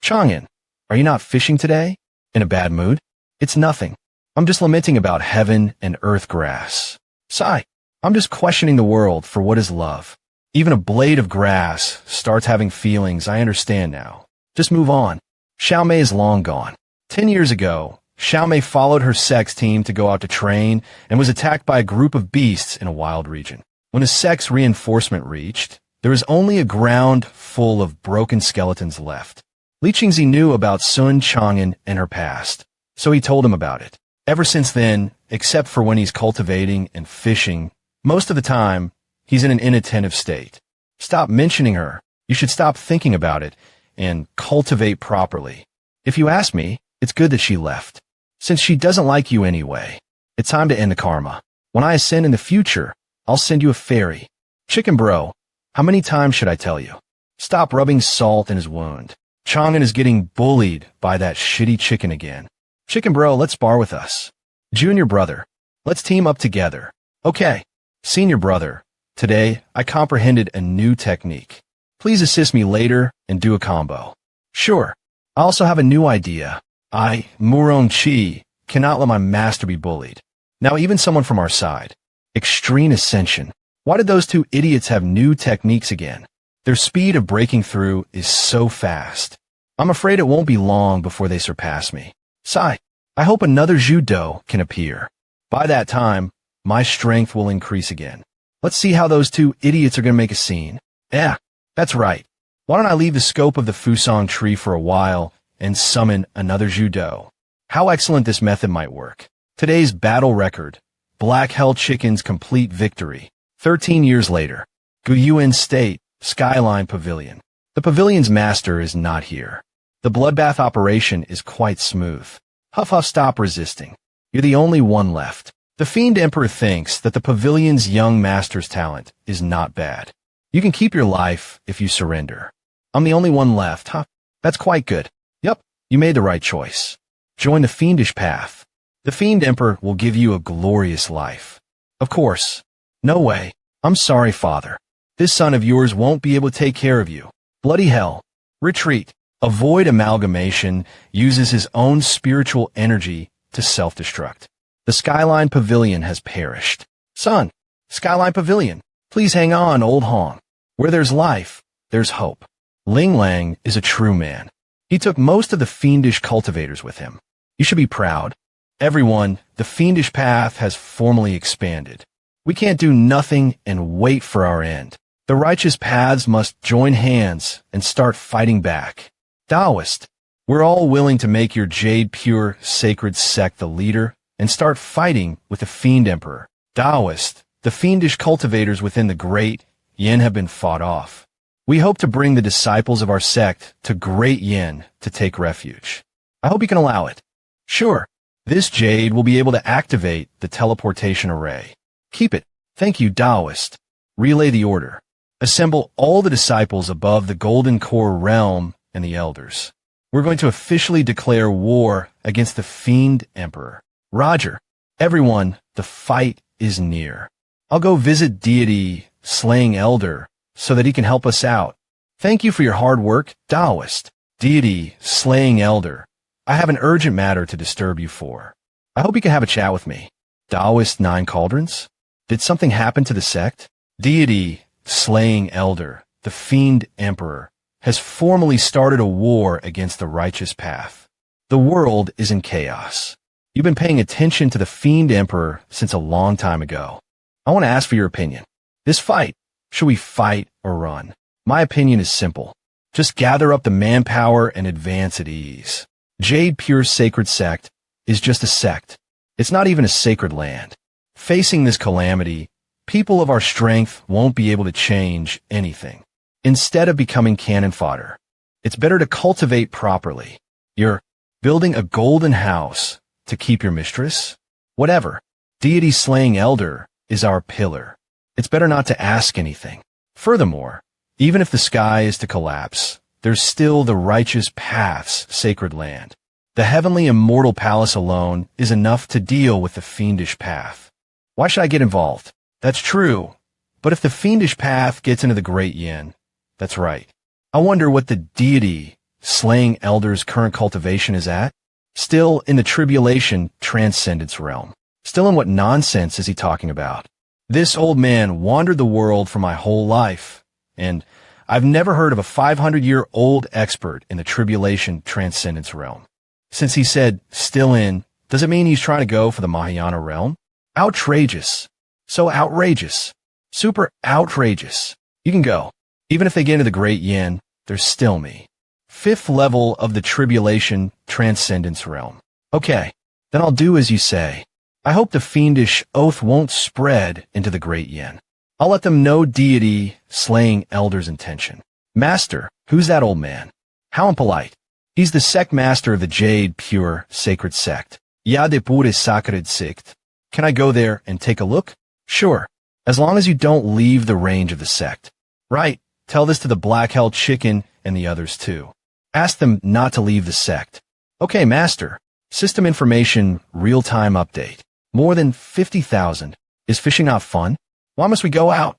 A: Chang'an, are you not fishing today? In a bad mood? It's nothing. I'm just lamenting about heaven and earth grass. Sigh. I'm just questioning the world for what is love. Even a blade of grass starts having feelings. I understand now. Just move on. Xiaomei is long gone. 10 years ago, Xiaomei followed her sect's team to go out to train and was attacked by a group of beasts in a wild region. When the sect's reinforcement reached, there was only a ground full of broken skeletons left. Li Qingzi knew about Sun Chang'an and her past, so he told him about it. Ever since then, except for when he's cultivating and fishing, most of the time, he's in an inattentive state. Stop mentioning her. You should stop thinking about it and cultivate properly. If you ask me, it's good that she left. Since she doesn't like you anyway, it's time to end the karma. When I ascend in the future, I'll send you a fairy. Chicken bro, how many times should I tell you? Stop rubbing salt in his wound. Chang'an is getting bullied by that shitty chicken again. Chicken bro, let's spar with us. Junior brother, let's team up together. Okay. Senior brother, today I comprehended a new technique. Please assist me later and do a combo. Sure. I also have a new idea. I, Murong Chi, cannot let my master be bullied. Now even someone from our side. Extreme Ascension. Why did those two idiots have new techniques again? Their speed of breaking through is so fast. I'm afraid it won't be long before they surpass me. Sigh. I hope another Judo can appear. By that time, my strength will increase again. Let's see how those two idiots are going to make a scene. Yeah, that's right. Why don't I leave the scope of the Fusang tree for a while and summon another Judo? How excellent this method might work. Today's battle record. Black Hell Chicken's complete victory. 13 years later. Guyuan State, Skyline Pavilion. The pavilion's master is not here. The bloodbath operation is quite smooth. Huff Huff, stop resisting. You're the only one left. The Fiend Emperor thinks that the pavilion's young master's talent is not bad. You can keep your life if you surrender. I'm the only one left, huh? That's quite good. Yup, you made the right choice. Join the fiendish path. The Fiend Emperor will give you a glorious life. Of course. No way. I'm sorry, father. This son of yours won't be able to take care of you. Bloody hell. Retreat. Avoid amalgamation uses his own spiritual energy to self-destruct. The Skyline Pavilion has perished. Son, Skyline Pavilion, please hang on, old Hong. Where there's life, there's hope. Ling Lang is a true man. He took most of the fiendish cultivators with him. You should be proud. Everyone, the fiendish path has formally expanded. We can't do nothing and wait for our end. The righteous paths must join hands and start fighting back. Taoist, we're all willing to make your jade pure sacred sect the leader and start fighting with the Fiend Emperor. Taoist, the fiendish cultivators within the great Yin have been fought off. We hope to bring the disciples of our sect to Great Yin to take refuge. I hope you can allow it. Sure. This jade will be able to activate the teleportation array. Keep it. Thank you, Taoist. Relay the order. Assemble all the disciples above the Golden Core realm and the elders. We're going to officially declare war against the Fiend Emperor. Roger. Everyone, the fight is near. I'll go visit Deity, Slaying Elder, so that he can help us out. Thank you for your hard work, Taoist. Deity, Slaying Elder. I have an urgent matter to disturb you for. I hope you can have a chat with me. Taoist 9 Cauldrons? Did something happen to the sect? Deity, Slaying Elder, the Fiend Emperor, has formally started a war against the righteous path. The world is in chaos. You've been paying attention to the Fiend Emperor since a long time ago. I want to ask for your opinion. This fight, should we fight or run? My opinion is simple. Just gather up the manpower and advance at ease. Jade Pure Sacred Sect is just a sect. It's not even a sacred land. Facing this calamity, people of our strength won't be able to change anything. Instead of becoming cannon fodder, it's better to cultivate properly. You're building a golden house to keep your mistress? Whatever. Deity Slaying Elder is our pillar. It's better not to ask anything. Furthermore, even if the sky is to collapse, there's still the righteous path's sacred land. The heavenly immortal palace alone is enough to deal with the fiendish path. Why should I get involved? That's true. But if the fiendish path gets into the Great Yin, that's right. I wonder what the Deity, Slaying Elder's current cultivation is at? Still in the tribulation transcendence realm. Still in what nonsense is he talking about? This old man wandered the world for my whole life, and I've never heard of a 500-year-old expert in the tribulation transcendence realm. Since he said, still in, does it mean he's trying to go for the Mahayana realm? Outrageous. So outrageous. Super outrageous. You can go. Even if they get into the Great Yin, there's still me. 5th level of the tribulation transcendence realm. Okay, then I'll do as you say. I hope the fiendish oath won't spread into the Great Yin. I'll let them know Deity Slaying Elder's intention. Master, who's that old man? How impolite. He's the sect master of the Jade Pure Sacred Sect. Ya de Pure Sacred Sect. Can I go there and take a look? Sure, as long as you don't leave the range of the sect. Right, tell this to the Black Hell Chicken and the others too. Ask them not to leave the sect. Okay, Master. System information, real-time update. More than 50,000. Is fishing not fun? Why must we go out?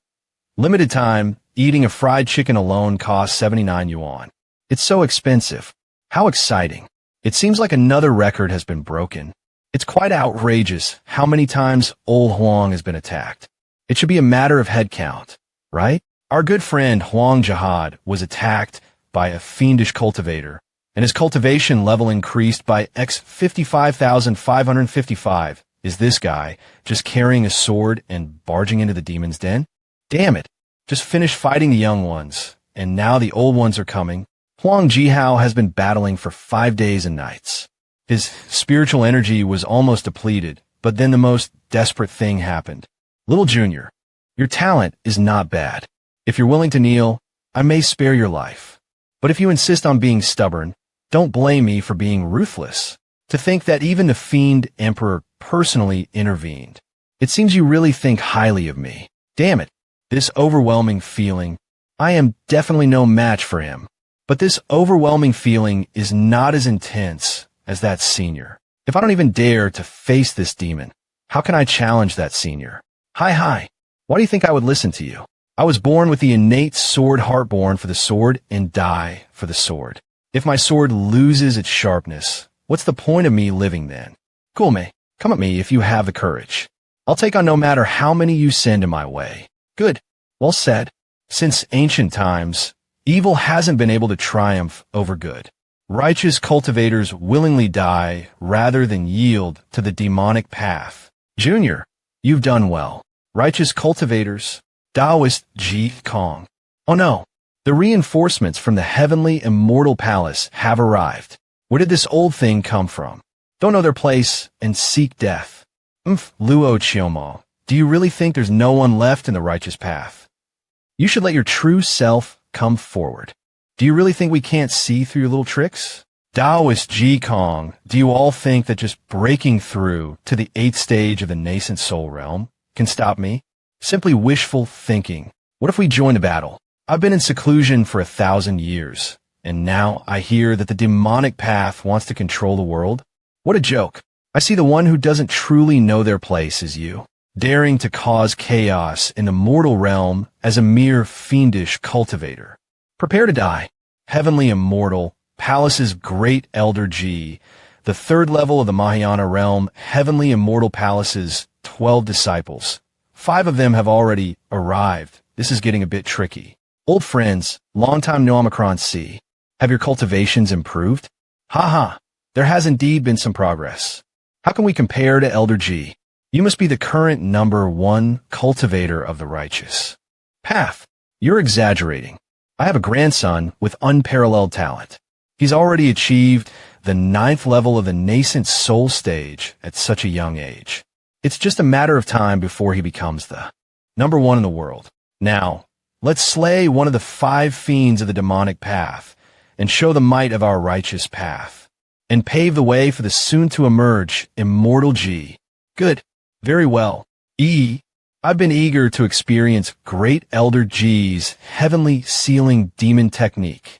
A: Limited time, eating a fried chicken alone costs 79 yuan. It's so expensive. How exciting. It seems like another record has been broken. It's quite outrageous how many times old Huang has been attacked. It should be a matter of head count, right? Our good friend Huang Jihad was attacked by a fiendish cultivator, and his cultivation level increased by x 55,555. Is this guy just carrying a sword and barging into the demon's den? Damn it. Just finished fighting the young ones, and now the old ones are coming. Huang Jihao has been battling for 5 days and nights. His spiritual energy was almost depleted, but then the most desperate thing happened. Little Junior, your talent is not bad. If you're willing to kneel, I may spare your life. But if you insist on being stubborn, don't blame me for being ruthless. To think that even the Fiend Emperor personally intervened. It seems you really think highly of me. Damn it. This overwhelming feeling. I am definitely no match for him. But this overwhelming feeling is not as intense as that senior. If I don't even dare to face this demon, how can I challenge that senior? Hi. Why do you think I would listen to you? I was born with the innate sword heart born for the sword and die for the sword. If my sword loses its sharpness, what's the point of me living then? Cool, mate. Come at me if you have the courage. I'll take on no matter how many you send in my way. Good. Well said. Since ancient times, evil hasn't been able to triumph over good. Righteous cultivators willingly die rather than yield to the demonic path. Junior, you've done well. Righteous cultivators, Taoist Ji Kong. Oh no, the reinforcements from the heavenly immortal palace have arrived. Where did this old thing come from? Don't know their place and seek death. Luo Chiomo, do you really think there's no one left in the righteous path? You should let your true self come forward. Do you really think we can't see through your little tricks? Taoist Jikong, do you all think that just breaking through to the 8th stage of the nascent soul realm can stop me? Simply wishful thinking. What if we join the battle? I've been in seclusion for 1,000 years, and now I hear that the demonic path wants to control the world. What a joke. I see the one who doesn't truly know their place as you, daring to cause chaos in the mortal realm as a mere fiendish cultivator. Prepare to die. Heavenly Immortal, Palace's Great Elder G, the 3rd level of the Mahayana realm, Heavenly Immortal Palace's 12 disciples. 5 of them have already arrived. This is getting a bit tricky. Old friends, long-time no Omicron C. Have your cultivations improved? Haha, there has indeed been some progress. How can we compare to Elder G? You must be the current #1 cultivator of the righteous path. You're exaggerating. I have a grandson with unparalleled talent. He's already achieved the 9th level of the nascent soul stage at such a young age. It's just a matter of time before he becomes the #1 in the world. Now, let's slay one of the 5 fiends of the demonic path and show the might of our righteous path and pave the way for the soon-to-emerge Immortal G. Good. Very well. I've been eager to experience Great Elder G's heavenly sealing demon technique.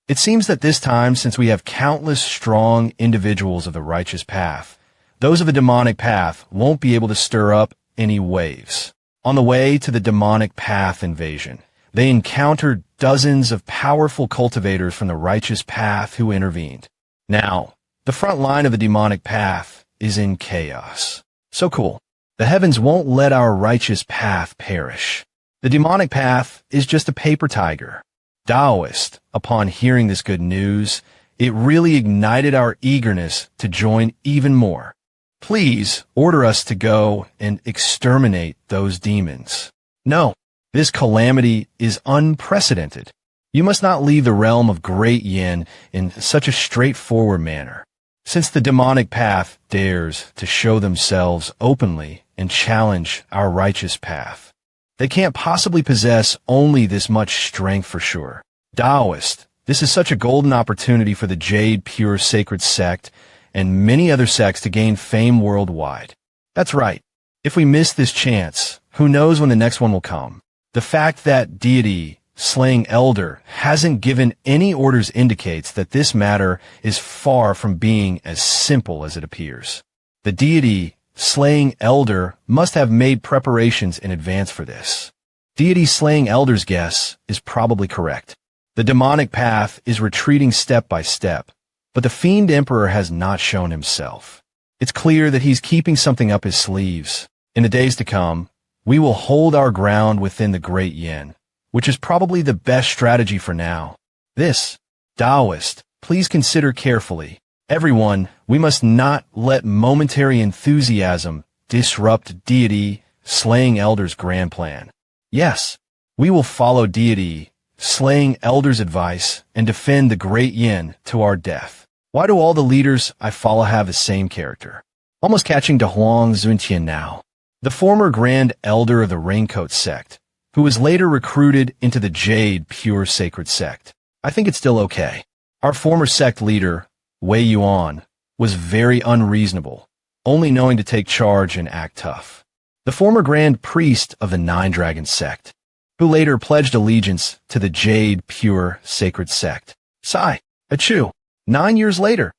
A: It seems that this time, since we have countless strong individuals of the righteous path, those of the demonic path won't be able to stir up any waves. On the way to the demonic path invasion, they encountered dozens of powerful cultivators from the righteous path who intervened. Now, the front line of the demonic path is in chaos. So cool. The heavens won't let our righteous path perish. The demonic path is just a paper tiger. Taoist, upon hearing this good news, it really ignited our eagerness to join even more. Please order us to go and exterminate those demons. No, this calamity is unprecedented. You must not leave the realm of Great Yin in such a straightforward manner. Since the demonic path dares to show themselves openly and challenge our righteous path, they can't possibly possess only this much strength for sure. Taoist, this is such a golden opportunity for the Jade Pure Sacred Sect and many other sects to gain fame worldwide. That's right. If we miss this chance, who knows when the next one will come? The fact that deity slaying elder hasn't given any orders indicates that this matter is far from being as simple as it appears. The deity slaying elder must have made preparations in advance for this. Deity slaying elder's guess is probably correct. The demonic path is retreating step by step, but the fiend emperor has not shown himself. It's clear that he's keeping something up his sleeves. In the days to come, we will hold our ground within the Great Yin, which is probably the best strategy for now. This, Taoist, please consider carefully. Everyone, we must not let momentary enthusiasm disrupt deity slaying elder's grand plan. Yes, we will follow deity slaying elder's advice and defend the Great Yin to our death. Why do all the leaders I follow have the same character? Almost catching De Huang Zuntian now, the former Grand Elder of the Raincoat sect, who was later recruited into the Jade Pure Sacred Sect. I think it's still okay. Our former sect leader, Wei Yuan, was very unreasonable, only knowing to take charge and act tough. The former Grand Priest of the Nine Dragon sect, who later pledged allegiance to the Jade Pure Sacred Sect. Sigh, achoo. 9 years later.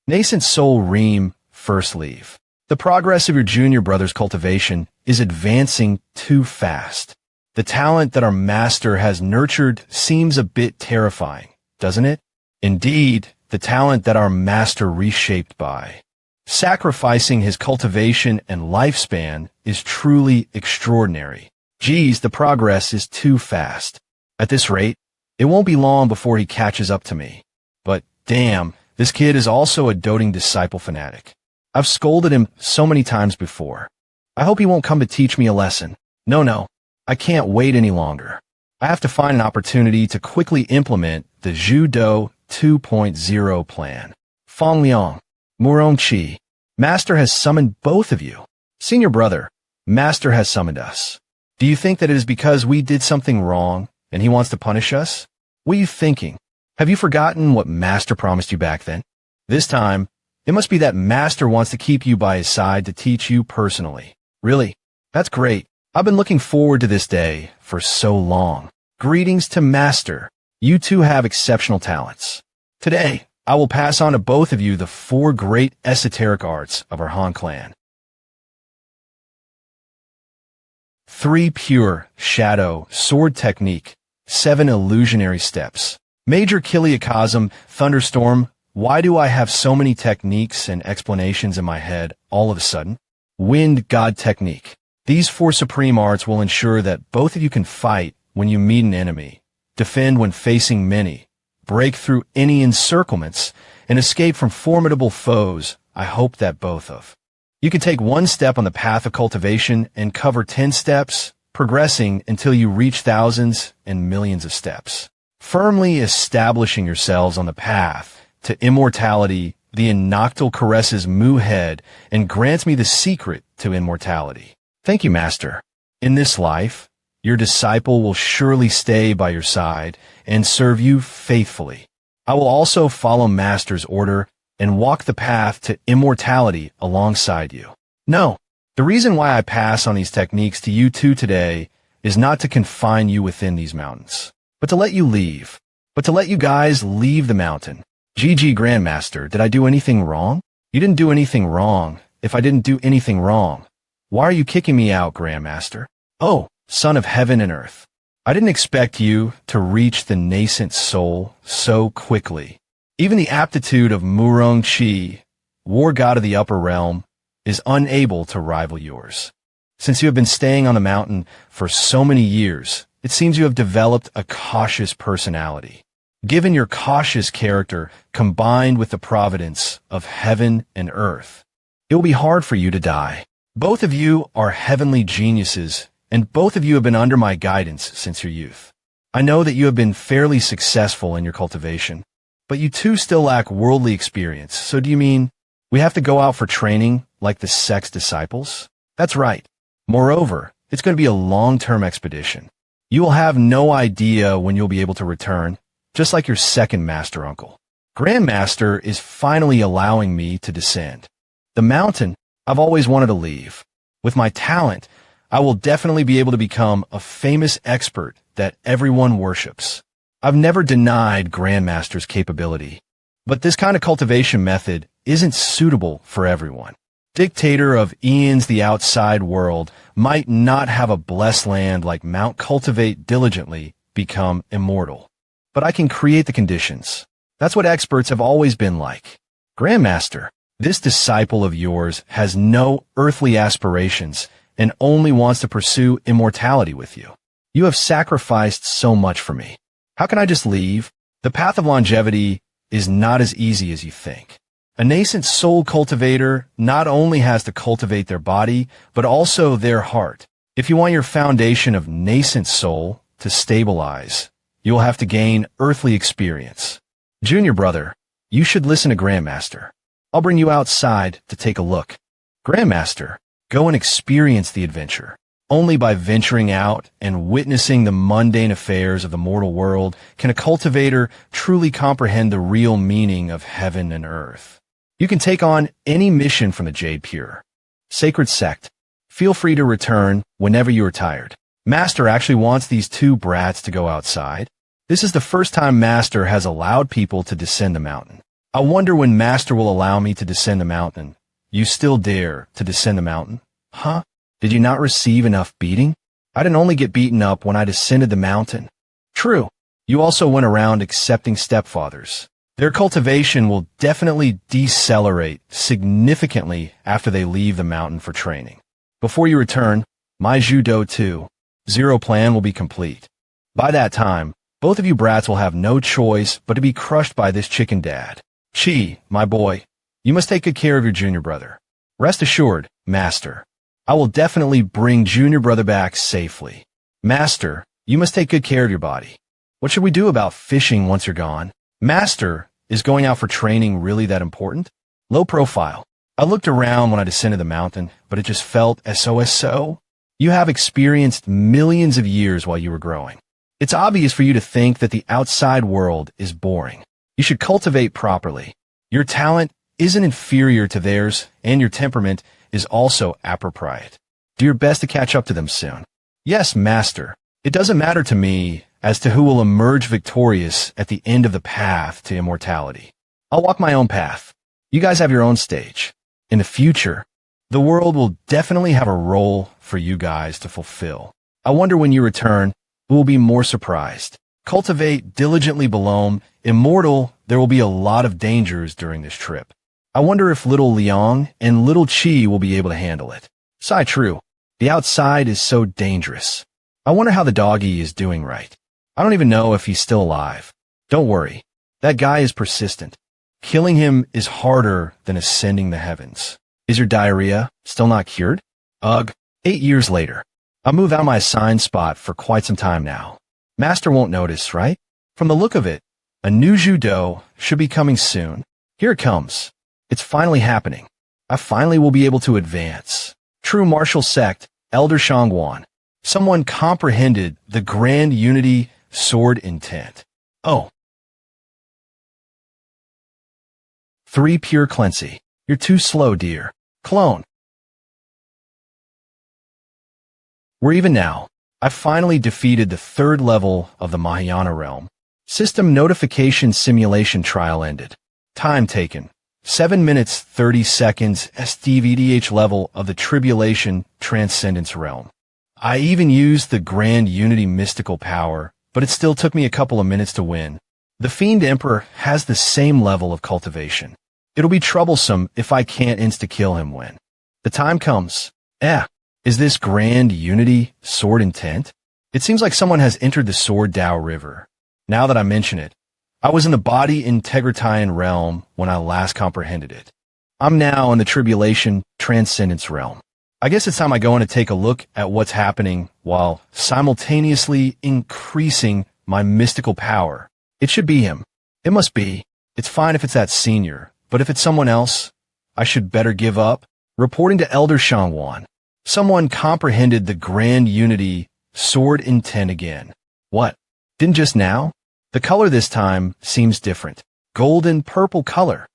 A: Nascent Soul Reem, First Leave. The progress of your junior brother's cultivation is advancing too fast. The talent that our master has nurtured seems a bit terrifying, doesn't it? Indeed, the talent that our master reshaped by. Sacrificing his cultivation and lifespan is truly extraordinary. Geez, the progress is too fast. At this rate, it won't be long before he catches up to me. But damn, this kid is also a doting disciple fanatic. I've scolded him so many times before. I hope he won't come to teach me a lesson. No, I can't wait any longer. I have to find an opportunity to quickly implement the Judo 2.0 plan. Fong Liang, Murong Chi, Master has summoned both of you. Senior brother, Master has summoned us. Do you think that it is because we did something wrong and he wants to punish us? What are you thinking? Have you forgotten what Master promised you back then? This time, it must be that Master wants to keep you by his side to teach you personally. Really? That's great. I've been looking forward to this day for so long. Greetings to Master. You two have exceptional talents. Today, I will pass on to both of you the 4 great esoteric arts of our Han clan. 3 pure, shadow, sword technique, 7 illusionary steps. Major Kiliakosm, thunderstorm. Why do I have so many techniques and explanations in my head all of a sudden? Wind God technique. These 4 supreme arts will ensure that both of you can fight when you meet an enemy, defend when facing many, break through any encirclements, and escape from formidable foes. I hope that both of you can take 1 step on the path of cultivation and cover 10 steps, progressing until you reach thousands and millions of steps. Firmly establishing yourselves on the path to immortality, the Noctil caresses Mu head and grants me the secret to immortality. Thank you, Master. In this life, your disciple will surely stay by your side and serve you faithfully. I will also follow Master's order and walk the path to immortality alongside you. No, the reason why I pass on these techniques to you two today is not to confine you within these mountains, but to let you leave, but to let you guys leave the mountain. GG Grandmaster, did I do anything wrong? You didn't do anything wrong. If I didn't do anything wrong, why are you kicking me out, Grandmaster? Oh, son of heaven and earth. I didn't expect you to reach the nascent soul so quickly. Even the aptitude of Murong Chi, war god of the upper realm, is unable to rival yours. Since you have been staying on the mountain for so many years, it seems you have developed a cautious personality. Given your cautious character combined with the providence of heaven and earth, it will be hard for you to die. Both of you are heavenly geniuses, and both of you have been under my guidance since your youth. I know that you have been fairly successful in your cultivation, but you two still lack worldly experience. So do you mean we have to go out for training like the sect's disciples? That's right. Moreover, it's going to be a long-term expedition. You will have no idea when you'll be able to return, just like your second master uncle. Grandmaster is finally allowing me to descend. The mountain I've always wanted to leave. With my talent, I will definitely be able to become a famous expert that everyone worships. I've never denied Grandmaster's capability, but this kind of cultivation method isn't suitable for everyone. Dictator of eons the outside world might not have a blessed land like Mount Cultivate diligently become immortal. But I can create the conditions. That's what experts have always been like. Grandmaster, this disciple of yours has no earthly aspirations and only wants to pursue immortality with you. You have sacrificed so much for me. How can I just leave? The path of longevity is not as easy as you think. A nascent soul cultivator not only has to cultivate their body, but also their heart. If you want your foundation of nascent soul to stabilize, you will have to gain earthly experience. Junior brother, you should listen to Grandmaster. I'll bring you outside to take a look. Grandmaster, go and experience the adventure. Only by venturing out and witnessing the mundane affairs of the mortal world can a cultivator truly comprehend the real meaning of heaven and earth. You can take on any mission from the Jade Pure. Sacred Sect, feel free to return whenever you are tired. Master actually wants these 2 brats to go outside. This is the first time Master has allowed people to descend the mountain. I wonder when Master will allow me to descend the mountain. You still dare to descend the mountain? Huh? Did you not receive enough beating? I didn't only get beaten up when I descended the mountain. True. You also went around accepting stepfathers. Their cultivation will definitely decelerate significantly after they leave the mountain for training. Before you return, my Judo 2.0 plan will be complete. By that time, both of you brats will have no choice but to be crushed by this chicken dad. Chi, my boy, you must take good care of your junior brother. Rest assured, Master, I will definitely bring junior brother back safely. Master, you must take good care of your body. What should we do about fishing once you're gone? Master, is going out for training really that important? Low profile. I looked around when I descended the mountain, but it just felt so. You have experienced millions of years while you were growing. It's obvious for you to think that the outside world is boring. You should cultivate properly. Your talent isn't inferior to theirs, and your temperament is also appropriate. Do your best to catch up to them soon. Yes, Master. It doesn't matter to me as to who will emerge victorious at the end of the path to immortality. I'll walk my own path. You guys have your own stage. In the future, the world will definitely have a role for you guys to fulfill. I wonder when you return, who will be more surprised. Cultivate diligently below. Immortal, there will be a lot of dangers during this trip. I wonder if little Liang and little Chi will be able to handle it. Sai true. The outside is so dangerous. I wonder how the doggy is doing right. I don't even know if he's still alive. Don't worry. That guy is persistent. Killing him is harder than ascending the heavens. Is your diarrhea still not cured? Ugh. 8 years later. I'll move out my assigned spot for quite some time now. Master won't notice, right? From the look of it, a new judo should be coming soon. Here it comes. It's finally happening. I finally will be able to advance. True martial sect, Elder Shangwan. Someone comprehended the grand unity sword intent. Oh. 3 pure cleansing. You're too slow, dear. Clone. We're even now. I finally defeated the 3rd level of the Mahayana realm. System notification simulation trial ended. Time taken. 7 minutes 30 seconds SDVDH level of the tribulation transcendence realm. I even used the grand unity mystical power, but it still took me a couple of minutes to win. The fiend emperor has the same level of cultivation. It'll be troublesome if I can't insta-kill him when the time comes. Is this grand unity sword intent? It seems like someone has entered the sword Dao river. Now that I mention it, I was in the body integritarian realm when I last comprehended it. I'm now in the tribulation transcendence realm. I guess it's time I go in to take a look at what's happening while simultaneously increasing my mystical power. It should be him. It must be. It's fine if it's that senior, but if it's someone else, I should better give up. Reporting to Elder Shangwan. Someone comprehended the grand unity sword intent again. What? Didn't just now? The color this time seems different. Golden purple color.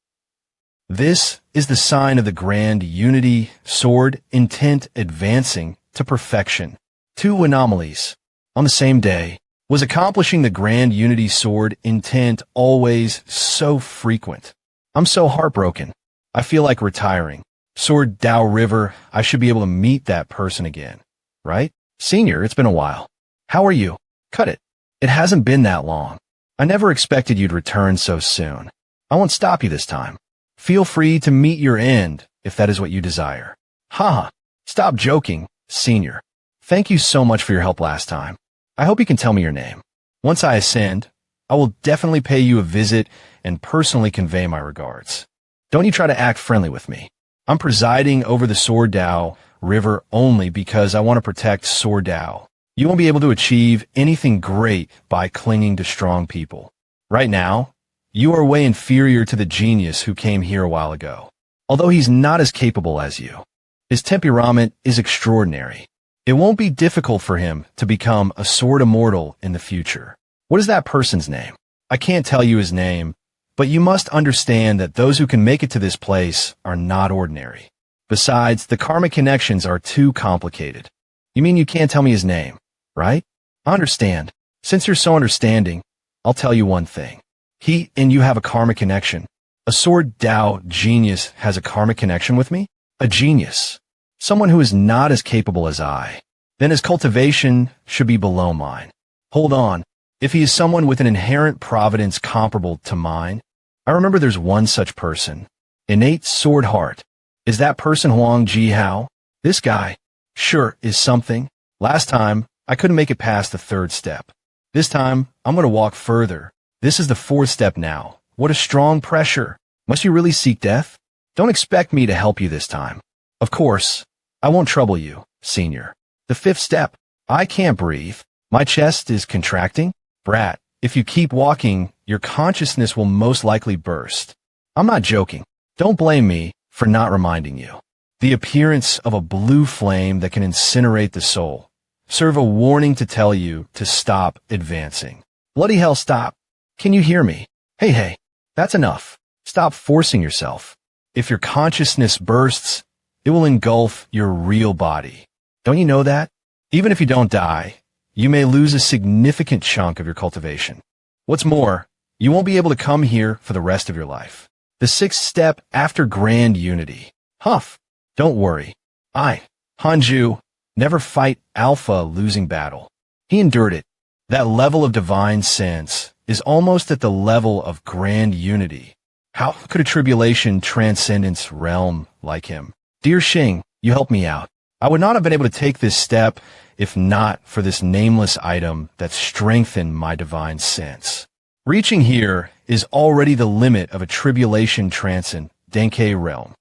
A: This is the sign of the grand unity sword intent advancing to perfection. 2 anomalies. On the same day, was accomplishing the grand unity sword intent always so frequent? I'm so heartbroken. I feel like retiring. Sword Dao River, I should be able to meet that person again. Right? Senior, it's been a while. How are you? Cut it. It hasn't been that long. I never expected you'd return so soon. I won't stop you this time. Feel free to meet your end if that is what you desire. Haha. Stop joking, Senior. Thank you so much for your help last time. I hope you can tell me your name. Once I ascend, I will definitely pay you a visit and personally convey my regards. Don't you try to act friendly with me. I'm presiding over the Sword Dao River only because I want to protect Sword Dao. You won't be able to achieve anything great by clinging to strong people. Right now, you are way inferior to the genius who came here a while ago. Although he's not as capable as you, his temperament is extraordinary. It won't be difficult for him to become a sword immortal in the future. What is that person's name? I can't tell you his name, but you must understand that those who can make it to this place are not ordinary. Besides, the karmic connections are too complicated. You mean you can't tell me his name, right? I understand. Since you're so understanding, I'll tell you one thing. He and you have a karmic connection. A sword Dao genius has a karmic connection with me? A genius. Someone who is not as capable as I. Then his cultivation should be below mine. Hold on. If he is someone with an inherent providence comparable to mine, I remember there's one such person. Innate sword heart. Is that person Huang Ji Hao? This guy, sure, is something. Last time, I couldn't make it past the 3rd step. This time, I'm going to walk further. This is the 4th step now. What a strong pressure. Must you really seek death? Don't expect me to help you this time. Of course, I won't trouble you, Senior. The 5th step. I can't breathe. My chest is contracting. Brat, if you keep walking, your consciousness will most likely burst. I'm not joking. Don't blame me for not reminding you. the appearance of a blue flame that can incinerate the soul, serve a warning to tell you to stop advancing. Bloody hell, stop. Can you hear me? Hey, that's enough. Stop forcing yourself. If your consciousness bursts, it will engulf your real body. Don't you know that? Even if you don't die, you may lose a significant chunk of your cultivation. What's more, you won't be able to come here for the rest of your life. The sixth step after grand unity. Huff. Don't worry. Hanju, never fight Alpha losing battle. He endured it. That level of divine sense is almost at the level of grand unity. How could a tribulation transcendence realm like him? Dear Xing, you helped me out. I would not have been able to take this step if not for this nameless item that strengthened my divine sense. Reaching here is already the limit of a tribulation transcend Denke realm.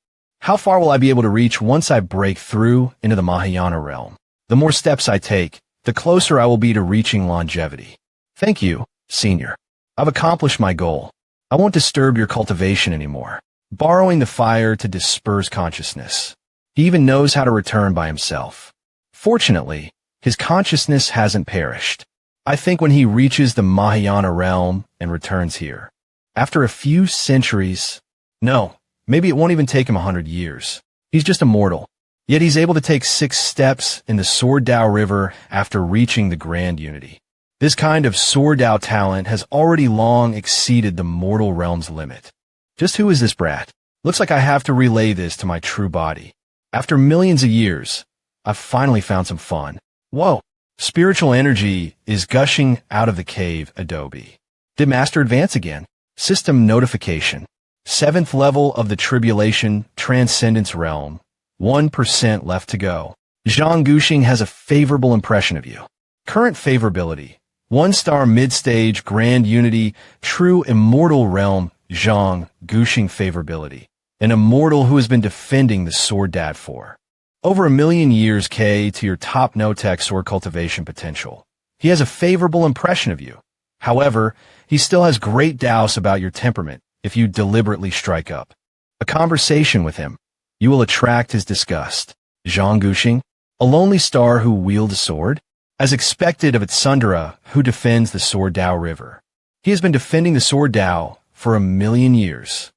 A: How far will I be able to reach once I break through into the Mahayana realm? The more steps I take, the closer I will be to reaching longevity. Thank you, Senior. I've accomplished my goal. I won't disturb your cultivation anymore. Borrowing the fire to disperse consciousness. He even knows how to return by himself. Fortunately, his consciousness hasn't perished. I think when he reaches the Mahayana realm and returns here, after a few centuries, no, maybe it won't even take him 100 years. He's just a mortal. Yet he's able to take 6 steps in the Sword Dao River after reaching the Grand Unity. This kind of Sword Dao talent has already long exceeded the mortal realm's limit. Just who is this brat? Looks like I have to relay this to my true body. After millions of years, I've finally found some fun. Whoa! Spiritual energy is gushing out of the cave Adobe. Did Master advance again? System notification. 7th level of the Tribulation Transcendence Realm. 1% left to go. Zhang Guxing has a favorable impression of you. Current favorability. 1-star mid-stage Grand Unity True Immortal Realm Zhang Guxing favorability. An immortal who has been defending the Sword Dad for over 1 million years K to your top no-tech sword cultivation potential. He has a favorable impression of you. However, he still has great doubts about your temperament if you deliberately strike up. A conversation with him. You will attract his disgust. Zhang Guxing, a lonely star who wields a sword, as expected of its Sundara who defends the Sword Dao River. He has been defending the Sword Dao for 1 million years.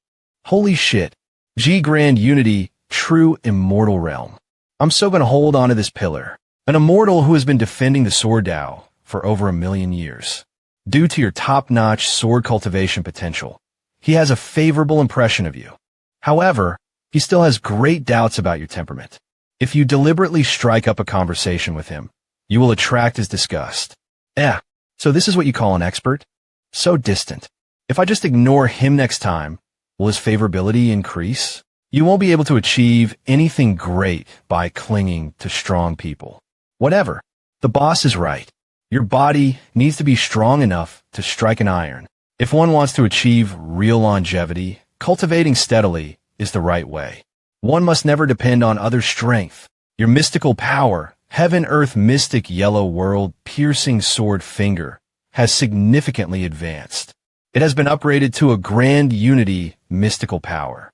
A: Holy shit. G Grand Unity, True Immortal Realm. I'm so gonna hold on to this pillar. An immortal who has been defending the Sword Dao for over 1 million years. Due to your top-notch sword cultivation potential, he has a favorable impression of you. However, he still has great doubts about your temperament. If you deliberately strike up a conversation with him, you will attract his disgust. So this is what you call an expert? So distant. If I just ignore him next time, will his favorability increase? You won't be able to achieve anything great by clinging to strong people. Whatever. The boss is right. Your body needs to be strong enough to strike an iron. If one wants to achieve real longevity, cultivating steadily is the right way. One must never depend on other strength. Your mystical power, heaven earth mystic yellow world piercing sword finger, has significantly advanced. It has been upgraded to a grand unity mystical power.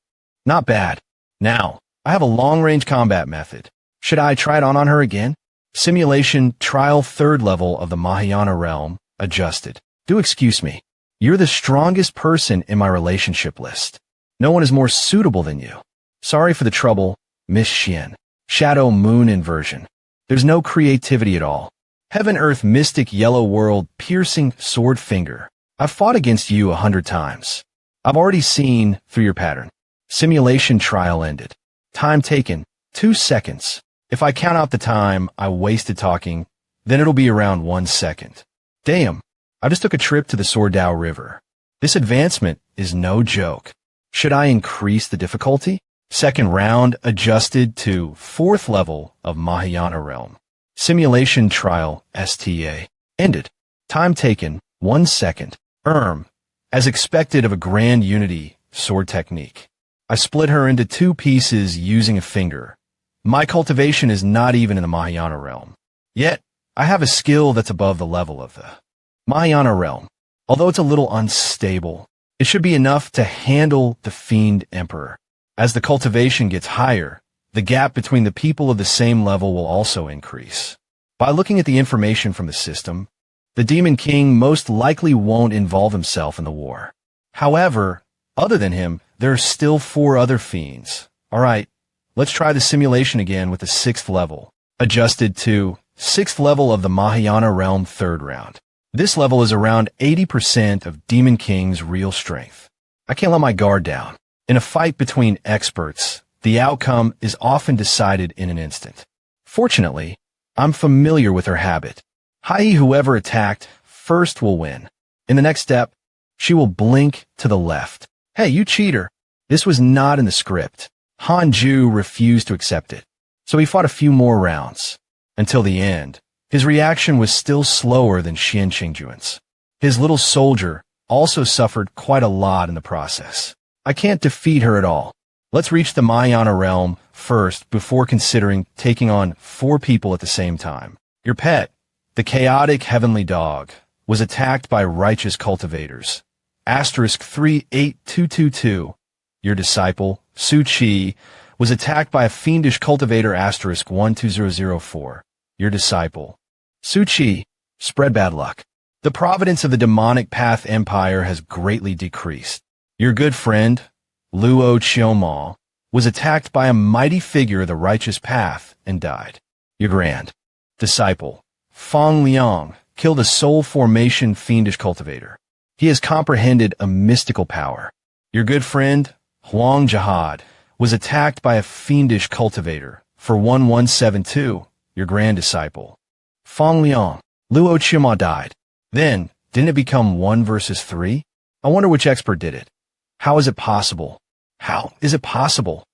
A: Not bad. Now, I have a long-range combat method. Should I try it on her again? Simulation trial 3rd level of the Mahayana realm, adjusted. Do excuse me. You're the strongest person in my relationship list. No one is more suitable than you. Sorry for the trouble, Miss Xian. Shadow moon inversion. There's no creativity at all. Heaven earth mystic yellow world piercing sword finger. I've fought against you 100 times. I've already seen through your pattern. Simulation trial ended. Time taken, 2 seconds. If I count out the time I wasted talking, then it'll be around 1 second. Damn, I just took a trip to the Sword Dao River. This advancement is no joke. Should I increase the difficulty? 2nd round adjusted to 4th level of Mahayana realm. Simulation trial STA ended. Time taken, 1 second. As expected of a grand unity sword technique. I split her into 2 pieces using a finger. My cultivation is not even in the Mahayana realm. Yet, I have a skill that's above the level of the Mahayana realm. Although it's a little unstable, it should be enough to handle the fiend emperor. As the cultivation gets higher, the gap between the people of the same level will also increase. By looking at the information from the system, the Demon King most likely won't involve himself in the war. However, other than him, there are still 4 other fiends. Alright, let's try the simulation again with the 6th level, adjusted to 6th level of the Mahayana realm 3rd round. This level is around 80% of Demon King's real strength. I can't let my guard down. In a fight between experts, the outcome is often decided in an instant. Fortunately, I'm familiar with her habit. i.e., whoever attacked first will win. In the next step, she will blink to the left. Hey, you cheater. This was not in the script. Hanju refused to accept it, so he fought a few more rounds. Until the end, his reaction was still slower than Xian Qingjuan's. His little soldier also suffered quite a lot in the process. I can't defeat her at all. Let's reach the Mahayana realm first before considering taking on 4 people at the same time. Your pet, the chaotic heavenly dog, was attacked by righteous cultivators. Asterisk 38222. Your disciple, Su Qi, was attacked by a fiendish cultivator. Asterisk 12004. Your disciple, Su Qi, spread bad luck. The providence of the demonic path empire has greatly decreased. Your good friend, Luo Qiumao, was attacked by a mighty figure of the righteous path and died. Your grand disciple, Fang Liang, killed a soul formation fiendish cultivator. He has comprehended a mystical power. Your good friend, Huang Jihad, was attacked by a fiendish cultivator. For 1172, your grand disciple, Fang Liang, Luo Qiumao died. Then, didn't it become 1 versus 3? I wonder which expert did it. How is it possible? How is it possible?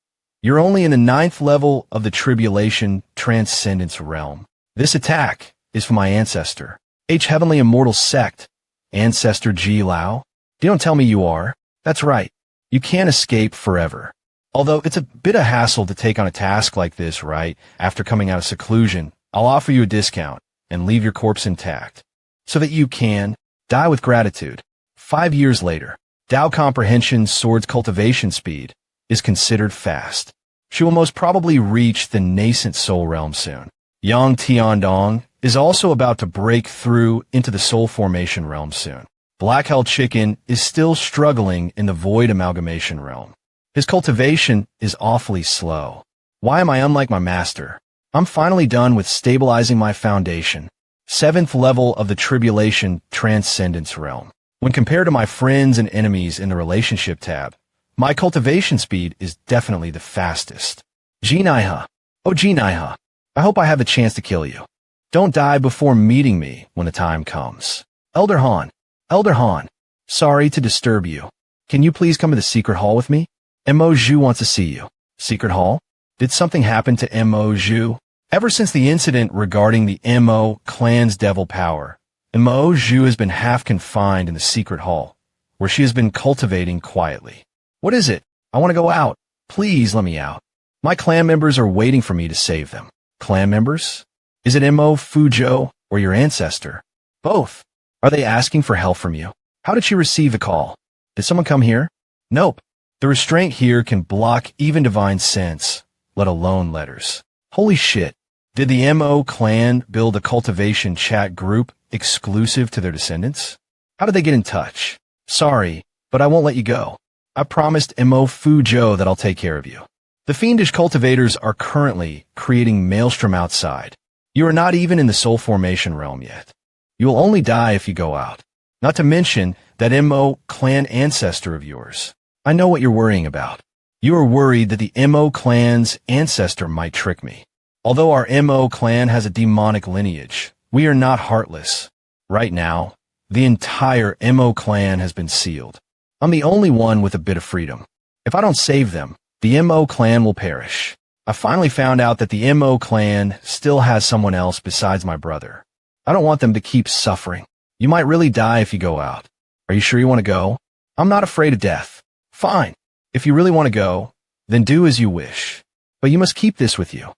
A: You're only in the 9th level of the tribulation transcendence realm. This attack is from my ancestor, Heavenly Immortal Sect, Ancestor Ji Lao. You don't tell me you are. That's right. You can't escape forever. Although it's a bit of hassle to take on a task like this, right? After coming out of seclusion, I'll offer you a discount and leave your corpse intact, so that you can die with gratitude. 5 years later, Dao Comprehension's sword's cultivation speed is considered fast. She will most probably reach the nascent soul realm soon. Yang Tiandong is also about to break through into the soul formation realm soon. Black Hell Chicken is still struggling in the void amalgamation realm. His cultivation is awfully slow. Why am I unlike my master? I'm finally done with stabilizing my foundation. 7th level of the tribulation transcendence realm. When compared to my friends and enemies in the relationship tab, my cultivation speed is definitely the fastest. Jinaiha. Oh, Jinaiha. I hope I have a chance to kill you. Don't die before meeting me when the time comes. Elder Han. Elder Han. Sorry to disturb you. Can you please come to the secret hall with me? Mo Zhu wants to see you. Secret hall? Did something happen to Mo Zhu? Ever since the incident regarding the Mo clan's devil power, Mo Zhu has been half confined in the secret hall, where she has been cultivating quietly. What is it? I want to go out. Please let me out. My clan members are waiting for me to save them. Clan members? Is it Mo Fuzhou or your ancestor? Both. Are they asking for help from you? How did she receive the call? Did someone come here? Nope. The restraint here can block even divine sense, let alone letters. Holy shit. Did the Mo clan build a cultivation chat group exclusive to their descendants? How did they get in touch? Sorry, but I won't let you go. I promised Mo Fuzhou that I'll take care of you. The fiendish cultivators are currently creating maelstrom outside. You are not even in the soul formation realm yet. You will only die if you go out. Not to mention that Mo clan ancestor of yours. I know what you're worrying about. You are worried that the Mo clan's ancestor might trick me. Although our Mo clan has a demonic lineage, we are not heartless. Right now, the entire Mo clan has been sealed. I'm the only one with a bit of freedom. If I don't save them, the Mo clan will perish. I finally found out that the Mo clan still has someone else besides my brother. I don't want them to keep suffering. You might really die if you go out. Are you sure you want to go? I'm not afraid of death. Fine. If you really want to go, then do as you wish. But you must keep this with you.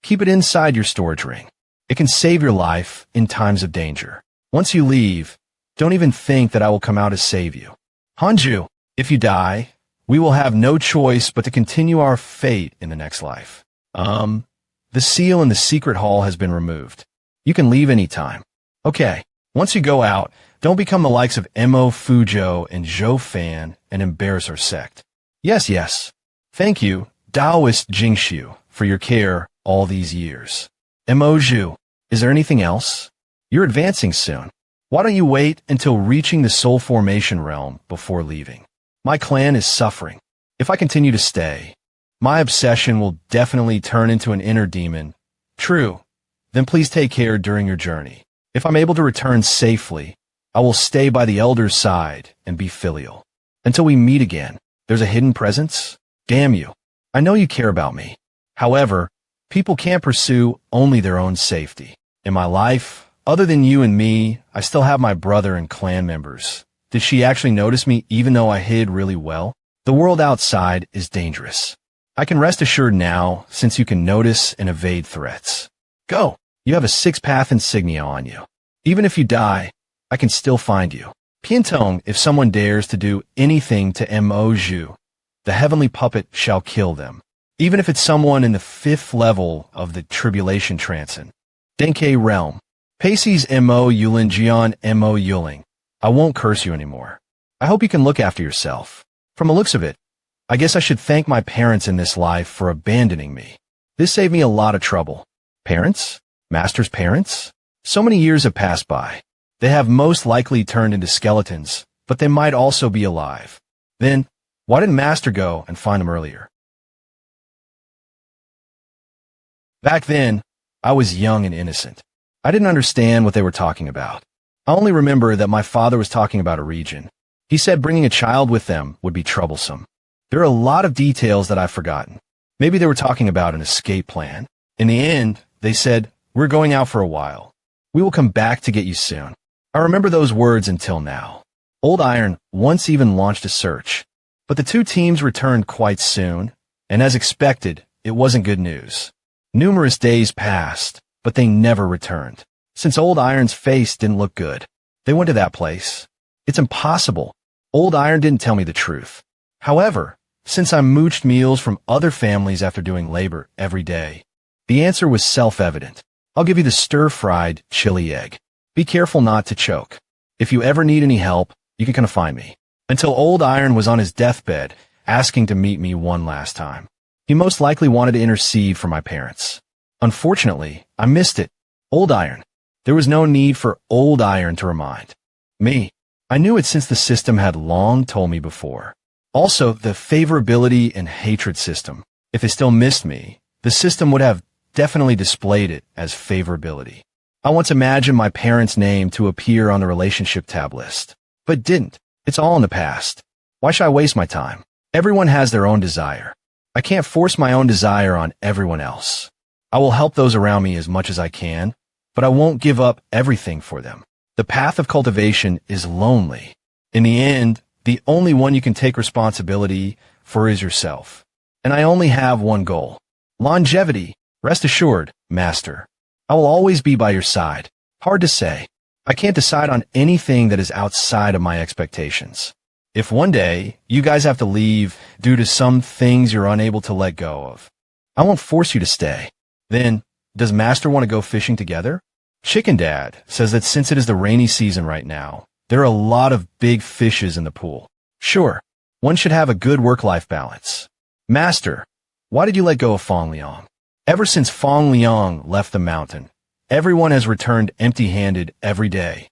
A: Keep it inside your storage ring. It can save your life in times of danger. Once you leave, don't even think that I will come out to save you. Hanju, if you die, We will have no choice but to continue our fate in the next life. The seal in the secret hall has been removed. You can leave any time. Okay, once you go out, don't become the likes of Mo Fujo and Zhou Fan and embarrass our sect. Yes. Thank you, Taoist Jingxiu, for your care all these years. Mo Zhu, is there anything else? You're advancing soon. Why don't you wait until reaching the soul formation realm before leaving? My clan is suffering. If I continue to stay, my obsession will definitely turn into an inner demon. True. Then please take care during your journey. If I'm able to return safely, I will stay by the elder's side and be filial. Until we meet again, there's a hidden presence? Damn you. I know you care about me. However, people can't pursue only their own safety. In my life, other than you and me, I still have my brother and clan members. Did she actually notice me even though I hid really well? The world outside is dangerous. I can rest assured now, since you can notice and evade threats. Go! You have a six-path insignia on you. Even if you die, I can still find you. Piantong, if someone dares to do anything to Mo Zhu, the heavenly puppet shall kill them. Even if it's someone in the 5th level of the tribulation transcend. Denke realm. Pacey's Mo Yulin Jian Mo Yuling. I won't curse you anymore. I hope you can look after yourself. From the looks of it, I guess I should thank my parents in this life for abandoning me. This saved me a lot of trouble. Parents? Master's parents? So many years have passed by. They have most likely turned into skeletons, but they might also be alive. Then, why didn't Master go and find them earlier? Back then, I was young and innocent. I didn't understand what they were talking about. I only remember that my father was talking about a region. He said bringing a child with them would be troublesome. There are a lot of details that I've forgotten. Maybe they were talking about an escape plan. In the end, they said, we're going out for a while. We will come back to get you soon. I remember those words until now. Old Iron once even launched a search, but the two teams returned quite soon, and as expected, it wasn't good news. Numerous days passed, but they never returned. Since Old Iron's face didn't look good, they went to that place. It's impossible. Old Iron didn't tell me the truth. However, since I mooched meals from other families after doing labor every day, the answer was self-evident. I'll give you the stir-fried chili egg. Be careful not to choke. If you ever need any help, you can come find me. Until Old Iron was on his deathbed, asking to meet me one last time. He most likely wanted to intercede for my parents. Unfortunately, I missed it. Old Iron. There was no need for Old Iron to remind me. I knew it since the system had long told me before. Also, the favorability and hatred system. If they still missed me, the system would have definitely displayed it as favorability. I once imagined my parents' name to appear on the relationship tab list, but didn't. It's all in the past. Why should I waste my time? Everyone has their own desire. I can't force my own desire on everyone else. I will help those around me as much as I can, but I won't give up everything for them. The path of cultivation is lonely. In the end, the only one you can take responsibility for is yourself. And I only have one goal. Longevity. Rest assured, Master. I will always be by your side. Hard to say. I can't decide on anything that is outside of my expectations. If one day you guys have to leave due to some things you're unable to let go of, I won't force you to stay. Then, does Master want to go fishing together? Chicken Dad says that since it is the rainy season right now, there are a lot of big fishes in the pool. Sure, one should have a good work-life balance. Master, why did you let go of Fong Liang? Ever since Fong Liang left the mountain, everyone has returned empty-handed every day.